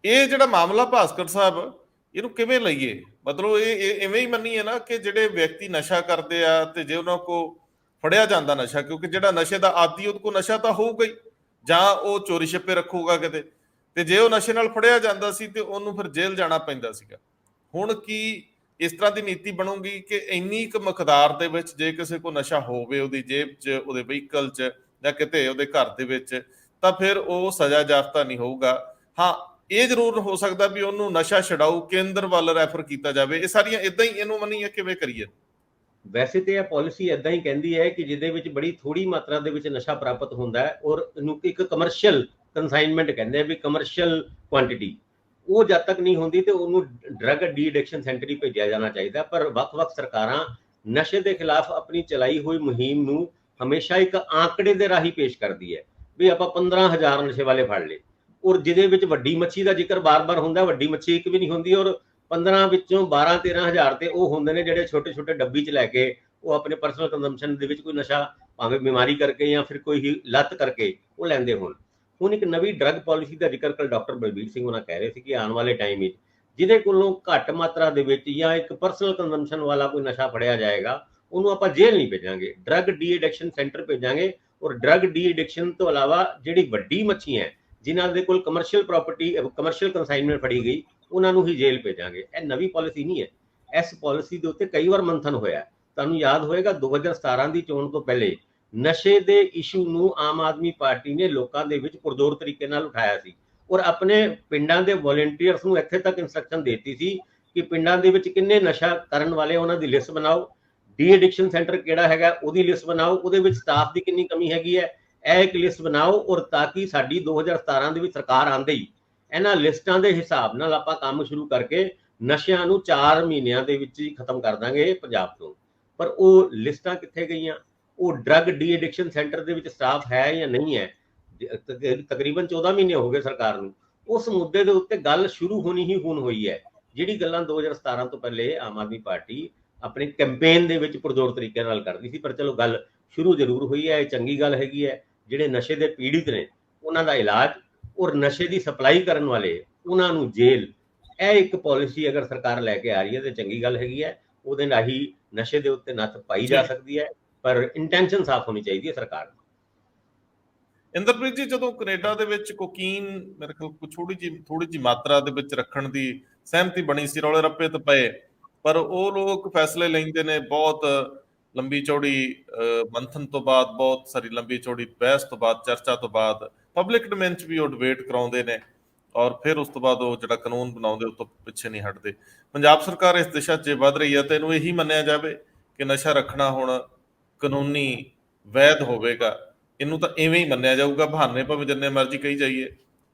ਇਹ ਜਿਹੜਾ ਮਾਮਲਾ ਭਾਸਕਰ ਸਾਹਿਬ ਇਹਨੂੰ ਕਿਵੇਂ ਲਈਏ? ਮਤਲਬ ਇਹ ਇਵੇਂ ਹੀ ਮੰਨੀਏ ਨਾ ਕਿ ਜਿਹੜੇ ਵਿਅਕਤੀ ਨਸ਼ਾ ਕਰਦੇ ਆ ਤੇ ਜੇ ਉਹਨਾਂ ਕੋ ਫੜਿਆ ਜਾਂਦਾ ਨਸ਼ਾ, ਕਿਉਂਕਿ ਜਿਹੜਾ ਨਸ਼ੇ ਦਾ ਆਦੀ ਉਹਦੇ ਕੋਲ ਨਸ਼ਾ ਤਾਂ ਹੋਊਗਾ ਹੀ, ਜਾਂ ਉਹ ਚੋਰੀ ਛਿਪੇ ਰੱਖੂਗਾ ਕਿਤੇ, ਤੇ ਜੇ ਉਹ ਨਸ਼ੇ ਨਾਲ ਫੜਿਆ ਜਾਂਦਾ ਸੀ ਤੇ ਉਹਨੂੰ ਫਿਰ ਜੇਲ੍ਹ ਜਾਣਾ ਪੈਂਦਾ ਸੀਗਾ। ਹੁਣ ਕੀ ਇਸ ਤਰ੍ਹਾਂ ਦੀ ਨੀਤੀ ਬਣੂਗੀ ਕਿ ਇੰਨੀ ਕੁ ਮਕਦਾਰ ਦੇ ਵਿੱਚ ਜੇ ਕਿਸੇ ਕੋ ਨਸ਼ਾ ਹੋਵੇ ਉਹਦੀ ਜੇਬ 'ਚ, ਉਹਦੇ ਵਹੀਕਲ 'ਚ ਜਾਂ ਕਿਤੇ ਉਹਦੇ ਘਰ ਦੇ ਵਿੱਚ, ਤਾਂ ਫਿਰ ਉਹ ਸਜ਼ਾ ਜਾਫਤਾ ਨਹੀਂ ਹੋਊਗਾ। ਹਾਂ, ਇਹ ਜ਼ਰੂਰ ਹੋ ਸਕਦਾ ਵੀ ਉਹਨੂੰ ਨਸ਼ਾ ਛਡਾਊ ਕੇਂਦਰ ਵੱਲ ਰੈਫਰ ਕੀਤਾ ਜਾਵੇ। ਇਹ ਸਾਰੀਆਂ ਇਦਾਂ ਹੀ ਇਹਨੂੰ ਮੰਨੀਏ, ਕਿਵੇਂ ਕਰੀਏ? ਵੈਸੇ ਤੇ ਇਹ ਪਾਲਿਸੀ ਇਦਾਂ ਹੀ ਕਹਿੰਦੀ ਹੈ ਕਿ ਜਿਹਦੇ ਵਿੱਚ ਬੜੀ ਥੋੜੀ ਮਾਤਰਾ ਦੇ ਵਿੱਚ ਨਸ਼ਾ ਪ੍ਰਾਪਤ ਹੁੰਦਾ ਹੈ ਔਰ ਇਹਨੂੰ ਇੱਕ ਕਮਰਸ਼ੀਅਲ ਕੰਸਾਈਨਮੈਂਟ ਕਹਿੰਦੇ ਆ ਵੀ ਕਮਰਸ਼ੀਅਲ ਕੁਆਂਟੀਟੀ, ਉਹ ਜਦ ਤੱਕ ਨਹੀਂ ਹੁੰਦੀ ਤੇ ਉਹਨੂੰ ਡਰੱਗ ਡੀ ਐਡਿਕਸ਼ਨ ਸੈਂਟਰ ਹੀ ਭੇਜਿਆ ਜਾਣਾ ਚਾਹੀਦਾ। ਪਰ ਵੱਖ-ਵੱਖ ਸਰਕਾਰਾਂ ਨਸ਼ੇ ਦੇ ਖਿਲਾਫ ਆਪਣੀ ਚਲਾਈ ਹੋਈ ਮੁਹਿੰਮ ਨੂੰ ਹਮੇਸ਼ਾ ਇੱਕ ਆંકੜੇ ਦੇ ਰਾਹੀਂ ਪੇਸ਼ ਕਰਦੀ ਹੈ ਵੀ ਆਪਾਂ 15,000 ਨਸ਼ੇ ਵਾਲੇ ਫੜ ਲਏ, ਔਰ ਜਿਹਦੇ ਵਿੱਚ ਵੱਡੀ ਮੱਛੀ ਦਾ ਜ਼ਿਕਰ ਬਾਰ-ਬਾਰ ਹੁੰਦਾ। ਵੱਡੀ ਮੱਛੀ ਇੱਕ ਵੀ ਨਹੀਂ ਹੁੰਦੀ ਔਰ 15 ਵਿੱਚੋਂ 12-13,000 ਤੇ ਉਹ ਹੁੰਦੇ ਨੇ ਜਿਹੜੇ ਛੋਟੇ-ਛੋਟੇ ਡੱਬੀ 'ਚ ਲੈ ਕੇ ਉਹ ਆਪਣੇ ਪਰਸਨਲ ਕੰਜ਼ੰਪਸ਼ਨ ਦੇ ਵਿੱਚ ਕੋਈ ਨਸ਼ਾ ਭਾਵੇਂ ਬਿਮਾਰੀ ਕਰਕੇ ਜਾਂ ਫਿਰ ਕੋਈ ਲੱਤ ਕਰਕੇ ਉਹ ਲੈਂਦੇ ਹੋਣ। ਹੁਣ ਇੱਕ ਨਵੀਂ ਡਰੱਗ ਪਾਲਿਸੀ ਦਾ ਜ਼ਿਕਰ ਕੱਲ੍ਹ ਡਾਕਟਰ ਬਲਬੀਰ ਸਿੰਘ ਉਹਨਾਂ ਕਹਿ ਰਹੇ ਸੀ ਕਿ ਆਉਣ ਵਾਲੇ ਟਾਈਮ ਵਿੱਚ ਜਿਹਦੇ ਕੋਲੋਂ ਘੱਟ ਮਾਤਰਾ ਦੇ ਵਿੱਚ ਜਾਂ ਇੱਕ ਪਰਸਨਲ ਕੰਜ਼ੰਪਸ਼ਨ ਵਾਲਾ ਕੋਈ ਨਸ਼ਾ ਫੜਿਆ ਜਾਏਗਾ ਉਹਨੂੰ ਆਪਾਂ ਜੇਲ੍ਹ ਨਹੀਂ ਭੇਜਾਂਗੇ, ਡਰੱਗ ਡੀ ਐਡਿਕਸ਼ਨ ਸੈਂਟਰ ਭੇਜਾਂਗੇ। ਔਰ ਡਰੱਗ ਡੀ ਐਡਿਕਸ਼ਨ ਤੋਂ ਇਲਾਵਾ ਜਿਹੜੀ ਵੱਡੀ ਮੱਛੀ ਹੈ ਜਿਨ੍ਹਾਂ ਦੇ ਕੋਲ ਕਮਰਸ਼ੀਅਲ ਪ੍ਰਾਪਰਟੀ ਕਮਰਸ਼ੀਅਲ ਕੰਸਾਈਨਮੈਂਟ ਫੜੀ ਗਈ ਉਹਨਾਂ ਨੂੰ ਹੀ ਜੇਲ੍ਹ ਭੇਜਾਂਗੇ। ਇਹ ਨਵੀਂ ਪਾਲਿਸੀ ਨਹੀਂ ਹੈ। ਇਸ ਪਾਲਿਸੀ ਦੇ ਉੱਤੇ ਕਈ ਵਾਰ ਮੰਥਨ ਹੋਇਆ। ਤੁਹਾਨੂੰ ਯਾਦ ਹੋਏਗਾ 2017 ਦੀ ਚੋਣ ਤੋਂ ਪਹਿਲੇ ਨਸ਼ੇ ਦੇ ਇਸ਼ੂ ਨੂੰ ਆਮ ਆਦਮੀ ਪਾਰਟੀ ਨੇ ਲੋਕਾਂ ਦੇ ਵਿੱਚ ਪੁਰਜ਼ੋਰ ਤਰੀਕੇ ਨਾਲ ਉਠਾਇਆ ਸੀ ਔਰ ਆਪਣੇ ਪਿੰਡਾਂ ਦੇ ਵੋਲੰਟੀਅਰਸ ਨੂੰ ਇੱਥੇ ਤੱਕ ਇੰਸਟਰਕਸ਼ਨ ਦਿੱਤੀ ਸੀ ਕਿ ਪਿੰਡਾਂ ਦੇ ਵਿੱਚ ਕਿੰਨੇ ਨਸ਼ਾ ਕਰਨ ਵਾਲੇ ਉਹਨਾਂ ਦੀ ਲਿਸਟ ਬਣਾਓ, ਡੀ ਐਡਿਕਸ਼ਨ ਸੈਂਟਰ ਕਿਹੜਾ ਹੈਗਾ ਉਹਦੀ ਲਿਸਟ ਬਣਾਓ, ਉਹਦੇ ਵਿੱਚ ਸਟਾਫ ਦੀ ਕਿੰਨੀ ਕਮੀ ਹੈਗੀ ਹੈ ਇਹ ਇੱਕ ਲਿਸਟ ਬਣਾਓ। ਔਰ ਤਾਂ ਕਿ ਸਾਡੀ 2017 ਦੇ ਵਿੱਚ ਸਰਕਾਰ ਆਉਂਦੇ ਹੀ ਇਹਨਾਂ ਲਿਸਟਾਂ ਦੇ ਹਿਸਾਬ ਨਾਲ ਆਪਾਂ ਕੰਮ ਸ਼ੁਰੂ ਕਰਕੇ ਨਸ਼ਿਆਂ ਨੂੰ 4 ਮਹੀਨਿਆਂ ਦੇ ਵਿੱਚ ਹੀ ਖਤਮ ਕਰ ਦਾਂਗੇ ਪੰਜਾਬ ਤੋਂ। ਪਰ ਉਹ ਲਿਸਟਾਂ ਕਿੱਥੇ ਗਈਆਂ? ਉਹ ਡਰੱਗ ਡੀ ਐਡਿਕਸ਼ਨ ਸੈਂਟਰ ਦੇ ਵਿੱਚ ਸਟਾਫ ਹੈ ਜਾਂ ਨਹੀਂ ਹੈ? ਤਕਰੀਬਨ 14 ਮਹੀਨੇ ਹੋ ਗਏ ਸਰਕਾਰ ਨੂੰ। ਉਸ ਮੁੱਦੇ ਦੇ ਉੱਤੇ ਗੱਲ ਸ਼ੁਰੂ ਹੋਣੀ ਹੀ ਹੁਣ ਹੋਈ ਹੈ। ਜਿਹੜੀ ਗੱਲਾਂ 2017 ਤੋਂ ਪਹਿਲੇ ਆਮ ਆਦਮੀ ਪਾਰਟੀ ਆਪਣੇ ਕੈਂਪੇਨ ਦੇ ਵਿੱਚ ਪੁਰਜ਼ੋਰ ਤਰੀਕੇ ਨਾਲ ਕਰਦੀ ਸੀ, ਪਰ ਚਲੋ ਗੱਲ ਸ਼ੁਰੂ ਜ਼ਰੂਰ ਹੋਈ ਹੈ। ਇਹ ਚੰਗੀ ਗੱਲ ਹੈਗੀ ਹੈ। ਜਿਹੜੇ ਨਸ਼ੇ ਦੇ ਪੀੜਿਤ ਨੇ ਉਹਨਾਂ ਦਾ ਇਲਾਜ ਔਰ ਨਸ਼ੇ ਦੀ ਸਪਲਾਈ ਕਰਨ ਵਾਲੇ ਉਹਨਾਂ ਨੂੰ ਜੇਲ੍ਹ, ਇਹ ਇੱਕ ਪਾਲਿਸੀ ਅਗਰ ਸਰਕਾਰ ਲੈ ਕੇ ਆ ਰਹੀ ਹੈ ਤੇ ਚੰਗੀ ਗੱਲ ਹੈਗੀ ਹੈ। ਉਹਦੇ ਨਾਲ ਹੀ ਨਸ਼ੇ ਦੇ ਉੱਤੇ ਨੱਥ ਪਾਈ ਜਾ ਸਕਦੀ ਹੈ, ਪਰ ਇੰਟੈਂਸ਼ਨ ਸਾਫ਼ ਹੋਣੀ ਚਾਹੀਦੀ ਹੈ ਸਰਕਾਰ ਦੀ। ਇੰਦਰਪ੍ਰੀਤ ਜੀ, ਜਦੋਂ ਕੈਨੇਡਾ ਦੇ ਵਿੱਚ ਕੋਕੀਨ ਮੇਰੇ ਖਿਆਲ ਥੋੜੀ ਜਿਹੀ ਮਾਤਰਾ ਦੇ ਵਿੱਚ ਰੱਖਣ ਦੀ ਸਹਿਮਤੀ ਬਣੀ ਸੀ, ਰੌਲੇ ਰੱਪੇ ਤਾਂ ਪਏ, ਪਰ ਉਹ ਲੋਕ ਫੈਸਲੇ ਲੈਂਦੇ ਨੇ ਬਹੁਤ ਲੰਬੀ ਚੌੜੀ ਮੰਥਨ ਤੋਂ ਬਾਅਦ, ਬਹੁਤ ਸਾਰੀ ਲੰਬੀ ਚੌੜੀ ਬਹਿਸ ਤੋਂ ਬਾਅਦ, ਚਰਚਾ ਤੋਂ ਬਾਅਦ ਪਬਲਿਕ ਡੋਮੇਨ 'ਚ ਵੀ ਉਹ ਡਿਬੇਟ ਕਰਾਉਂਦੇ ਨੇ ਔਰ ਫਿਰ ਉਸ ਤੋਂ ਬਾਅਦ ਉਹ ਜਿਹੜਾ ਕਾਨੂੰਨ ਬਣਾਉਂਦੇ ਉਹ ਤੋਂ ਪਿੱਛੇ ਨਹੀਂ ਹਟਦੇ। ਪੰਜਾਬ ਸਰਕਾਰ ਇਸ ਦਿਸ਼ਾ 'ਚ ਵੱਧ ਰਹੀ ਹੈ ਤੇ ਇਹਨੂੰ ਇਹੀ ਮੰਨਿਆ ਜਾਵੇ ਕਿ ਨਸ਼ਾ ਰੱਖਣਾ ਹੁਣ ਕਾਨੂੰਨੀ ਵੈਧ ਹੋਵੇਗਾ। ਇਹਨੂੰ ਤਾਂ ਇਵੇਂ ਹੀ ਮੰਨਿਆ ਜਾਊਗਾ, ਬਹਾਨੇ ਭਾਵੇਂ ਜਿੰਨੇ ਮਰਜ਼ੀ ਕਹੀ ਜਾਈਏ।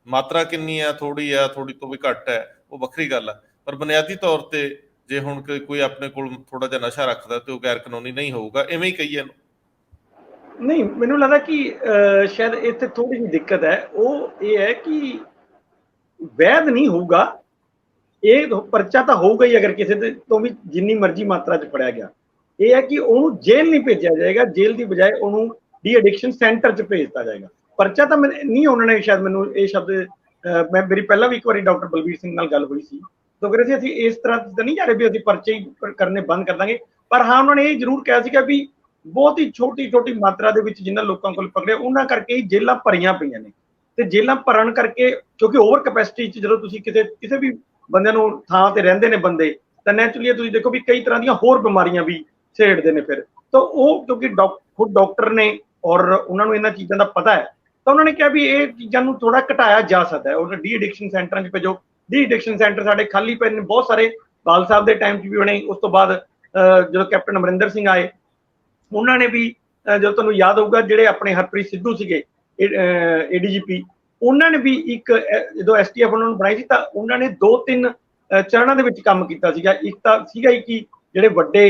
ਮਾਤਰਾ ਕਿੰਨੀ ਆ, ਥੋੜੀ ਤੋਂ ਵੀ ਘੱਟ ਹੈ, ਉਹ ਵੱਖਰੀ ਗੱਲ ਆ, ਪਰ ਬੁਨਿਆਦੀ ਤੌਰ ਤੇ ਜੇ ਹੁਣ ਕੋਈ ਆਪਣੇ ਕੋਲ ਥੋੜਾ ਜਿਹਾ ਨਸ਼ਾ ਰੱਖਦਾ ਤੇ ਉਹ ਗੈਰ ਕਾਨੂੰਨੀ ਨਹੀਂ ਹੋਊਗਾ, ਐਵੇਂ ਹੀ ਕਹੀਏ ਇਹਨੂੰ। ਨਹੀਂ, ਮੈਨੂੰ ਲੱਗਦਾ ਕਿ ਸ਼ਾਇਦ ਇੱਥੇ ਥੋੜੀ ਜਿਹੀ ਦਿੱਕਤ ਹੈ। ਉਹ ਇਹ ਹੈ ਕਿ ਵੈਧ ਨਹੀਂ ਹੋਊਗਾ, ਇਹ ਪਰਚਾ ਤਾਂ ਹੋਊਗਾ ਹੀ ਅਗਰ ਕਿਸੇ ਦੇ ਤੋਂ ਵੀ ਜਿੰਨੀ ਮਰਜ਼ੀ ਮਾਤਰਾ 'ਚ ਫੜਿਆ ਗਿਆ। ਇਹ ਹੈ ਕਿ ਉਹਨੂੰ ਜੇਲ੍ਹ ਨਹੀਂ ਭੇਜਿਆ ਜਾਏਗਾ, ਜੇਲ੍ਹ ਦੀ ਬਜਾਏ ਉਹਨੂੰ ਡੀ ਐਡਿਕਸ਼ਨ ਸੈਂਟਰ 'ਚ ਭੇਜ ਦਿੱਤਾ ਜਾਏਗਾ। ਪਰਚਾ ਤਾਂ ਨਹੀਂ ਉਹਨਾਂ ਨੇ ਸ਼ਾਇਦ, ਮੈਨੂੰ ਇਹ ਸ਼ਬਦ ਮੇਰੀ ਪਹਿਲਾਂ ਵੀ ਇੱਕ ਵਾਰੀ ਡਾਕਟਰ ਬਲਬੀਰ ਸਿੰਘ ਨਾਲ ਗੱਲ ਹੋਈ ਸੀ ਤਾਂ ਕਹਿੰਦੇ ਸੀ ਅਸੀਂ ਇਸ ਤਰ੍ਹਾਂ ਤਾਂ ਨਹੀਂ ਜਾ ਰਹੇ ਵੀ ਅਸੀਂ ਪਰਚੇ ਹੀ ਕਰਨੇ ਬੰਦ ਕਰ ਦਾਂਗੇ, ਪਰ ਹਾਂ ਉਹਨਾਂ ਨੇ ਇਹ ਜ਼ਰੂਰ ਕਿਹਾ ਸੀਗਾ ਵੀ ਬਹੁਤ ਹੀ ਛੋਟੀ ਮਾਤਰਾ ਦੇ ਵਿੱਚ ਜਿਨ੍ਹਾਂ ਲੋਕਾਂ ਕੋਲ ਪਕੜੇ ਉਹਨਾਂ ਕਰਕੇ ਹੀ ਜੇਲ੍ਹਾਂ ਭਰੀਆਂ ਪਈਆਂ ਨੇ। ਤੇ ਜੇਲ੍ਹਾਂ ਭਰਨ ਕਰਕੇ, ਕਿਉਂਕਿ ਓਵਰ ਕੈਪੈਸਿਟੀ 'ਚ ਜਦੋਂ ਤੁਸੀਂ ਕਿਸੇ ਵੀ ਬੰਦੇ ਨੂੰ ਥਾਂ ਤੇ ਰਹਿੰਦੇ ਨੇ ਬੰਦੇ, ਤਾਂ ਨੈਚੁਰਲੀ ਤੁਸੀਂ ਦੇਖੋ ਵੀ ਕਈ ਤਰ੍ਹਾਂ ਦੀਆਂ ਹੋਰ ਬਿਮਾਰੀਆਂ ਵੀ ਛੇੜਦੇ ਨੇ ਫਿਰ। ਤਾਂ ਉਹ ਕਿਉਂਕਿ ਖੁਦ ਡਾਕਟਰ ਨੇ ਔਰ ਉਹਨਾਂ ਨੂੰ ਇਹਨਾਂ ਚੀਜ਼ਾਂ ਦਾ ਪਤਾ ਹੈ, ਤਾਂ ਉਹਨਾਂ ਨੇ ਕਿਹਾ ਵੀ ਇਹ ਚੀਜ਼ਾਂ ਨੂੰ ਥੋੜਾ ਘਟਾਇਆ ਜਾ ਸਕਦਾ ਹੈ। ਉਹਨਾਂ ਡੀ ਐਡਿਕਸ਼ਨ ਸੈਂਟਰਾਂ 'ਚ ਭੇਜੋ। ਡੀ ਐਡਿਕਸ਼ਨ ਸੈਂਟਰ ਸਾਡੇ ਖਾਲੀ ਪਏ ਨੇ ਬਹੁਤ ਸਾਰੇ, ਬਾਲ ਸਾਹਿਬ ਦੇ ਟਾਈਮ 'ਚ ਵੀ ਬਣੇ। ਉਸ ਤੋਂ ਬਾਅਦ ਜਦੋਂ ਕੈਪਟਨ ਅਮਰਿੰਦਰ ਸਿੰਘ ਆਏ, ਉਹਨਾਂ ਨੇ ਵੀ ਜਦੋਂ ਤੁਹਾਨੂੰ ਯਾਦ ਹੋਊਗਾ, ਜਿਹੜੇ ਆਪਣੇ ਹਰਪ੍ਰੀਤ ਸਿੱਧੂ ਸੀਗੇ ADGP, ਉਹਨਾਂ ਨੇ ਵੀ ਇੱਕ ਜਦੋਂ STF ਉਹਨਾਂ ਨੂੰ ਬਣਾਈ ਸੀ, ਤਾਂ ਉਹਨਾਂ ਨੇ 2-3 ਚਰਨਾਂ ਦੇ ਵਿੱਚ ਕੰਮ ਕੀਤਾ ਸੀਗਾ। ਇੱਕ ਤਾਂ ਸੀਗਾ ਹੀ ਕਿ ਜਿਹੜੇ ਵੱਡੇ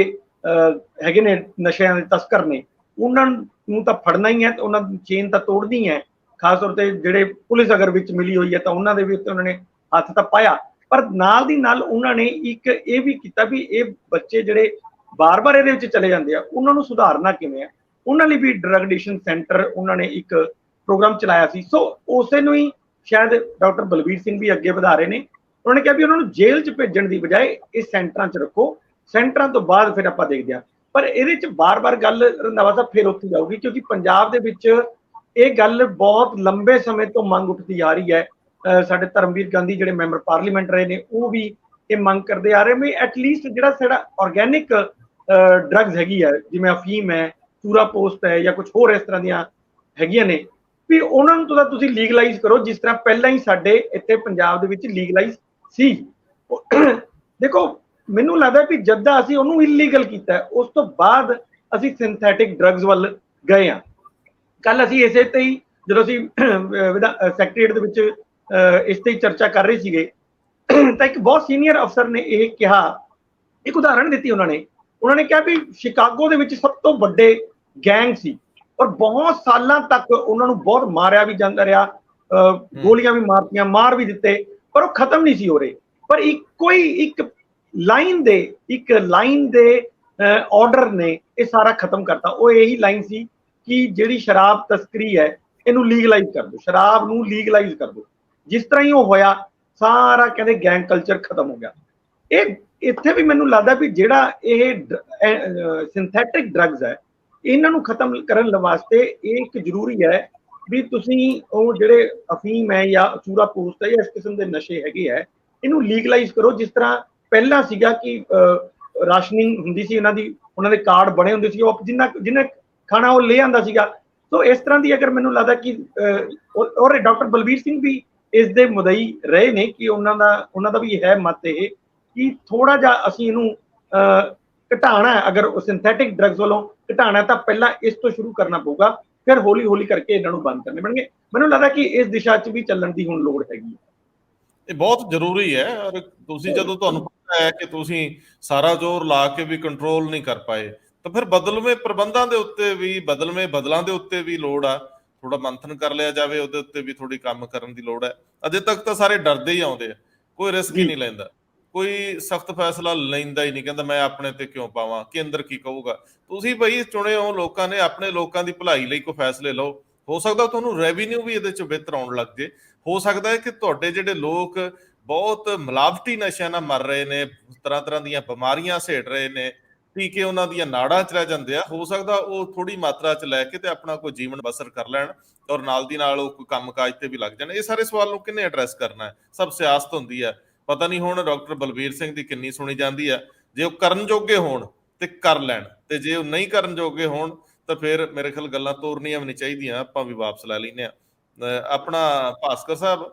ਹੈਗੇ ਨੇ ਨਸ਼ਿਆਂ ਦੇ ਤਸਕਰ ਨੇ, ਉਹਨਾਂ ਨੂੰ ਤਾਂ ਫੜਨਾ ਹੀ ਹੈ, ਤੇ ਉਹਨਾਂ ਦੀ ਚੇਨ ਤਾਂ ਤੋੜਨੀ ਹੈ। ਖਾਸ ਤੌਰ ਤੇ ਜਿਹੜੇ ਪੁਲਿਸ ਅਗਰ ਵਿੱਚ ਮਿਲੀ ਹੋਈ ਹੈ ਤਾਂ ਉਹਨਾਂ ਦੇ ਵੀ ਉੱਤੇ ਉਹਨਾਂ ਨੇ ਹੱਥ ਤਾਂ ਪਾਇਆ, ਪਰ ਨਾਲ ਦੀ ਨਾਲ ਉਹਨਾਂ ਨੇ ਇੱਕ ਇਹ ਵੀ ਕੀਤਾ ਵੀ ਇਹ ਬੱਚੇ ਜਿਹੜੇ ਬਾਰ-ਬਾਰ ਇਹਦੇ ਵਿੱਚ ਚਲੇ ਜਾਂਦੇ ਆ, ਉਹਨਾਂ ਨੂੰ ਸੁਧਾਰਨਾ ਕਿਵੇਂ ਹੈ। ਉਹਨਾਂ ਲਈ ਵੀ ਡਰੱਗ ਐਡਿਕਸ਼ਨ ਸੈਂਟਰ ਉਹਨਾਂ ਨੇ ਇੱਕ ਪ੍ਰੋਗਰਾਮ ਚਲਾਇਆ ਸੀ। ਸੋ ਉਸੇ ਨੂੰ ਹੀ ਸ਼ਾਇਦ ਡਾਕਟਰ ਬਲਬੀਰ ਸਿੰਘ ਵੀ ਅੱਗੇ ਵਧਾ ਰਹੇ ਨੇ। ਉਹਨਾਂ ਨੇ ਕਿਹਾ ਵੀ ਉਹਨਾਂ ਨੂੰ ਜੇਲ੍ਹ 'ਚ ਭੇਜਣ ਦੀ ਬਜਾਏ ਇਸ ਸੈਂਟਰਾਂ 'ਚ ਰੱਖੋ, ਸੈਂਟਰਾਂ ਤੋਂ ਬਾਅਦ ਫਿਰ ਆਪਾਂ ਦੇਖਦੇ ਹਾਂ। ਪਰ ਇਹਦੇ 'ਚ ਬਾਰ-ਬਾਰ ਗੱਲ ਰੰਧਾਵਾ ਸਾਹਿਬ ਫਿਰ ਉੱਥੇ ਜਾਊਗੀ, ਕਿਉਂਕਿ ਪੰਜਾਬ ਦੇ ਵਿੱਚ ਇਹ ਗੱਲ ਬਹੁਤ ਲੰਬੇ ਸਮੇਂ ਤੋਂ ਮੰਗ ਉੱਠਦੀ ਆ ਰਹੀ ਹੈ। ਸਾਡੇ ਧਰਮਵੀਰ ਗਾਂਧੀ ਜਿਹੜੇ ਮੈਂਬਰ ਪਾਰਲੀਮੈਂਟ ਰਹੇ ਨੇ, ਉਹ ਵੀ ਇਹ ਮੰਗ ਕਰਦੇ ਆ ਰਹੇ ਵੀ ਐਟਲੀਸਟ ਜਿਹੜਾ ਸਾਡਾ ਆਰਗੈਨਿਕ ਡਰੱਗਸ ਹੈਗੀ ਹੈ, ਜਿਵੇਂ ਅਫੀਮ ਹੈ, ਚੂਰਾ ਪੋਸਟ ਹੈ, ਜਾਂ ਕੁਝ ਹੋਰ ਇਸ ਤਰ੍ਹਾਂ ਦੀਆਂ ਹੈਗੀਆਂ ਨੇ, ਵੀ ਉਹਨਾਂ ਨੂੰ ਤਾਂ ਤੁਸੀਂ ਲੀਗਲਾਈਜ਼ ਕਰੋ, ਜਿਸ ਤਰ੍ਹਾਂ ਪਹਿਲਾਂ ਹੀ ਸਾਡੇ ਇੱਥੇ ਪੰਜਾਬ ਦੇ ਵਿੱਚ ਲੀਗਲਾਈਜ਼ ਸੀ। ਦੇਖੋ, ਮੈਨੂੰ ਲੱਗਦਾ ਵੀ ਜਦਾਂ ਅਸੀਂ ਉਹਨੂੰ ਇਲੀਗਲ ਕੀਤਾ, ਉਸ ਤੋਂ ਬਾਅਦ ਅਸੀਂ ਸਿੰਥੈਟਿਕ ਡਰੱਗਸ ਵੱਲ ਗਏ ਹਾਂ। ਕੱਲ ਅਸੀਂ ਇਸੇ ਤੇ ਹੀ ਜਦੋਂ ਅਸੀਂ ਸੈਕਟਰੀਏਟ ਦੇ ਵਿੱਚ ਇਸ ਤੇ ਹੀ ਚਰਚਾ ਕਰ ਰਹੇ ਸੀਗੇ, ਤਾਂ ਇੱਕ ਬਹੁਤ ਸੀਨੀਅਰ ਅਫਸਰ ਨੇ ਇਹ ਕਿਹਾ, ਇੱਕ ਉਦਾਹਰਣ ਦਿੱਤੀ ਉਹਨਾਂ ਨੇ ਕਿਹਾ ਵੀ ਸ਼ਿਕਾਗੋ ਦੇ ਵਿੱਚ ਸਭ ਤੋਂ ਵੱਡੇ ਗੈਂਗ ਸੀ, ਔਰ ਬਹੁਤ ਸਾਲਾਂ ਤੱਕ ਉਹਨਾਂ ਨੂੰ ਬਹੁਤ ਮਾਰਿਆ ਵੀ ਜਾਂਦਾ ਰਿਹਾ, ਗੋਲੀਆਂ ਵੀ ਮਾਰਤੀਆਂ, ਮਾਰ ਵੀ ਦਿੱਤੇ, ਪਰ ਉਹ ਖਤਮ ਨਹੀਂ ਸੀ ਹੋ ਰਹੇ। ਪਰ ਇੱਕ ਲਾਈਨ ਦੇ ਆਰਡਰ ਨੇ ਇਹ ਸਾਰਾ ਖਤਮ ਕਰਤਾ। ਉਹ ਇਹੀ ਲਾਈਨ ਸੀ ਕਿ ਜਿਹੜੀ ਸ਼ਰਾਬ ਤਸਕਰੀ ਹੈ, ਇਹਨੂੰ ਲੀਗਲਾਈਜ਼ ਕਰ ਦਿਓ, ਸ਼ਰਾਬ ਨੂੰ ਲੀਗਲਾਈਜ਼ ਕਰ ਦਿਓ। ਜਿਸ ਤਰ੍ਹਾਂ ਹੀ ਉਹ ਹੋਇਆ, ਸਾਰਾ ਕਹਿੰਦੇ ਗੈਂਗ ਕਲਚਰ ਖਤਮ ਹੋ ਗਿਆ। ਇਹ ਇੱਥੇ ਵੀ ਮੈਨੂੰ ਲੱਗਦਾ ਵੀ ਜਿਹੜਾ ਇਹ ਸਿੰਥੈਟਿਕ ਡਰੱਗਸ ਹੈ, ਇਹਨਾਂ ਨੂੰ ਖਤਮ ਕਰਨ ਵਾਸਤੇ ਇਹ ਇੱਕ ਜ਼ਰੂਰੀ ਹੈ ਵੀ ਤੁਸੀਂ ਉਹ ਜਿਹੜੇ ਅਫੀਮ ਹੈ ਜਾਂ ਚੂਰਾ ਪੋਸਟ ਹੈ ਜਾਂ ਇਸ ਕਿਸਮ ਦੇ ਨਸ਼ੇ ਹੈਗੇ ਹੈ, ਇਹਨੂੰ ਲੀਗਲਾਈਜ਼ ਕਰੋ। ਜਿਸ ਤਰ੍ਹਾਂ ਪਹਿਲਾਂ ਸੀਗਾ ਕਿ ਰਾਸ਼ਨਿੰਗ ਹੁੰਦੀ ਸੀ, ਉਹਨਾਂ ਦੇ ਕਾਰਡ ਬਣੇ ਹੁੰਦੇ ਸੀ, ਉਹ ਜਿੰਨਾ ਖਾਣਾ ਉਹ ਲੈ ਆਂਦਾ ਸੀਗਾ। ਸੋ ਇਸ ਤਰ੍ਹਾਂ ਦੀ ਅਗਰ ਮੈਨੂੰ ਲੱਗਦਾ ਕਿ ਔਰ ਡਾਕਟਰ ਬਲਬੀਰ ਸਿੰਘ ਵੀ ਇਸ ਦੇ ਮੁਦਈ ਰਹੇ ਨੇ ਕਿ ਉਹਨਾਂ ਦਾ ਵੀ ਹੈ ਮਤ ਇਹ ਕਿ ਥੋੜਾ ਜਿਹਾ ਅਸੀਂ ਇਹਨੂੰ ਘਟਾਣਾ ਹੈ। ਅਗਰ ਸਿੰਥੈਟਿਕ ਡਰੱਗਸ ਵੱਲੋਂ ਘਟਾਣਾ ਤਾਂ ਪਹਿਲਾਂ ਇਸ ਤੋਂ ਸ਼ੁਰੂ ਕਰਨਾ ਪਊਗਾ, ਫਿਰ ਹੌਲੀ ਹੌਲੀ ਕਰਕੇ ਇਹਨਾਂ ਨੂੰ ਬੰਦ ਕਰਨੇ ਪੈਣਗੇ। ਮੈਨੂੰ ਲੱਗਦਾ ਕਿ ਇਸ ਦਿਸ਼ਾ 'ਚ ਵੀ ਚੱਲਣ ਦੀ ਹੁਣ ਲੋੜ ਹੈਗੀ ਹੈ। ਇਹ ਬਹੁਤ ਜ਼ਰੂਰੀ ਹੈ। ਔਰ ਤੁਸੀਂ ਜਦੋਂ ਤੁਹਾਨੂੰ ਪਤਾ ਹੈ ਕਿ ਤੁਸੀਂ ਸਾਰਾ ਜ਼ੋਰ ਲਾ ਕੇ ਵੀ ਕੰਟਰੋਲ ਨਹੀਂ ਕਰ ਪਾਏ, ਤਾਂ ਫਿਰ ਬਦਲਵੇਂ ਪ੍ਰਬੰਧਾਂ ਦੇ ਉੱਤੇ ਵੀ, ਬਦਲਵੇਂ ਬਦਲਾਂ ਦੇ ਉੱਤੇ ਵੀ ਲੋੜ ਆ। ਥੋੜਾ ਮੰਥਨ ਕਰ ਲਿਆ ਜਾਵੇ, ਉਹਦੇ ਉੱਤੇ ਵੀ ਥੋੜੀ ਕੰਮ ਕਰਨ ਦੀ ਲੋੜ ਹੈ। ਅਜੇ ਤੱਕ ਤਾਂ ਸਾਰੇ ਡਰਦੇ ਹੀ ਆਉਂਦੇ ਆ, ਕੋਈ ਰਿਸਕ ਹੀ ਨਹੀਂ ਲੈਂਦਾ, ਕੋਈ ਸਖਤ ਫੈਸਲਾ ਲੈਂਦਾ ਹੀ ਨਹੀਂ, ਕਹਿੰਦਾ ਮੈਂ ਆਪਣੇ ਤੇ ਕਿਉਂ ਪਾਵਾਂ, ਕੇਂਦਰ ਕੀ ਕਹੂਗਾ। ਤੁਸੀਂ ਬਈ ਚੁਣੇ ਹੋ ਲੋਕਾਂ ਨੇ, ਆਪਣੇ ਲੋਕਾਂ ਦੀ ਭਲਾਈ ਲਈ ਕੋਈ ਫੈਸਲੇ ਲਓ। ਹੋ ਸਕਦਾ ਤੁਹਾਨੂੰ ਰੈਵਨਿਊ ਵੀ ਇਹਦੇ 'ਚ ਬਿਹਤਰ ਆਉਣ ਲੱਗ ਜੇ। ਹੋ ਸਕਦਾ ਹੈ ਕਿ ਤੁਹਾਡੇ ਜਿਹੜੇ ਲੋਕ ਬਹੁਤ ਮਿਲਾਵਟੀ ਨਸ਼ਿਆਂ ਨਾਲ ਮਰ ਰਹੇ ਨੇ, ਤਰ੍ਹਾਂ ਤਰ੍ਹਾਂ ਦੀਆਂ ਬਿਮਾਰੀਆਂ ਸੇੜ ਰਹੇ ਨੇ, ਟੀਕੇ ਉਹਨਾਂ ਦੀਆਂ ਨਾੜਾਂ 'ਚ ਰਹਿ ਜਾਂਦੇ ਆ, ਹੋ ਸਕਦਾ ਉਹ ਥੋੜੀ ਮਾਤਰਾ 'ਚ ਲੈ ਕੇ ਤੇ ਆਪਣਾ ਕੋਈ ਜੀਵਨ ਬਸਰ ਕਰ ਲੈਣ, ਔਰ ਨਾਲ ਦੀ ਨਾਲ ਉਹ ਕੋਈ ਕੰਮਕਾਜ ਤੇ ਵੀ ਲੱਗ ਜਾਣ। ਇਹ ਸਾਰੇ ਸਵਾਲ ਨੂੰ ਕਿਹਨੇ ਐਡਰੈਸ ਕਰਨਾ ਹੈ? ਸਭ ਸਿਆਸਤ ਹੁੰਦੀ ਹੈ। ਪਤਾ ਨਹੀਂ ਹੁਣ ਡਾਕਟਰ ਬਲਬੀਰ ਸਿੰਘ ਦੀ ਕਿੰਨੀ ਸੁਣੀ ਜਾਂਦੀ ਹੈ। ਜੇ ਉਹ ਕਰਨ ਜੋਗੇ ਹੋਣ ਤੇ ਕਰ ਲੈਣ, ਤੇ ਜੇ ਉਹ ਨਹੀਂ ਕਰਨ ਜੋਗੇ ਹੋਣ ਤਾਂ ਫਿਰ ਮੇਰੇ ਖਿਆਲ ਗੱਲਾਂ ਤੋਰਨੀਆਂ ਵੀ ਨਹੀਂ ਚਾਹੀਦੀਆਂ, ਆਪਾਂ ਵੀ ਵਾਪਸ ਲੈ ਲੈਂਦੇ ਹਾਂ। ਆਪਣਾ ਭਾਸਕਰ ਸਾਹਿਬ,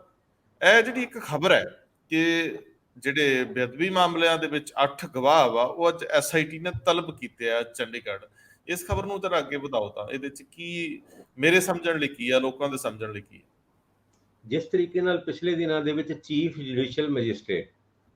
ਇਹ ਜਿਹੜੀ ਇੱਕ ਖਬਰ ਹੈ ਕਿ ਜਿਹੜੇ ਬੇਅਦਬੀ ਮਾਮਲਿਆਂ ਦੇ ਵਿੱਚ 8 ਗਵਾਹ ਵਾ, ਉਹ ਅੱਜ SIT ਨੇ ਤਲਬ ਕੀਤੇ ਆ ਚੰਡੀਗੜ੍ਹ। ਇਸ ਖਬਰ ਨੂੰ ਜਰਾ ਅੱਗੇ ਵਧਾਓ, ਤਾਂ ਇਹਦੇ ਚ ਕੀ ਮੇਰੇ ਸਮਝਣ ਲਈ ਕੀ ਆ, ਲੋਕਾਂ ਦੇ ਸਮਝਣ ਲਈ ਕੀ ਹੈ? ਜਿਸ ਤਰੀਕੇ ਨਾਲ ਪਿਛਲੇ ਦਿਨਾਂ ਦੇ ਵਿੱਚ ਚੀਫ ਜੁਡੀਸ਼ੀਅਲ ਮੈਜਿਸਟ੍ਰੇਟ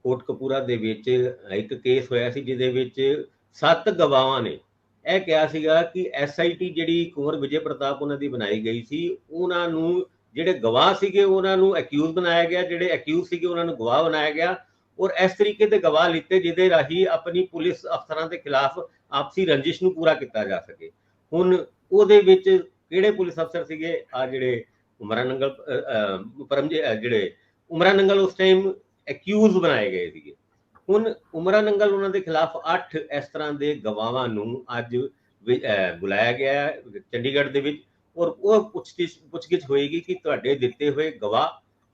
ਕੋਟਕਪੂਰਾ ਦੇ ਵਿੱਚ ਇੱਕ ਕੇਸ ਹੋਇਆ ਸੀ, ਜਿਹਦੇ ਵਿੱਚ 7 ਗਵਾਹਾਂ ਨੇ ਇਹ ਕਿਹਾ ਸੀਗਾ ਕਿ SIT ਜਿਹੜੀ ਕੁੰਵਰ ਵਿਜੇ ਪ੍ਰਤਾਪ ਉਹਨਾਂ ਦੀ ਬਣਾਈ ਗਈ ਸੀ, ਉਹਨਾਂ ਨੂੰ ਜਿਹੜੇ ਗਵਾਹ ਸੀਗੇ ਉਹਨਾਂ ਨੂੰ ਅਕਿਊਜ਼ ਬਣਾਇਆ ਗਿਆ, ਜਿਹੜੇ ਅਕਿਊਜ਼ ਸੀਗੇ ਉਹਨਾਂ ਨੂੰ ਗਵਾਹ ਬਣਾਇਆ ਗਿਆ, ਔਰ ਇਸ ਤਰੀਕੇ ਦੇ ਗਵਾਹ ਲਿੱਤੇ ਜਿਹਦੇ ਰਾਹੀਂ ਆਪਣੀ ਪੁਲਿਸ ਅਫਸਰਾਂ ਦੇ ਖਿਲਾਫ ਆਪਸੀ ਰੰਜਿਸ਼ ਨੂੰ ਪੂਰਾ ਕੀਤਾ ਜਾ ਸਕੇ। ਹੁਣ ਉਹਦੇ ਵਿੱਚ ਕਿਹੜੇ ਪੁਲਿਸ ਅਫਸਰ ਸੀਗੇ? ਆ ਜਿਹੜੇ ਉਮਰਾ ਨੰਗਲ ਉਸ ਟਾਈਮ ਅਕਿਊਜ਼ ਬਣਾਏ ਗਏ ਸੀਗੇ। ਹੁਣ ਉਮਰਾ ਨੰਗਲ ਉਹਨਾਂ ਦੇ ਖਿਲਾਫ 8 ਇਸ ਤਰ੍ਹਾਂ ਦੇ ਗਵਾਹਾਂ ਨੂੰ ਅੱਜ ਬੁਲਾਇਆ ਗਿਆ ਚੰਡੀਗੜ੍ਹ ਦੇ ਵਿੱਚ, ਔਰ ਉਹ ਪੁੱਛਗਿੱਛ ਹੋਏਗੀ ਕਿ ਤੁਹਾਡੇ ਦਿੱਤੇ ਹੋਏ ਗਵਾਹ,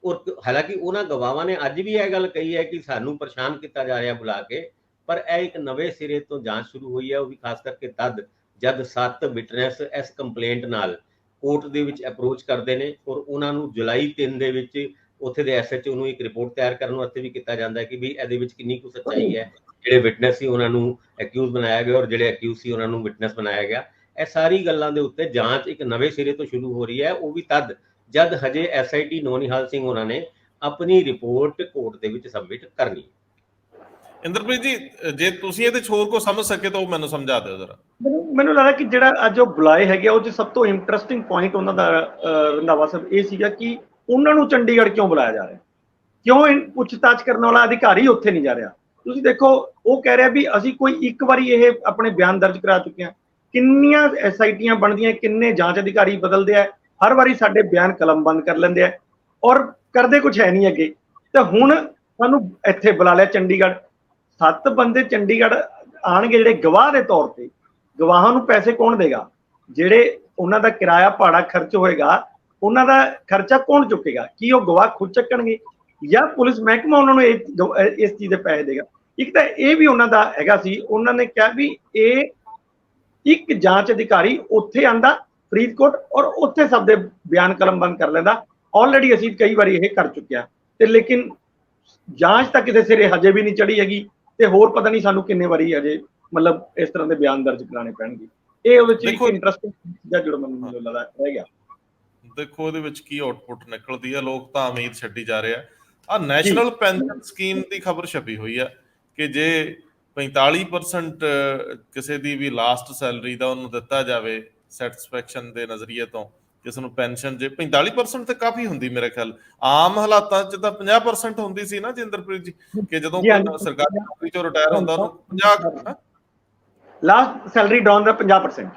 ਔਰ ਹਾਲਾਂਕਿ ਉਹਨਾਂ ਗਵਾਹਾਂ ਨੇ ਅੱਜ ਵੀ ਇਹ ਗੱਲ ਕਹੀ ਹੈ ਕਿ ਸਾਨੂੰ ਪਰੇਸ਼ਾਨ ਕੀਤਾ ਜਾ ਰਿਹਾ ਬੁਲਾ ਕੇ, ਪਰ ਇਹ ਇੱਕ ਨਵੇਂ ਸਿਰੇ ਤੋਂ ਜਾਂਚ ਸ਼ੁਰੂ ਹੋਈ ਹੈ, ਉਹ ਵੀ ਖਾਸ ਕਰਕੇ ਤਦ ਜਦ 7 ਵਿਟਨੈਸ ਇਸ ਕੰਪਲੇਂਟ ਨਾਲ ਕੋਰਟ ਦੇ ਵਿੱਚ ਅਪਰੋਚ ਕਰਦੇ ਨੇ ਔਰ ਉਹਨਾਂ ਨੂੰ ਜੁਲਾਈ 3 ਦੇ ਵਿੱਚ ਉੱਥੇ ਦੇ ਐਸਐਚਓ ਨੂੰ ਇੱਕ ਰਿਪੋਰਟ ਤਿਆਰ ਕਰਨ ਵਾਸਤੇ ਵੀ ਕੀਤਾ ਜਾਂਦਾ ਹੈ ਕਿ ਵੀ ਇਹਦੇ ਵਿੱਚ ਕਿੰਨੀ ਕੁ ਸੱਚਾਈ ਹੈ। ਜਿਹੜੇ ਵਿਟਨੈਸ ਸੀ ਉਹਨਾਂ ਨੂੰ ਅਕਿਊਜ਼ ਬਣਾਇਆ ਗਿਆ ਔਰ ਜਿਹੜੇ ਅਕਿਊਜ਼ ਸੀ ਉਹਨਾਂ ਨੂੰ ਵਿਟਨੈਸ ਬਣਾਇਆ ਗਿਆ। ਇਹ ਸਾਰੀ ਗੱਲਾਂ ਦੇ ਉੱਤੇ ਜਾਂਚ ਇੱਕ ਨਵੇਂ ਸਿਰੇ ਤੋਂ ਸ਼ੁਰੂ ਹੋ ਰਹੀ ਹੈ, ਉਹ ਵੀ ਤਦ ਜਦ ਹਜੇ ਐਸਆਈਟੀ ਨੋਨੀਹਾਲ ਸਿੰਘ ਉਹਨਾਂ ਨੇ ਆਪਣੀ ਰਿਪੋਰਟ ਕੋਰਟ ਦੇ ਵਿੱਚ ਸਬਮਿਟ ਕਰਨੀ। ਇੰਦਰਪ੍ਰੀਤ ਜੀ, ਜੇ ਤੁਸੀਂ ਇਹਦੇ ਚ ਹੋਰ ਕੋ ਸਮਝ ਸਕੇ ਤਾਂ ਉਹ ਮੈਨੂੰ ਸਮਝਾ ਦਿਓ ਜਰਾ। ਮੈਨੂੰ ਲੱਗਦਾ ਕਿ ਜਿਹੜਾ ਅੱਜ ਉਹ ਬੁਲਾਏ ਹੈਗੇ ਉਹ 'ਚ ਸਭ ਤੋਂ ਇੰਟਰਸਟਿੰਗ ਪੁਆਇੰਟ ਉਹਨਾਂ ਦਾ ਰੰਧਾਵਾ ਸਾਹਿਬ ਇਹ ਸੀਗਾ ਕਿ ਉਹਨਾਂ ਨੂੰ ਚੰਡੀਗੜ੍ਹ ਕਿਉਂ ਬੁਲਾਇਆ ਜਾ ਰਿਹਾ, ਕਿਉਂ ਪੁੱਛਤਾਛ ਕਰਨ ਵਾਲਾ ਅਧਿਕਾਰੀ ਉੱਥੇ ਨਹੀਂ ਜਾ ਰਿਹਾ। ਤੁਸੀਂ ਦੇਖੋ, ਉਹ ਕਹਿ ਰਿਹਾ ਵੀ ਅਸੀਂ ਕੋਈ ਇੱਕ ਵਾਰੀ ਇਹ ਆਪਣੇ ਬਿਆਨ ਦਰਜ ਕਰਾ ਚੁੱਕੇ ਹਾਂ, ਕਿੰਨੀਆਂ ਐਸਆਈਟੀਆਂ ਬਣਦੀਆਂ, ਕਿੰਨੇ ਜਾਂਚ ਅਧਿਕਾਰੀ ਬਦਲਦੇ ਆ, ਹਰ ਵਾਰੀ ਸਾਡੇ ਬਿਆਨ ਕਲਮਬੰਦ ਕਰ ਲੈਂਦੇ ਆ ਔਰ ਕਰਦੇ ਕੁਝ ਹੈ ਨਹੀਂ ਅੱਗੇ। ਤੇ ਹੁਣ ਸਾਨੂੰ ਇੱਥੇ ਬੁਲਾ ਲਿਆ ਚੰਡੀਗੜ੍ਹ। 7 ਬੰਦੇ ਚੰਡੀਗੜ੍ਹ ਆਣਗੇ ਜਿਹੜੇ ਗਵਾਹ ਦੇ ਤੌਰ ਤੇ। ਗਵਾਹਾਂ ਨੂੰ ਪੈਸੇ ਕੌਣ ਦੇਗਾ? ਜਿਹੜੇ ਉਹਨਾਂ ਦਾ ਕਿਰਾਇਆ ਭਾੜਾ ਖਰਚ ਹੋਏਗਾ, ਉਹਨਾਂ ਦਾ ਖਰਚਾ ਕੌਣ ਚੁੱਕੇਗਾ? ਕੀ ਉਹ ਗਵਾਹ ਖੁਦ ਚੱਕਣਗੇ ਜਾਂ ਪੁਲਿਸ ਮਹਿਕਮਾ ਉਹਨਾਂ ਨੂੰ ਇਸ ਚੀਜ਼ ਦੇ ਪੈਸੇ ਦੇਗਾ? ਇੱਕ ਤਾਂ ਇਹ ਵੀ ਉਹਨਾਂ ਦਾ ਹੈਗਾ ਸੀ, ਉਹਨਾਂ ਨੇ ਕਿਹਾ ਵੀ ਇਹ ਇੱਕ ਜਾਂਚ ਅਧਿਕਾਰੀ ਉੱਥੇ ਆਂਦਾ ਫਰੀਦਕੋਟ ਔਰ ਉੱਥੇ ਸਭ ਦੇ ਬਿਆਨ ਕਲਮਬੰਦ ਕਰ ਲੈਂਦਾ। ਆਲਰੇਡੀ ਅਸੀਂ ਕਈ ਵਾਰੀ ਇਹ ਕਰ ਚੁੱਕਿਆ ਤੇ ਲੇਕਿਨ ਜਾਂਚ ਤਾਂ ਕਿਤੇ ਸਿਰੇ ਹਜੇ ਵੀ ਨਹੀਂ ਚੜੀ ਹੈਗੀ ਤੇ ਹੋਰ ਪਤਾ ਨਹੀਂ ਸਾਨੂੰ ਕਿੰਨੇ ਵਾਰੀ ਹਜੇ ਮਤਲਬ ਇਸ ਤਰ੍ਹਾਂ ਦੇ ਬਿਆਨ ਦਰਜ ਕਰਾਣੇ ਪੈਣਗੇ। ਇਹ ਉਹਦੇ ਚ ਇੱਕ ਇੰਟਰਸਟਿੰਗ ਚੀਜ਼ ਜਿਹੜਾ ਮੈਨੂੰ ਲੱਗਦਾ ਰਹਿ ਗਿਆ। ਦੇਖੋ ਉਹਦੇ ਵਿੱਚ ਕੀ ਆਊਟਪੁੱਟ ਨਿਕਲਦੀ ਹੈ। ਲੋਕ ਤਾਂ ਉਮੀਦ ਛੱਡੀ ਜਾ ਰਹੇ ਆ। ਨੈਸ਼ਨਲ ਪੈਨਸ਼ਨ ਸਕੀਮ ਦੀ ਖਬਰ ਛਪੀ ਹੋਈ ਆ ਕਿ ਜੇ 45% ਕਿਸੇ ਦੀ ਵੀ ਲਾਸਟ ਸੈਲਰੀ ਦਾ ਉਹਨੂੰ ਦਿੱਤਾ ਜਾਵੇ ਸੈਟੀਸਫੈਕਸ਼ਨ ਦੇ ਨਜ਼ਰੀਏ ਤੋਂ, ਕਿਸੇ ਨੂੰ ਪੈਨਸ਼ਨ ਜੇ 45% ਤੇ ਕਾਫੀ ਹੁੰਦੀ ਮੇਰੇ ਖਿਆਲ। ਆਮ ਹਾਲਾਤਾਂ 'ਚ ਤਾਂ 50% ਹੁੰਦੀ ਸੀ ਨਾ ਜਿੰਦਰਪ੍ਰੀਤ ਜੀ, ਕਿ ਜਦੋਂ ਸਰਕਾਰੀ ਨੌਕਰੀ ਚੋਂ ਰਿਟਾਇਰ ਹੁੰਦਾ ਉਹਨੂੰ 50 ਲਾਸਟ ਸੈਲਰੀ ਡਾਊਨ ਦਾ 50%।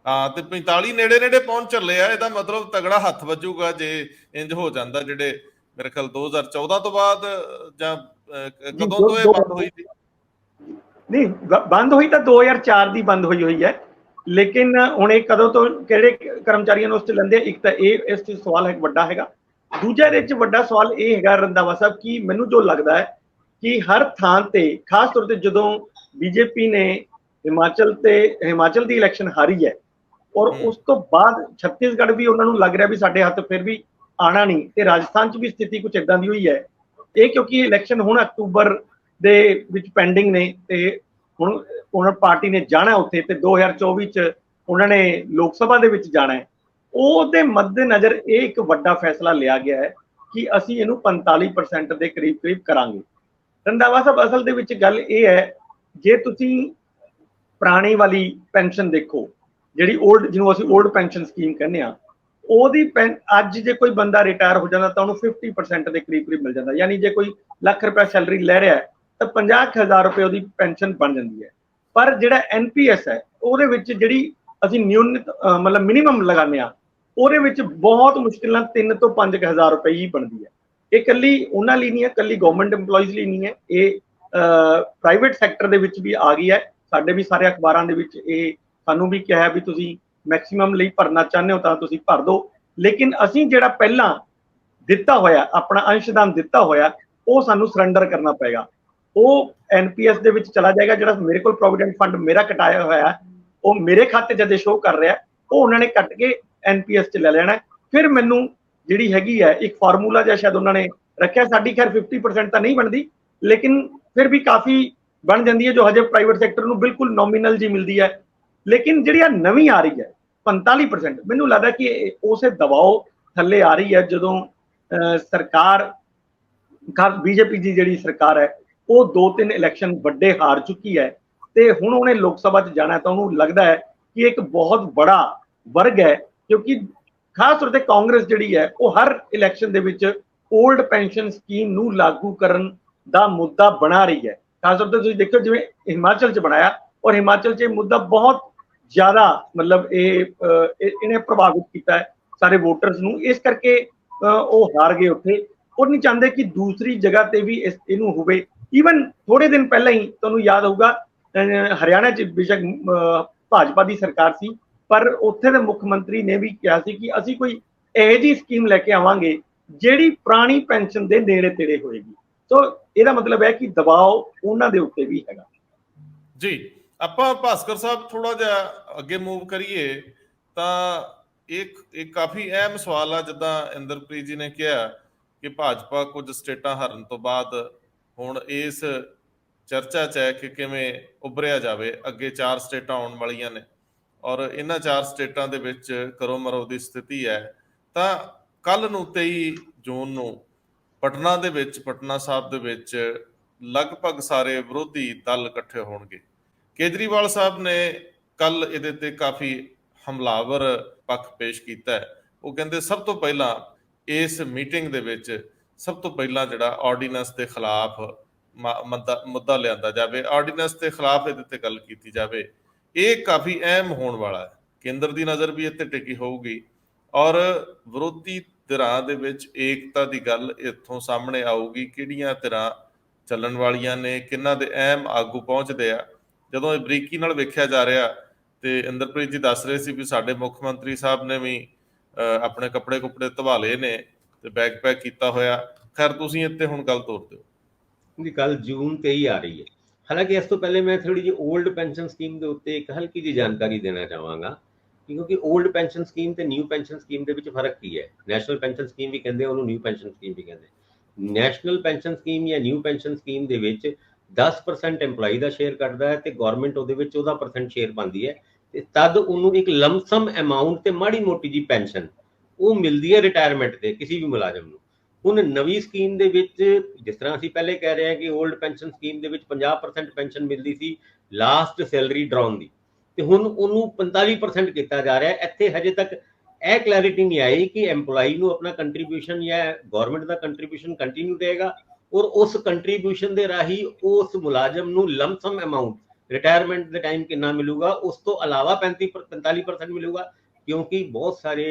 ਹਾਂ, ਤੇ 45 ਨੇੜੇ ਪਹੁੰਚ ਚੱਲੇ ਆ। ਇਹਦਾ ਮਤਲਬ ਤਗੜਾ ਹੱਥ ਵੱਜੂਗਾ ਜੇ ਇੰਜ ਹੋ ਜਾਂਦਾ। ਜਿਹੜੇ ਮੇਰੇ ਖਿਆਲ 2014 ਤੋਂ ਬਾਅਦ ਜਾਂ ਕਦੋਂ ਤੋਂ ਇਹ ਬੰਦ ਹੋਈ ਸੀ? ਨਹੀਂ, ਬੰਦ ਹੋਈ ਤਾਂ 2004 ਦੀ ਬੰਦ ਹੋਈ ਹੈ, ਲੇਕਿਨ ਹੁਣ ਇਹ ਕਦੋਂ ਤੋਂ ਕਿਹੜੇ ਕਰਮਚਾਰੀਆਂ ਨੂੰ ਉਸ 'ਚ ਲੈਂਦੇ ਆ? ਇੱਕ ਤਾਂ ਇਹ ਇਸ 'ਚ ਸਵਾਲ ਹੈ ਵੱਡਾ ਹੈਗਾ। ਦੂਜਾ ਇਹਦੇ 'ਚ ਵੱਡਾ ਸਵਾਲ ਇਹ ਹੈਗਾ ਰੰਧਾਵਾ ਸਾਹਿਬ ਕਿ ਮੈਨੂੰ ਜੋ ਲੱਗਦਾ ਹੈ ਕਿ ਹਰ ਥਾਂ ਤੇ, ਖਾਸ ਤੌਰ ਤੇ ਜਦੋਂ ਬੀਜੇਪੀ ਨੇ ਹਿਮਾਚਲ ਦੀ ਇਲੈਕਸ਼ਨ ਹਾਰੀ ਹੈ ਔਰ ਉਸ ਤੋਂ ਬਾਅਦ ਛੱਤੀਸਗੜ੍ਹ ਵੀ ਉਹਨਾਂ ਨੂੰ ਲੱਗ ਰਿਹਾ ਵੀ ਸਾਡੇ ਹੱਥ ਫਿਰ ਵੀ ਆਣਾ ਨਹੀਂ, ਤੇ ਰਾਜਸਥਾਨ 'ਚ ਵੀ ਸਥਿਤੀ ਕੁਝ ਏਦਾਂ ਦੀ ਹੋਈ ਹੈ। ਇਹ ਕਿਉਂਕਿ ਇਲੈਕਸ਼ਨ ਹੁਣ ਅਕਤੂਬਰ ਦੇ ਵਿੱਚ ਪੈਂਡਿੰਗ ਨੇ ਤੇ ਹੁਣ ਪਾਰਟੀ ਨੇ ਜਾਣਾ ਉੱਥੇ ਤੇ 2024 ਚ ਉਹਨਾਂ ਨੇ ਲੋਕ ਸਭਾ ਦੇ ਵਿੱਚ ਜਾਣਾ ਹੈ। ਉਹਦੇ ਮੱਦੇਨਜ਼ਰ ਇਹ ਇੱਕ ਵੱਡਾ ਫੈਸਲਾ ਲਿਆ ਗਿਆ ਹੈ ਕਿ ਅਸੀਂ ਇਹਨੂੰ 45% ਦੇ ਕਰੀਬ ਕਰਾਂਗੇ। ਰੰਧਾਵਾ ਸਾਹਿਬ, ਅਸਲ ਦੇ ਵਿੱਚ ਗੱਲ ਇਹ ਹੈ, ਜੇ ਤੁਸੀਂ ਪੁਰਾਣੀ ਵਾਲੀ ਪੈਨਸ਼ਨ ਦੇਖੋ, ਜਿਹੜੀ ਜਿਹਨੂੰ ਅਸੀਂ ਓਲਡ ਪੈਨਸ਼ਨ ਸਕੀਮ ਕਹਿੰਦੇ ਆ, ਉਹਦੀ ਅੱਜ ਜੇ ਕੋਈ ਬੰਦਾ ਰਿਟਾਇਰ ਹੋ ਜਾਂਦਾ ਤਾਂ ਉਹਨੂੰ 50% ਦੇ ਕਰੀਬ ਮਿਲ ਜਾਂਦਾ। ਯਾਨੀ ਜੇ ਕੋਈ ਲੱਖ ਰੁਪਏ ਸੈਲਰੀ ਲੈ ਰਿਹਾ ਤਾਂ 50,000 ਰੁਪਏ ਉਹਦੀ ਪੈਨਸ਼ਨ ਬਣ ਜਾਂਦੀ ਹੈ। ਪਰ ਜਿਹੜਾ ਐਨਪੀਐਸ ਹੈ ਉਹਦੇ ਵਿੱਚ ਜਿਹੜੀ ਅਸੀਂ ਮਤਲਬ ਮਿਨੀਮਮ ਲਗਾਉਂਦੇ ਆ, ਉਹਦੇ ਵਿੱਚ ਬਹੁਤ ਮੁਸ਼ਕਿਲ ਨਾਲ 3 ਤੋਂ 5,000 ਰੁਪਏ ਹੀ ਬਣਦੀ ਹੈ। ਇਹ ਕੱਲੀ ਉਹਨਾਂ ਲਈ ਨਹੀਂ ਹੈ, ਕੱਲੀ ਗਵਰਨਮੈਂਟ EMPLOYEES ਲਈ ਨਹੀਂ ਹੈ, ਇਹ ਪ੍ਰਾਈਵੇਟ ਸੈਕਟਰ ਦੇ ਵਿੱਚ ਵੀ ਆ ਗਈ ਹੈ। ਸਾਡੇ ਵੀ ਸਾਰੇ ਅਖਬਾਰਾਂ ਦੇ ਵਿੱਚ ਇਹ ਸਾਨੂੰ ਵੀ ਕਿਹਾ ਵੀ ਤੁਸੀਂ ਮੈਕਸਿਮਮ ਲਈ ਭਰਨਾ ਚਾਹੁੰਦੇ ਹੋ ਤਾਂ ਤੁਸੀਂ ਭਰ ਦਿਓ, ਲੇਕਿਨ ਅਸੀਂ ਜਿਹੜਾ ਪਹਿਲਾਂ ਦਿੱਤਾ ਹੋਇਆ ਆਪਣਾ ਅੰਸ਼ਦਾਨ ਦਿੱਤਾ ਹੋਇਆ ਉਹ ਸਾਨੂੰ ਸਰੈਂਡਰ ਕਰਨਾ ਪਏਗਾ। ਉਹ ਐਨਪੀਐਸ ਦੇ ਵਿੱਚ ਚਲਾ ਜਾਏਗਾ। ਜਿਹੜਾ ਮੇਰੇ ਕੋਲ ਪ੍ਰੋਵੀਡੈਂਟ ਫੰਡ ਮੇਰਾ ਕਟਾਇਆ ਹੋਇਆ ਉਹ ਮੇਰੇ ਖਾਤੇ 'ਚ ਜਦ ਸ਼ੋਅ ਕਰ ਰਿਹਾ, ਉਹ ਉਹਨਾਂ ਨੇ ਕੱਟ ਕੇ ਐਨਪੀਐਸ 'ਚ ਲੈ ਲੈਣਾ। ਫਿਰ ਮੈਨੂੰ ਜਿਹੜੀ ਹੈਗੀ ਹੈ ਇੱਕ ਫਾਰਮੂਲਾ ਜਿਹਾ ਸ਼ਾਇਦ ਉਹਨਾਂ ਨੇ ਰੱਖਿਆ, ਸਾਡੀ ਖੈਰ 50% ਤਾਂ ਨਹੀਂ ਬਣਦੀ ਲੇਕਿਨ ਫਿਰ ਵੀ ਕਾਫੀ ਬਣ ਜਾਂਦੀ ਹੈ, ਜੋ ਹਜੇ ਪ੍ਰਾਈਵੇਟ ਸੈਕਟਰ ਨੂੰ ਬਿਲਕੁਲ ਨੋਮੀਨਲ ਜੀ ਮਿਲਦੀ ਹੈ। ਲੇਕਿਨ ਜਿਹੜੀ ਆ ਨਵੀਂ ਆ ਰਹੀ ਹੈ 45%, ਮੈਨੂੰ ਲੱਗਦਾ ਕਿ ਉਸੇ ਦਬਾਅ ਥੱਲੇ ਆ ਰਹੀ ਹੈ ਜਦੋਂ ਸਰਕਾਰ ਬੀਜੇਪੀ ਦੀ ਜਿਹੜੀ ਸਰਕਾਰ ਹੈ ਉਹ 2-3 ਇਲੈਕਸ਼ਨ ਵੱਡੇ ਹਾਰ ਚੁੱਕੀ ਹੈ ਤੇ ਹੁਣ ਉਹਨੇ ਲੋਕ ਸਭਾ 'ਚ ਜਾਣਾ ਤਾਂ ਉਹਨੂੰ ਲੱਗਦਾ ਹੈ ਕਿ ਇੱਕ ਬਹੁਤ ਬੜਾ ਵਰਗ ਹੈ, ਕਿਉਂਕਿ ਖਾਸ ਤੌਰ ਤੇ ਕਾਂਗਰਸ ਜਿਹੜੀ ਹੈ ਉਹ ਹਰ ਇਲੈਕਸ਼ਨ ਦੇ ਵਿੱਚ ਓਲਡ ਪੈਨਸ਼ਨ ਸਕੀਮ ਨੂੰ ਲਾਗੂ ਕਰਨ ਦਾ ਮੁੱਦਾ ਬਣਾ ਰਹੀ ਹੈ। ਖਾਸ ਤੌਰ ਤੇ ਤੁਸੀਂ ਦੇਖੋ ਜਿਵੇਂ ਹਿਮਾਚਲ 'ਚ ਬਣਾਇਆ ਔਰ ਹਿਮਾਚਲ 'ਚ ਇਹ ਮੁੱਦਾ ਬਹੁਤ ਜ਼ਿਆਦਾ ਮਤਲਬ ਇਹਨੇ ਪ੍ਰਭਾਵਿਤ ਕੀਤਾ ਹੈ ਸਾਰੇ ਵੋਟਰਸ ਨੂੰ, ਇਸ ਕਰਕੇ ਉਹ ਹਾਰ ਗਏ ਉੱਥੇ। ਉਹ ਨਹੀਂ ਚਾਹੁੰਦੇ ਕਿ ਦੂਸਰੀ ਜਗ੍ਹਾ ਤੇ ਵੀ ਇਹਨੂੰ ਹੋਵੇ। ਈਵਨ ਥੋੜੇ ਦਿਨ ਪਹਿਲਾਂ ਹੀ ਤੁਹਾਨੂੰ ਯਾਦ ਹੋਊਗਾ ਹਰਿਆਣਾ 'ਚ ਬੇਸ਼ੱਕ ਭਾਜਪਾ ਦੀ ਸਰਕਾਰ ਸੀ ਪਰ ਉੱਥੇ ਦੇ ਮੁੱਖ ਮੰਤਰੀ ਨੇ ਵੀ ਕਿਹਾ ਸੀ ਕਿ ਅਸੀਂ ਕੋਈ ਇਹੋ ਜਿਹੀ ਸਕੀਮ ਲੈ ਕੇ ਆਵਾਂਗੇ ਜਿਹੜੀ ਪੁਰਾਣੀ ਪੈਨਸ਼ਨ ਦੇ ਨੇੜੇ ਤੇੜੇ ਹੋਏਗੀ। ਸੋ ਇਹਦਾ ਮਤਲਬ ਹੈ ਕਿ ਦਬਾਅ ਉਹਨਾਂ ਦੇ ਉੱਤੇ ਵੀ ਹੈਗਾ। ਜੀ, ਆਪਾਂ ਭਾਸਕਰ ਸਾਹਿਬ ਥੋੜਾ ਜਿਹਾ ਅੱਗੇ ਮੂਵ ਕਰੀਏ ਤਾਂ ਇੱਕ ਕਾਫੀ ਅਹਿਮ ਸਵਾਲ ਆ, ਜਿੱਦਾਂ ਇੰਦਰਪ੍ਰੀਤ ਜੀ ਨੇ ਕਿਹਾ ਕਿ ਭਾਜਪਾ ਕੁਝ ਸਟੇਟਾਂ ਹਾਰਨ ਤੋਂ ਬਾਅਦ ਹੁਣ ਇਸ ਚਰਚਾ 'ਚ ਹੈ ਕਿ ਕਿਵੇਂ ਉੱਭਰਿਆ ਜਾਵੇ। ਅੱਗੇ 4 ਸਟੇਟਾਂ ਆਉਣ ਵਾਲੀਆਂ ਨੇ ਔਰ ਇਹਨਾਂ 4 ਸਟੇਟਾਂ ਦੇ ਵਿੱਚ ਕਰੋ ਮਰੋ ਦੀ ਸਥਿਤੀ ਹੈ। ਤਾਂ ਕੱਲ ਨੂੰ 23 ਜੂਨ ਨੂੰ ਪਟਨਾ ਸਾਹਿਬ ਦੇ ਵਿੱਚ ਲਗਭਗ ਸਾਰੇ ਵਿਰੋਧੀ ਦਲ ਇਕੱਠੇ ਹੋਣਗੇ। ਕੇਜਰੀਵਾਲ ਸਾਹਿਬ ਨੇ ਕੱਲ ਇਹਦੇ ਤੇ ਕਾਫੀ ਹਮਲਾਵਰ ਪੱਖ ਪੇਸ਼ ਕੀਤਾ ਹੈ। ਉਹ ਕਹਿੰਦੇ ਸਭ ਤੋਂ ਪਹਿਲਾਂ ਇਸ ਮੀਟਿੰਗ ਦੇ ਵਿੱਚ ਸਭ ਤੋਂ ਪਹਿਲਾਂ ਜਿਹੜਾ ਆਰਡੀਨੈਂਸ ਦੇ ਖਿਲਾਫ ਮੁੱਦਾ ਲਿਆਂਦਾ ਜਾਵੇ, ਆਰਡੀਨੈਂਸ ਦੇ ਖਿਲਾਫ ਇਹਦੇ ਤੇ ਗੱਲ ਕੀਤੀ ਜਾਵੇ। ਇਹ ਕਾਫੀ ਅਹਿਮ ਹੋਣ ਵਾਲਾ ਹੈ। ਕੇਂਦਰ ਦੀ ਨਜ਼ਰ ਵੀ ਇੱਥੇ ਟਿਕੀ ਹੋਊਗੀ ਔਰ ਵਿਰੋਧੀ ਧਿਰਾਂ ਦੇ ਵਿੱਚ ਏਕਤਾ ਦੀ ਗੱਲ ਇੱਥੋਂ ਸਾਹਮਣੇ ਆਊਗੀ। ਕਿਹੜੀਆਂ ਧਿਰਾਂ ਚੱਲਣ ਵਾਲੀਆਂ ਨੇ, ਕਿਹਨਾਂ ਦੇ ਅਹਿਮ ਆਗੂ ਪਹੁੰਚਦੇ ਆ, ਜਦੋਂ ਇਹ ਬਰੀਕੀ ਨਾਲ ਵੇਖਿਆ ਜਾ ਰਿਹਾ। ਤੇ ਇੰਦਰਪ੍ਰੀਤ ਜੀ ਦੱਸ ਰਹੇ ਸੀ ਵੀ ਸਾਡੇ ਮੁੱਖ ਮੰਤਰੀ ਸਾਹਿਬ ਨੇ ਵੀ ਆਪਣੇ ਕੱਪੜੇ ਧਵਾ ਲਏ ਨੇ ਤੇ ਬੈਗ ਪੈਕ ਕੀਤਾ ਹੋਇਆ। ਖੈਰ ਤੁਸੀਂ ਇੱਥੇ ਹੁਣ ਗੱਲ ਤੋਰ ਦਿਓ ਜੀ। ਕੱਲ ਜੂਨ 23 ਆ ਰਹੀ ਹੈ। ਹਾਲਾਂਕਿ ਇਸ ਤੋਂ ਪਹਿਲੇ ਮੈਂ ਥੋੜੀ ਜਿਹੀ 올ਡ ਪੈਨਸ਼ਨ ਸਕੀਮ ਦੇ ਉੱਤੇ ਇੱਕ ਹਲਕੀ ਜਿਹੀ ਜਾਣਕਾਰੀ ਦੇਣਾ ਚਾਹਾਂਗਾ, ਕਿਉਂਕਿ 올ਡ ਪੈਨਸ਼ਨ ਸਕੀਮ ਤੇ ਨਿਊ ਪੈਨਸ਼ਨ ਸਕੀਮ ਦੇ ਵਿੱਚ ਫਰਕ ਕੀ ਹੈ। ਨੈਸ਼ਨਲ ਪੈਨਸ਼ਨ ਸਕੀਮ ਵੀ ਕਹਿੰਦੇ, ਉਹਨੂੰ ਨਿਊ ਪੈਨਸ਼ਨ ਸਕੀਮ ਵੀ ਕਹਿੰਦੇ। ਨੈਸ਼ਨਲ ਪੈਨਸ਼ਨ ਸਕੀਮ ਜਾਂ ਨਿਊ ਪੈਨਸ਼ਨ ਸਕੀਮ ਦੇ ਵਿੱਚ 10% EMPLOYEE ਦਾ ਸ਼ੇਅਰ ਕੱਟਦਾ ਹੈ ਤੇ ਗਵਰਨਮੈਂਟ ਉਹਦੇ ਵਿੱਚ 14% ਸ਼ੇਅਰ ਪਾਉਂਦੀ ਹੈ ਤੇ ਤਦ ਉਹਨੂੰ ਇੱਕ ਲੰਮਸਮ ਅਮਾਉਂਟ ਤੇ ਮਾੜੀ ਮੋਟੀ ਜੀ ਪੈਨਸ਼ਨ ਉਹ ਮਿਲਦੀ ਹੈ ਰਿਟਾਇਰਮੈਂਟ ਤੇ ਕਿਸੇ ਵੀ ਮੁਲਾਜ਼ਮ ਨੂੰ। ਹੁਣ ਨਵੀਂ ਸਕੀਮ ਦੇ ਵਿੱਚ ਜਿਸ ਤਰ੍ਹਾਂ ਅਸੀਂ ਪਹਿਲੇ ਕਹਿ ਰਹੇ ਹਾਂ ਕਿ 올ਡ ਪੈਨਸ਼ਨ ਸਕੀਮ ਦੇ ਵਿੱਚ 50% ਪੈਨਸ਼ਨ ਮਿਲਦੀ ਸੀ ਲਾਸਟ ਸੈਲਰੀ ਡਰਾਉਣ ਦੀ, ਤੇ ਹੁਣ ਉਹਨੂੰ 45% ਕੀਤਾ ਜਾ ਰਿਹਾ ਹੈ। ਇੱਥੇ ਹਜੇ ਤੱਕ ਇਹ ਕਲੈਰਿਟੀ ਨਹੀਂ ਆਈ ਕਿ EMPLOYEE ਨੂੰ ਆਪਣਾ ਕੰਟਰੀਬਿਊਸ਼ਨ ਜਾਂ ਗਵਰਨਮੈਂਟ ਦਾ ਕੰਟਰੀਬਿਊਸ਼ਨ ਕੰਟੀਨਿਊ ਰਹੇਗਾ ਔਰ ਉਸ ਕੰਟਰੀਬਿਊਸ਼ਨ ਦੇ ਰਾਹੀਂ ਉਸ ਮੁਲਾਜ਼ਮ ਨੂੰ ਲੰਮਸਮ ਅਮਾਉਂਟ ਰਿਟਾਇਰਮੈਂਟ ਦੇ ਟਾਈਮ ਕਿੰਨਾ ਮਿਲੂਗਾ, ਉਸ ਤੋਂ ਇਲਾਵਾ 45% ਮਿਲੂਗਾ। ਕਿਉਂਕਿ ਬਹੁਤ ਸਾਰੇ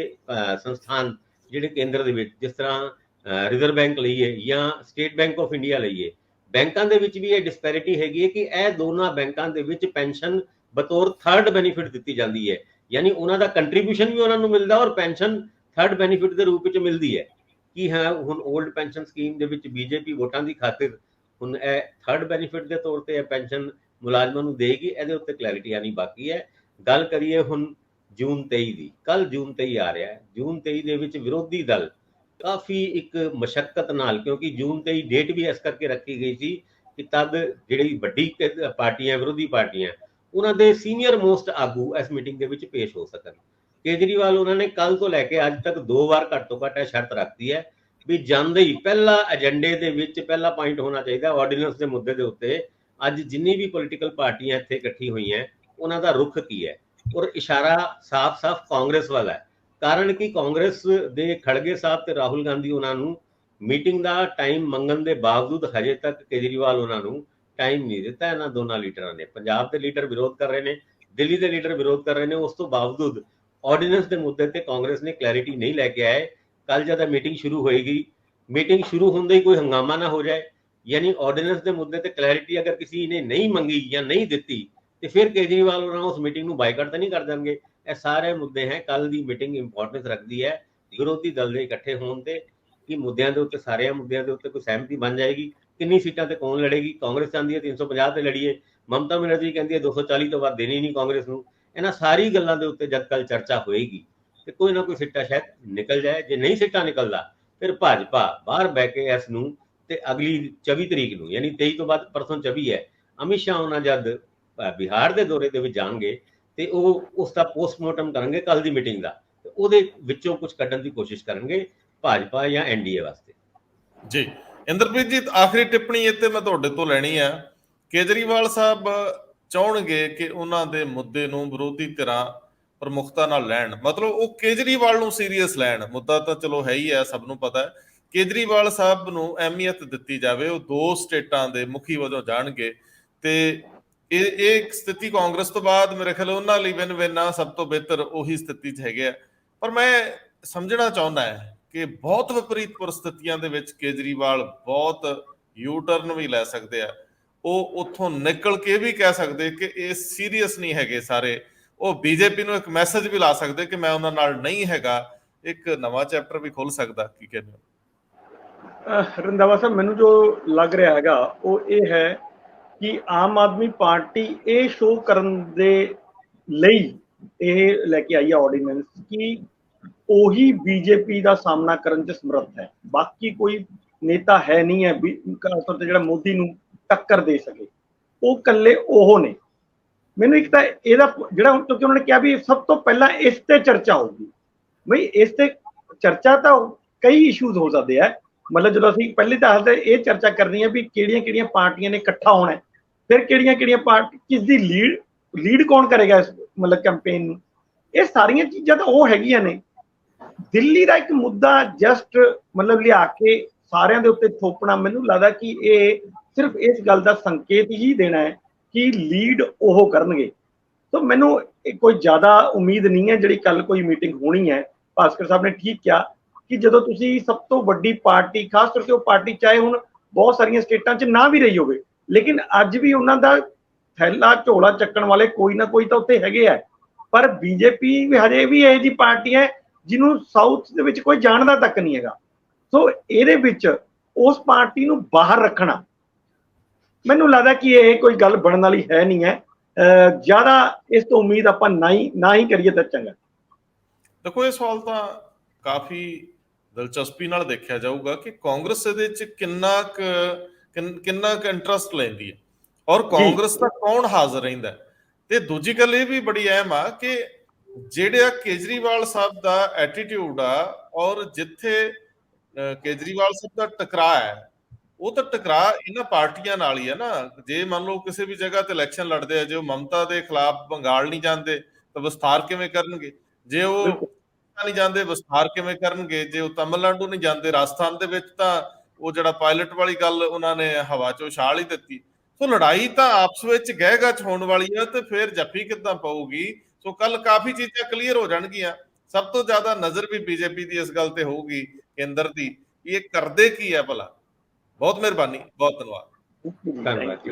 ਸੰਸਥਾਨ ਜਿਹੜੇ ਕੇਂਦਰ ਦੇ ਵਿੱਚ, ਜਿਸ ਤਰ੍ਹਾਂ ਰਿਜ਼ਰਵ ਬੈਂਕ ਲਈਏ ਜਾਂ ਸਟੇਟ ਬੈਂਕ ਆਫ ਇੰਡੀਆ ਲਈਏ, ਬੈਂਕਾਂ ਦੇ ਵਿੱਚ ਵੀ ਇਹ ਡਿਸਪੈਰਿਟੀ ਹੈਗੀ ਹੈ ਕਿ ਇਹ ਦੋਨਾਂ ਬੈਂਕਾਂ ਦੇ ਵਿੱਚ ਪੈਨਸ਼ਨ ਬਤੌਰ ਥਰਡ ਬੈਨੀਫਿਟ ਦਿੱਤੀ ਜਾਂਦੀ ਹੈ। ਯਾਨੀ ਉਹਨਾਂ ਦਾ ਕੰਟਰੀਬਿਊਸ਼ਨ ਵੀ ਉਹਨਾਂ ਨੂੰ ਮਿਲਦਾ ਔਰ ਪੈਨਸ਼ਨ ਥਰਡ ਬੈਨੀਫਿਟ ਦੇ ਰੂਪ ਵਿੱਚ ਮਿਲਦੀ ਹੈ। ਕਿ ਹਾਂ, ਹੁਣ 올ਡ ਪੈਨਸ਼ਨ ਸਕੀਮ ਦੇ ਵਿੱਚ ਬੀਜੇਪੀ ਵੋਟਾਂ ਦੀ ਖਾਤਰ ਹੁਣ ਇਹ ਥਰਡ ਬੈਨੀਫਿਟ ਦੇ ਤੌਰ ਤੇ ਇਹ ਪੈਨਸ਼ਨ ਮੁਲਾਜ਼ਮਾਂ ਨੂੰ ਦੇਗੀ, ਇਹਦੇ ਉੱਤੇ ਕਲੈਰਿਟੀ ਆਣੀ ਬਾਕੀ ਹੈ। ਗੱਲ ਕਰੀਏ ਹੁਣ ਜੂਨ 23 ਦੀ। ਕੱਲ ਜੂਨ 23 ਆ ਰਿਹਾ ਹੈ। ਜੂਨ 23 ਦੇ ਵਿੱਚ ਵਿਰੋਧੀ ਦਲ ਕਾਫੀ ਇੱਕ ਮਸ਼ੱਕਤ ਨਾਲ, ਕਿਉਂਕਿ ਜੂਨ 23 ਡੇਟ ਵੀ ਇਸ ਕਰਕੇ ਰੱਖੀ ਗਈ ਸੀ ਕਿ ਤਦ ਜਿਹੜੀ ਵੱਡੀ ਪਾਰਟੀਆਂ, ਵਿਰੋਧੀ ਪਾਰਟੀਆਂ, ਉਹਨਾਂ ਦੇ ਸੀਨੀਅਰ ਮੋਸਟ ਆਗੂ ਇਸ ਮੀਟਿੰਗ ਦੇ ਵਿੱਚ ਪੇਸ਼ ਹੋ ਸਕਣ। ਕੇਜਰੀਵਾਲ ਉਹਨਾਂ ਨੇ ਕੱਲ ਤੋਂ ਲੈ ਕੇ ਅੱਜ ਤੱਕ 2 ਵਾਰ ਘੱਟ ਤੋਂ ਘੱਟ ਇਹ ਸ਼ਰਤ ਰੱਖਦੀ ਹੈ ਵੀ ਜਾਂਦੇ ਹੀ ਪਹਿਲਾ ਏਜੰਡੇ ਦੇ ਵਿੱਚ ਪਹਿਲਾ ਪੁਆਇੰਟ ਹੋਣਾ ਚਾਹੀਦਾ ਆਰਡੀਨੈਂਸ ਦੇ ਮੁੱਦੇ ਦੇ ਉੱਤੇ ਅੱਜ ਜਿੰਨੀ ਵੀ ਪੋਲੀਟੀਕਲ ਪਾਰਟੀਆਂ ਇੱਥੇ ਇਕੱਠੀ ਹੋਈਆਂ ਉਹਨਾਂ ਦਾ ਰੁਖ ਕੀ ਹੈ। ਔਰ ਇਸ਼ਾਰਾ ਸਾਫ਼-ਸਾਫ਼ ਕਾਂਗਰਸ ਵਾਲਾ ਹੈ। ਕਾਰਨ ਕਿ ਕਾਂਗਰਸ ਦੇ ਖੜਗੇ ਸਾਹਿਬ ਤੇ ਰਾਹੁਲ ਗਾਂਧੀ ਉਹਨਾਂ ਨੂੰ ਮੀਟਿੰਗ ਦਾ ਟਾਈਮ ਮੰਗਣ ਦੇ ਬਾਵਜੂਦ ਹਜੇ ਤੱਕ ਕੇਜਰੀਵਾਲ ਉਹਨਾਂ ਨੂੰ ਟਾਈਮ ਨਹੀਂ ਦਿੱਤਾ। ਇਹਨਾਂ ਦੋਨਾਂ ਲੀਡਰਾਂ ਨੇ, ਪੰਜਾਬ ਦੇ ਲੀਡਰ ਵਿਰੋਧ ਕਰ ਰਹੇ ਨੇ, ਦਿੱਲੀ ਦੇ ਲੀਡਰ ਵਿਰੋਧ ਕਰ ਰਹੇ ਨੇ। ਉਸ ਤੋਂ ਬਾਵਜੂਦ ਆਰਡੀਨੈਂਸ ਦੇ ਮੁੱਦੇ ਤੇ ਕਾਂਗਰਸ ਨੇ ਕਲੈਰਿਟੀ ਨਹੀਂ ਲੈ ਕੇ ਆਏ। ਕੱਲ ਜਦ ਮੀਟਿੰਗ ਸ਼ੁਰੂ ਹੋਏਗੀ, ਮੀਟਿੰਗ ਸ਼ੁਰੂ ਹੁੰਦੇ ਹੀ ਕੋਈ ਹੰਗਾਮਾ ਨਾ ਹੋ ਜਾਏ, ਯਾਨੀ ਆਰਡੀਨੈਂਸ ਦੇ ਮੁੱਦੇ ਤੇ ਕਲੈਰਿਟੀ ਅਗਰ ਕਿਸੇ ਨੇ ਨਹੀਂ ਮੰਗੀ ਜਾਂ ਨਹੀਂ ਦਿੱਤੀ ਤੇ ਫਿਰ ਕੇਜਰੀਵਾਲ ਉਹਨਾਂ ਉਸ ਮੀਟਿੰਗ ਨੂੰ ਬਾਈਕਾਟ ਤਾਂ ਨਹੀਂ ਕਰ ਦੇਣਗੇ। ਇਹ ਸਾਰੇ ਮੁੱਦੇ ਹੈ। ਕੱਲ ਦੀ ਮੀਟਿੰਗ ਇੰਪੋਰਟੈਂਸ ਰੱਖਦੀ ਹੈ ਵਿਰੋਧੀ ਦਲ ਦੇ ਇਕੱਠੇ ਹੋਣ ਤੇ, ਕਿ ਮੁੱਦਿਆਂ ਦੇ ਉੱਤੇ, ਸਾਰਿਆਂ ਮੁੱਦਿਆਂ ਦੇ ਉੱਤੇ ਕੋਈ ਸਹਿਮਤੀ ਬਣ ਜਾਏਗੀ। ਕਿੰਨੀ ਸੀਟਾਂ ਤੇ ਕੌਣ ਲੜੇਗੀ? ਕਾਂਗਰਸ ਚਾਹੁੰਦੀ ਹੈ 350 ਤੇ ਲੜੀਏ, ਮਮਤਾ ਬੈਨਰਜੀ ਕਹਿੰਦੀ ਹੈ 240 ਤੋਂ ਵੱਧ ਦੇਣੀ ਨਹੀਂ ਕਾਂਗਰਸ ਨੂੰ। ਇਹਨਾਂ ਸਾਰੀ ਗੱਲਾਂ ਦੇ ਉੱਤੇ ਜਦ ਕੱਲ ਚਰਚਾ ਹੋਏਗੀ ਤੇ ਕੋਈ ਨਾ ਕੋਈ ਸਿੱਟਾ ਸ਼ਾਇਦ ਨਿਕਲ ਜਾਏ। ਜੇ ਨਹੀਂ ਸਿੱਟਾ ਨਿਕਲਦਾ ਫਿਰ ਭਾਜਪਾ ਬਾਹਰ ਬਹਿ ਕੇ ਇਸ ਨੂੰ, ਤੇ ਅਗਲੀ 24 ਤਰੀਕ ਨੂੰ, ਯਾਨੀ 23 ਤੋਂ ਬਾਅਦ ਪਰਸੋਂ 24 ਹੈ, ਅਮਿਤ ਸ਼ਾਹ ਉਹਨਾਂ ਜਦ ਬਿਹਾਰ ਦੇ ਦੌਰੇ ਦੇ ਵਿੱਚ ਜਾਣਗੇ ਤੇ ਉਹ ਉਸ ਦਾ ਪੋਸਟਮਾਰਟਮ ਕਰਨਗੇ ਕੱਲ ਦੀ ਮੀਟਿੰਗ ਦਾ, ਤੇ ਉਹਦੇ ਵਿੱਚੋਂ ਕੁਝ ਕੱਢਣ ਦੀ ਕੋਸ਼ਿਸ਼ ਕਰਨਗੇ ਭਾਜਪਾ ਜਾਂ ਐਨਡੀਏ ਵਾਸਤੇ। ਜੀ ਇੰਦਰਪ੍ਰੀਤ ਜੀ, ਆਖਰੀ ਟਿੱਪਣੀ ਇੱਥੇ ਮੈਂ ਤੁਹਾਡੇ ਤੋਂ ਲੈਣੀ ਆ। ਕੇਜਰੀਵਾਲ ਸਾਹਿਬ ਚਾਹਣਗੇ ਕਿ ਉਹਨਾਂ ਦੇ ਮੁੱਦੇ ਨੂੰ ਵਿਰੋਧੀ ਧਿਰਾਂ ਪ੍ਰਮੁਖਤਾ ਨਾਲ ਲੈਣ, ਮਤਲਬ ਉਹ ਕੇਜਰੀਵਾਲ ਨੂੰ ਸੀਰੀਅਸ ਲੈਣ। ਮੁੱਦਾ ਤਾਂ ਚਲੋ ਹੈ ਹੀ ਹੈ, ਸਭ ਨੂੰ ਪਤਾ ਹੈ। ਕੇਜਰੀਵਾਲ ਸਾਹਿਬ ਨੂੰ ਅਹਿਮੀਅਤ ਦਿੱਤੀ ਜਾਵੇ, ਉਹ 2 ਸਟੇਟਾਂ ਦੇ ਮੁਖੀ ਵਜੋਂ ਜਾਣਗੇ ਤੇ ਇਹ ਸਥਿਤੀ ਕਾਂਗਰਸ ਤੋਂ ਬਾਅਦ ਮੇਰੇ ਖਿਆਲ ਉਹਨਾਂ ਲਈ ਵਿਨ ਵਿਨ ਆ, ਸਭ ਤੋਂ ਬਿਹਤਰ ਉਹੀ ਸਥਿਤੀ 'ਚ ਹੈਗੇ ਆ। ਪਰ ਮੈਂ ਸਮਝਣਾ ਚਾਹੁੰਦਾ ਹੈ ਕਿ ਬਹੁਤ ਵਿਪਰੀਤ ਪਰਿਸਥਿਤੀਆਂ ਦੇ ਵਿੱਚ ਕੇਜਰੀਵਾਲ ਬਹੁਤ ਯੂ ਟਰਨ ਵੀ ਲੈ ਸਕਦੇ ਆ। ਉਹ ਉੱਥੋਂ ਨਿਕਲ ਕੇ ਵੀ ਕਹਿ ਸਕਦੇ ਕਿ ਇਹ ਸੀਰੀਅਸ ਨਹੀਂ ਹੈਗੇ ਸਾਰੇ। ਉਹ ਬੀਜੇਪੀ ਨੂੰ ਇੱਕ ਮੈਸੇਜ ਵੀ ਲਾ ਸਕਦੇ ਕਿ ਮੈਂ ਉਹਨਾਂ ਨਾਲ ਨਹੀਂ ਹੈਗਾ। ਇੱਕ ਨਵਾਂ ਚੈਪਟਰ ਵੀ ਖੁੱਲ ਸਕਦਾ। ਕੀ ਕਹਿੰਦੇ ਹੋ? ਰੰਧਾਵਾ ਸਾਹਿਬ, ਮੈਨੂੰ ਜੋ ਲੱਗ ਰਿਹਾ ਹੈਗਾ ਉਹ ਇਹ ਹੈ ਕਿ ਆਮ ਆਦਮੀ ਪਾਰਟੀ ਇਹ ਸ਼ੋਅ ਕਰਨ ਦੇ ਲਈ ਇਹ ਲੈ ਕੇ ਆਈ ਹੈ ਆਰਡੀਨੈਂਸ ਕਿ ਉਹੀ ਬੀਜੇਪੀ ਦਾ ਸਾਹਮਣਾ ਕਰਨ 'ਚ ਸਮਰੱਥ ਹੈ। ਬਾਕੀ ਕੋਈ ਨੇਤਾ ਹੈ ਨਹੀਂ ਹੈ ਖਾਸ ਤੌਰ ਤੇ ਜਿਹੜਾ ਮੋਦੀ ਨੂੰ ਟੱਕਰ ਦੇ ਸਕੇ, ਉਹ ਇਕੱਲੇ ਉਹ ਨੇ। ਮੈਨੂੰ ਇੱਕ ਤਾਂ ਇਹਦਾ ਜਿਹੜਾ ਕਿਉਂਕਿ ਉਹਨਾਂ ਨੇ ਕਿਹਾ ਵੀ ਸਭ ਤੋਂ ਪਹਿਲਾਂ ਇਸ ਤੇ ਚਰਚਾ ਹੋਊਗੀ। ਬਈ ਇਸ ਤੇ ਚਰਚਾ ਤਾਂ ਕਈ ਇਸ਼ੂਜ਼ ਹੋ ਸਕਦੇ ਆ, ਮਤਲਬ ਜਦੋਂ ਅਸੀਂ ਪਹਿਲੇ ਤਾਂ ਇਹ ਚਰਚਾ ਕਰਨੀ ਹੈ ਵੀ ਕਿਹੜੀਆਂ ਕਿਹੜੀਆਂ ਪਾਰਟੀਆਂ ਨੇ ਇਕੱਠਾ ਹੋਣਾ, ਫਿਰ ਕਿਹੜੀਆਂ ਕਿਹੜੀਆਂ ਪਾਰਟੀ ਕਿਸ ਦੀ ਲੀਡ ਕੌਣ ਕਰੇਗਾ ਇਸ ਮਤਲਬ ਕੈਂਪੇਨ ਨੂੰ। ਇਹ ਸਾਰੀਆਂ ਚੀਜ਼ਾਂ ਤਾਂ ਉਹ ਹੈਗੀਆਂ ਨੇ। ਦਿੱਲੀ ਦਾ ਇੱਕ ਮੁੱਦਾ ਜਸਟ ਮਤਲਬ ਲਿਆ ਕੇ ਸਾਰਿਆਂ ਦੇ ਉੱਤੇ ਥੋਪਣਾ, ਮੈਨੂੰ ਲੱਗਦਾ ਕਿ ਇਹ ਸਿਰਫ ਇਸ ਗੱਲ ਦਾ ਸੰਕੇਤ ਹੀ ਦੇਣਾ ਹੈ ਕਿ ਲੀਡ ਉਹ ਕਰਨਗੇ। ਤਾਂ ਮੈਨੂੰ ਕੋਈ ਜ਼ਿਆਦਾ ਉਮੀਦ ਨਹੀਂ ਹੈ। ਜਿਹੜੀ ਕੱਲ ਕੋਈ ਮੀਟਿੰਗ ਹੋਣੀ ਹੈ, ਭਾਸਕਰ ਸਾਹਿਬ ਨੇ ਠੀਕ ਕਿਹਾ ਕਿ ਜਦੋਂ ਤੁਸੀਂ ਸਭ ਤੋਂ ਵੱਡੀ ਪਾਰਟੀ, ਖਾਸ ਕਰਕੇ ਉਹ ਪਾਰਟੀ ਚਾਹੇ ਹੁਣ ਬਹੁਤ ਸਾਰੀਆਂ ਸਟੇਟਾਂ 'ਚ ਨਾ ਵੀ ਰਹੀ ਹੋਵੇ, ਲੇਕਿਨ ਅੱਜ ਵੀ ਉਹਨਾਂ ਦਾ ਥੈਲਾ ਝੋਲਾ ਚੱਕਣ ਵਾਲੇ ਕੋਈ ਨਾ ਕੋਈ ਤਾਂ ਉੱਥੇ ਹੈਗੇ ਆ। ਪਰ ਬੀਜੇਪੀ ਹਜੇ ਵੀ ਇਹ ਜੀ ਪਾਰਟੀ ਹੈ ਜਿਹਨੂੰ ਸਾਊਥ ਦੇ ਵਿੱਚ ਕੋਈ ਜਾਣਦਾ ਤੱਕ ਨਹੀਂ ਹੈਗਾ। ਸੋ ਇਹਦੇ ਵਿੱਚ ਉਸ ਪਾਰਟੀ ਨੂੰ ਬਾਹਰ ਰੱਖਣਾ, ਮੈਨੂੰ ਲੱਗਦਾ ਕਿ ਇਹ ਕੋਈ ਗੱਲ ਬਣਨ ਵਾਲੀ ਹੈ ਨਹੀਂ ਹੈ। ਜ਼ਿਆਦਾ ਇਸ ਤੋਂ ਉਮੀਦ ਆਪਾਂ ਨਾ ਹੀ ਕਰੀਏ ਤਾਂ ਚੰਗਾ। ਦੇਖੋ, ਇਹ ਸਵਾਲ ਤਾਂ ਕਾਫੀ ਦਿਲਚਸਪੀ ਨਾਲ ਦੇਖਿਆ ਜਾਊਗਾ ਕਿ ਕਾਂਗਰਸ ਇਹਦੇ ਵਿੱਚ ਕਿੰਨਾ ਕੁ ਇੰਟਰਸਟ ਲੈਂਦੀ ਹੈ ਔਰ ਕਾਂਗਰਸ ਦਾ ਕੌਣ ਹਾਜ਼ਰ ਰਹਿੰਦਾ। ਤੇ ਦੂਜੀ ਗੱਲ ਇਹ ਵੀ ਬੜੀ ਅਹਿਮ ਆ ਕਿ ਜਿਹੜਾ ਕੇਜਰੀਵਾਲ ਸਾਹਿਬ ਦਾ ਐਟੀਟਿਊਡ ਆ ਔਰ ਜਿੱਥੇ ਕੇਜਰੀਵਾਲ ਸਾਹਿਬ ਦਾ ਟਕਰਾਅ ਹੈ, ਉਹ ਤਾਂ ਟਕਰਾਅ ਇਹਨਾਂ ਪਾਰਟੀਆਂ ਨਾਲ ਹੀ ਹੈ ਨਾ। ਜੇ ਮੰਨ ਲਓ ਕਿਸੇ ਵੀ ਜਗ੍ਹਾ ਤੇ ਇਲੈਕਸ਼ਨ ਲੜਦੇ ਆ, ਜੇ ਉਹ ਮਮਤਾ ਦੇ ਖਿਲਾਫ ਬੰਗਾਲ ਨਹੀਂ ਜਾਂਦੇ ਤਾਂ ਵਿਸਥਾਰ ਕਿਵੇਂ ਕਰਨਗੇ? ਜੇ ਉਹ ਨਹੀਂ ਜਾਂਦੇ ਵਿਸਥਾਰ ਕਿਵੇਂ ਕਰਨਗੇ? ਜੇ ਉਹ ਤਮਿਲਨਾਡੂ ਨਹੀਂ ਜਾਂਦੇ ਰਾਜਸਥਾਨ ਦੇ ਵਿੱਚ, ਤਾਂ ਉਹ ਜਿਹੜਾ ਪਾਇਲਟ ਵਾਲੀ ਗੱਲ ਉਹਨਾਂ ਨੇ ਹਵਾ 'ਚ ਉਛਾਲ ਹੀ ਦਿੱਤੀ। ਸੋ ਲੜਾਈ ਤਾਂ ਆਪਸ ਵਿੱਚ ਗਹਿ ਚ ਹੋਣ ਵਾਲੀ ਆ, ਤੇ ਫਿਰ ਜੱਫੀ ਕਿੱਦਾਂ ਪਊਗੀ? ਸੋ ਕੱਲ ਕਾਫੀ ਚੀਜ਼ਾਂ ਕਲੀਅਰ ਹੋ ਜਾਣਗੀਆਂ। ਸਭ ਤੋਂ ਜ਼ਿਆਦਾ ਨਜ਼ਰ ਵੀ ਬੀਜੇਪੀ ਦੀ ਇਸ ਗੱਲ ਤੇ ਹੋਊਗੀ, ਕੇਂਦਰ ਦੀ, ਇਹ ਕਰਦੇ ਕੀ ਹੈ ਭਲਾ। ਬਹੁਤ ਮਿਹਰਬਾਨੀ, ਬਹੁਤ ਧੰਨਵਾਦ। ਧੰਨਵਾਦ।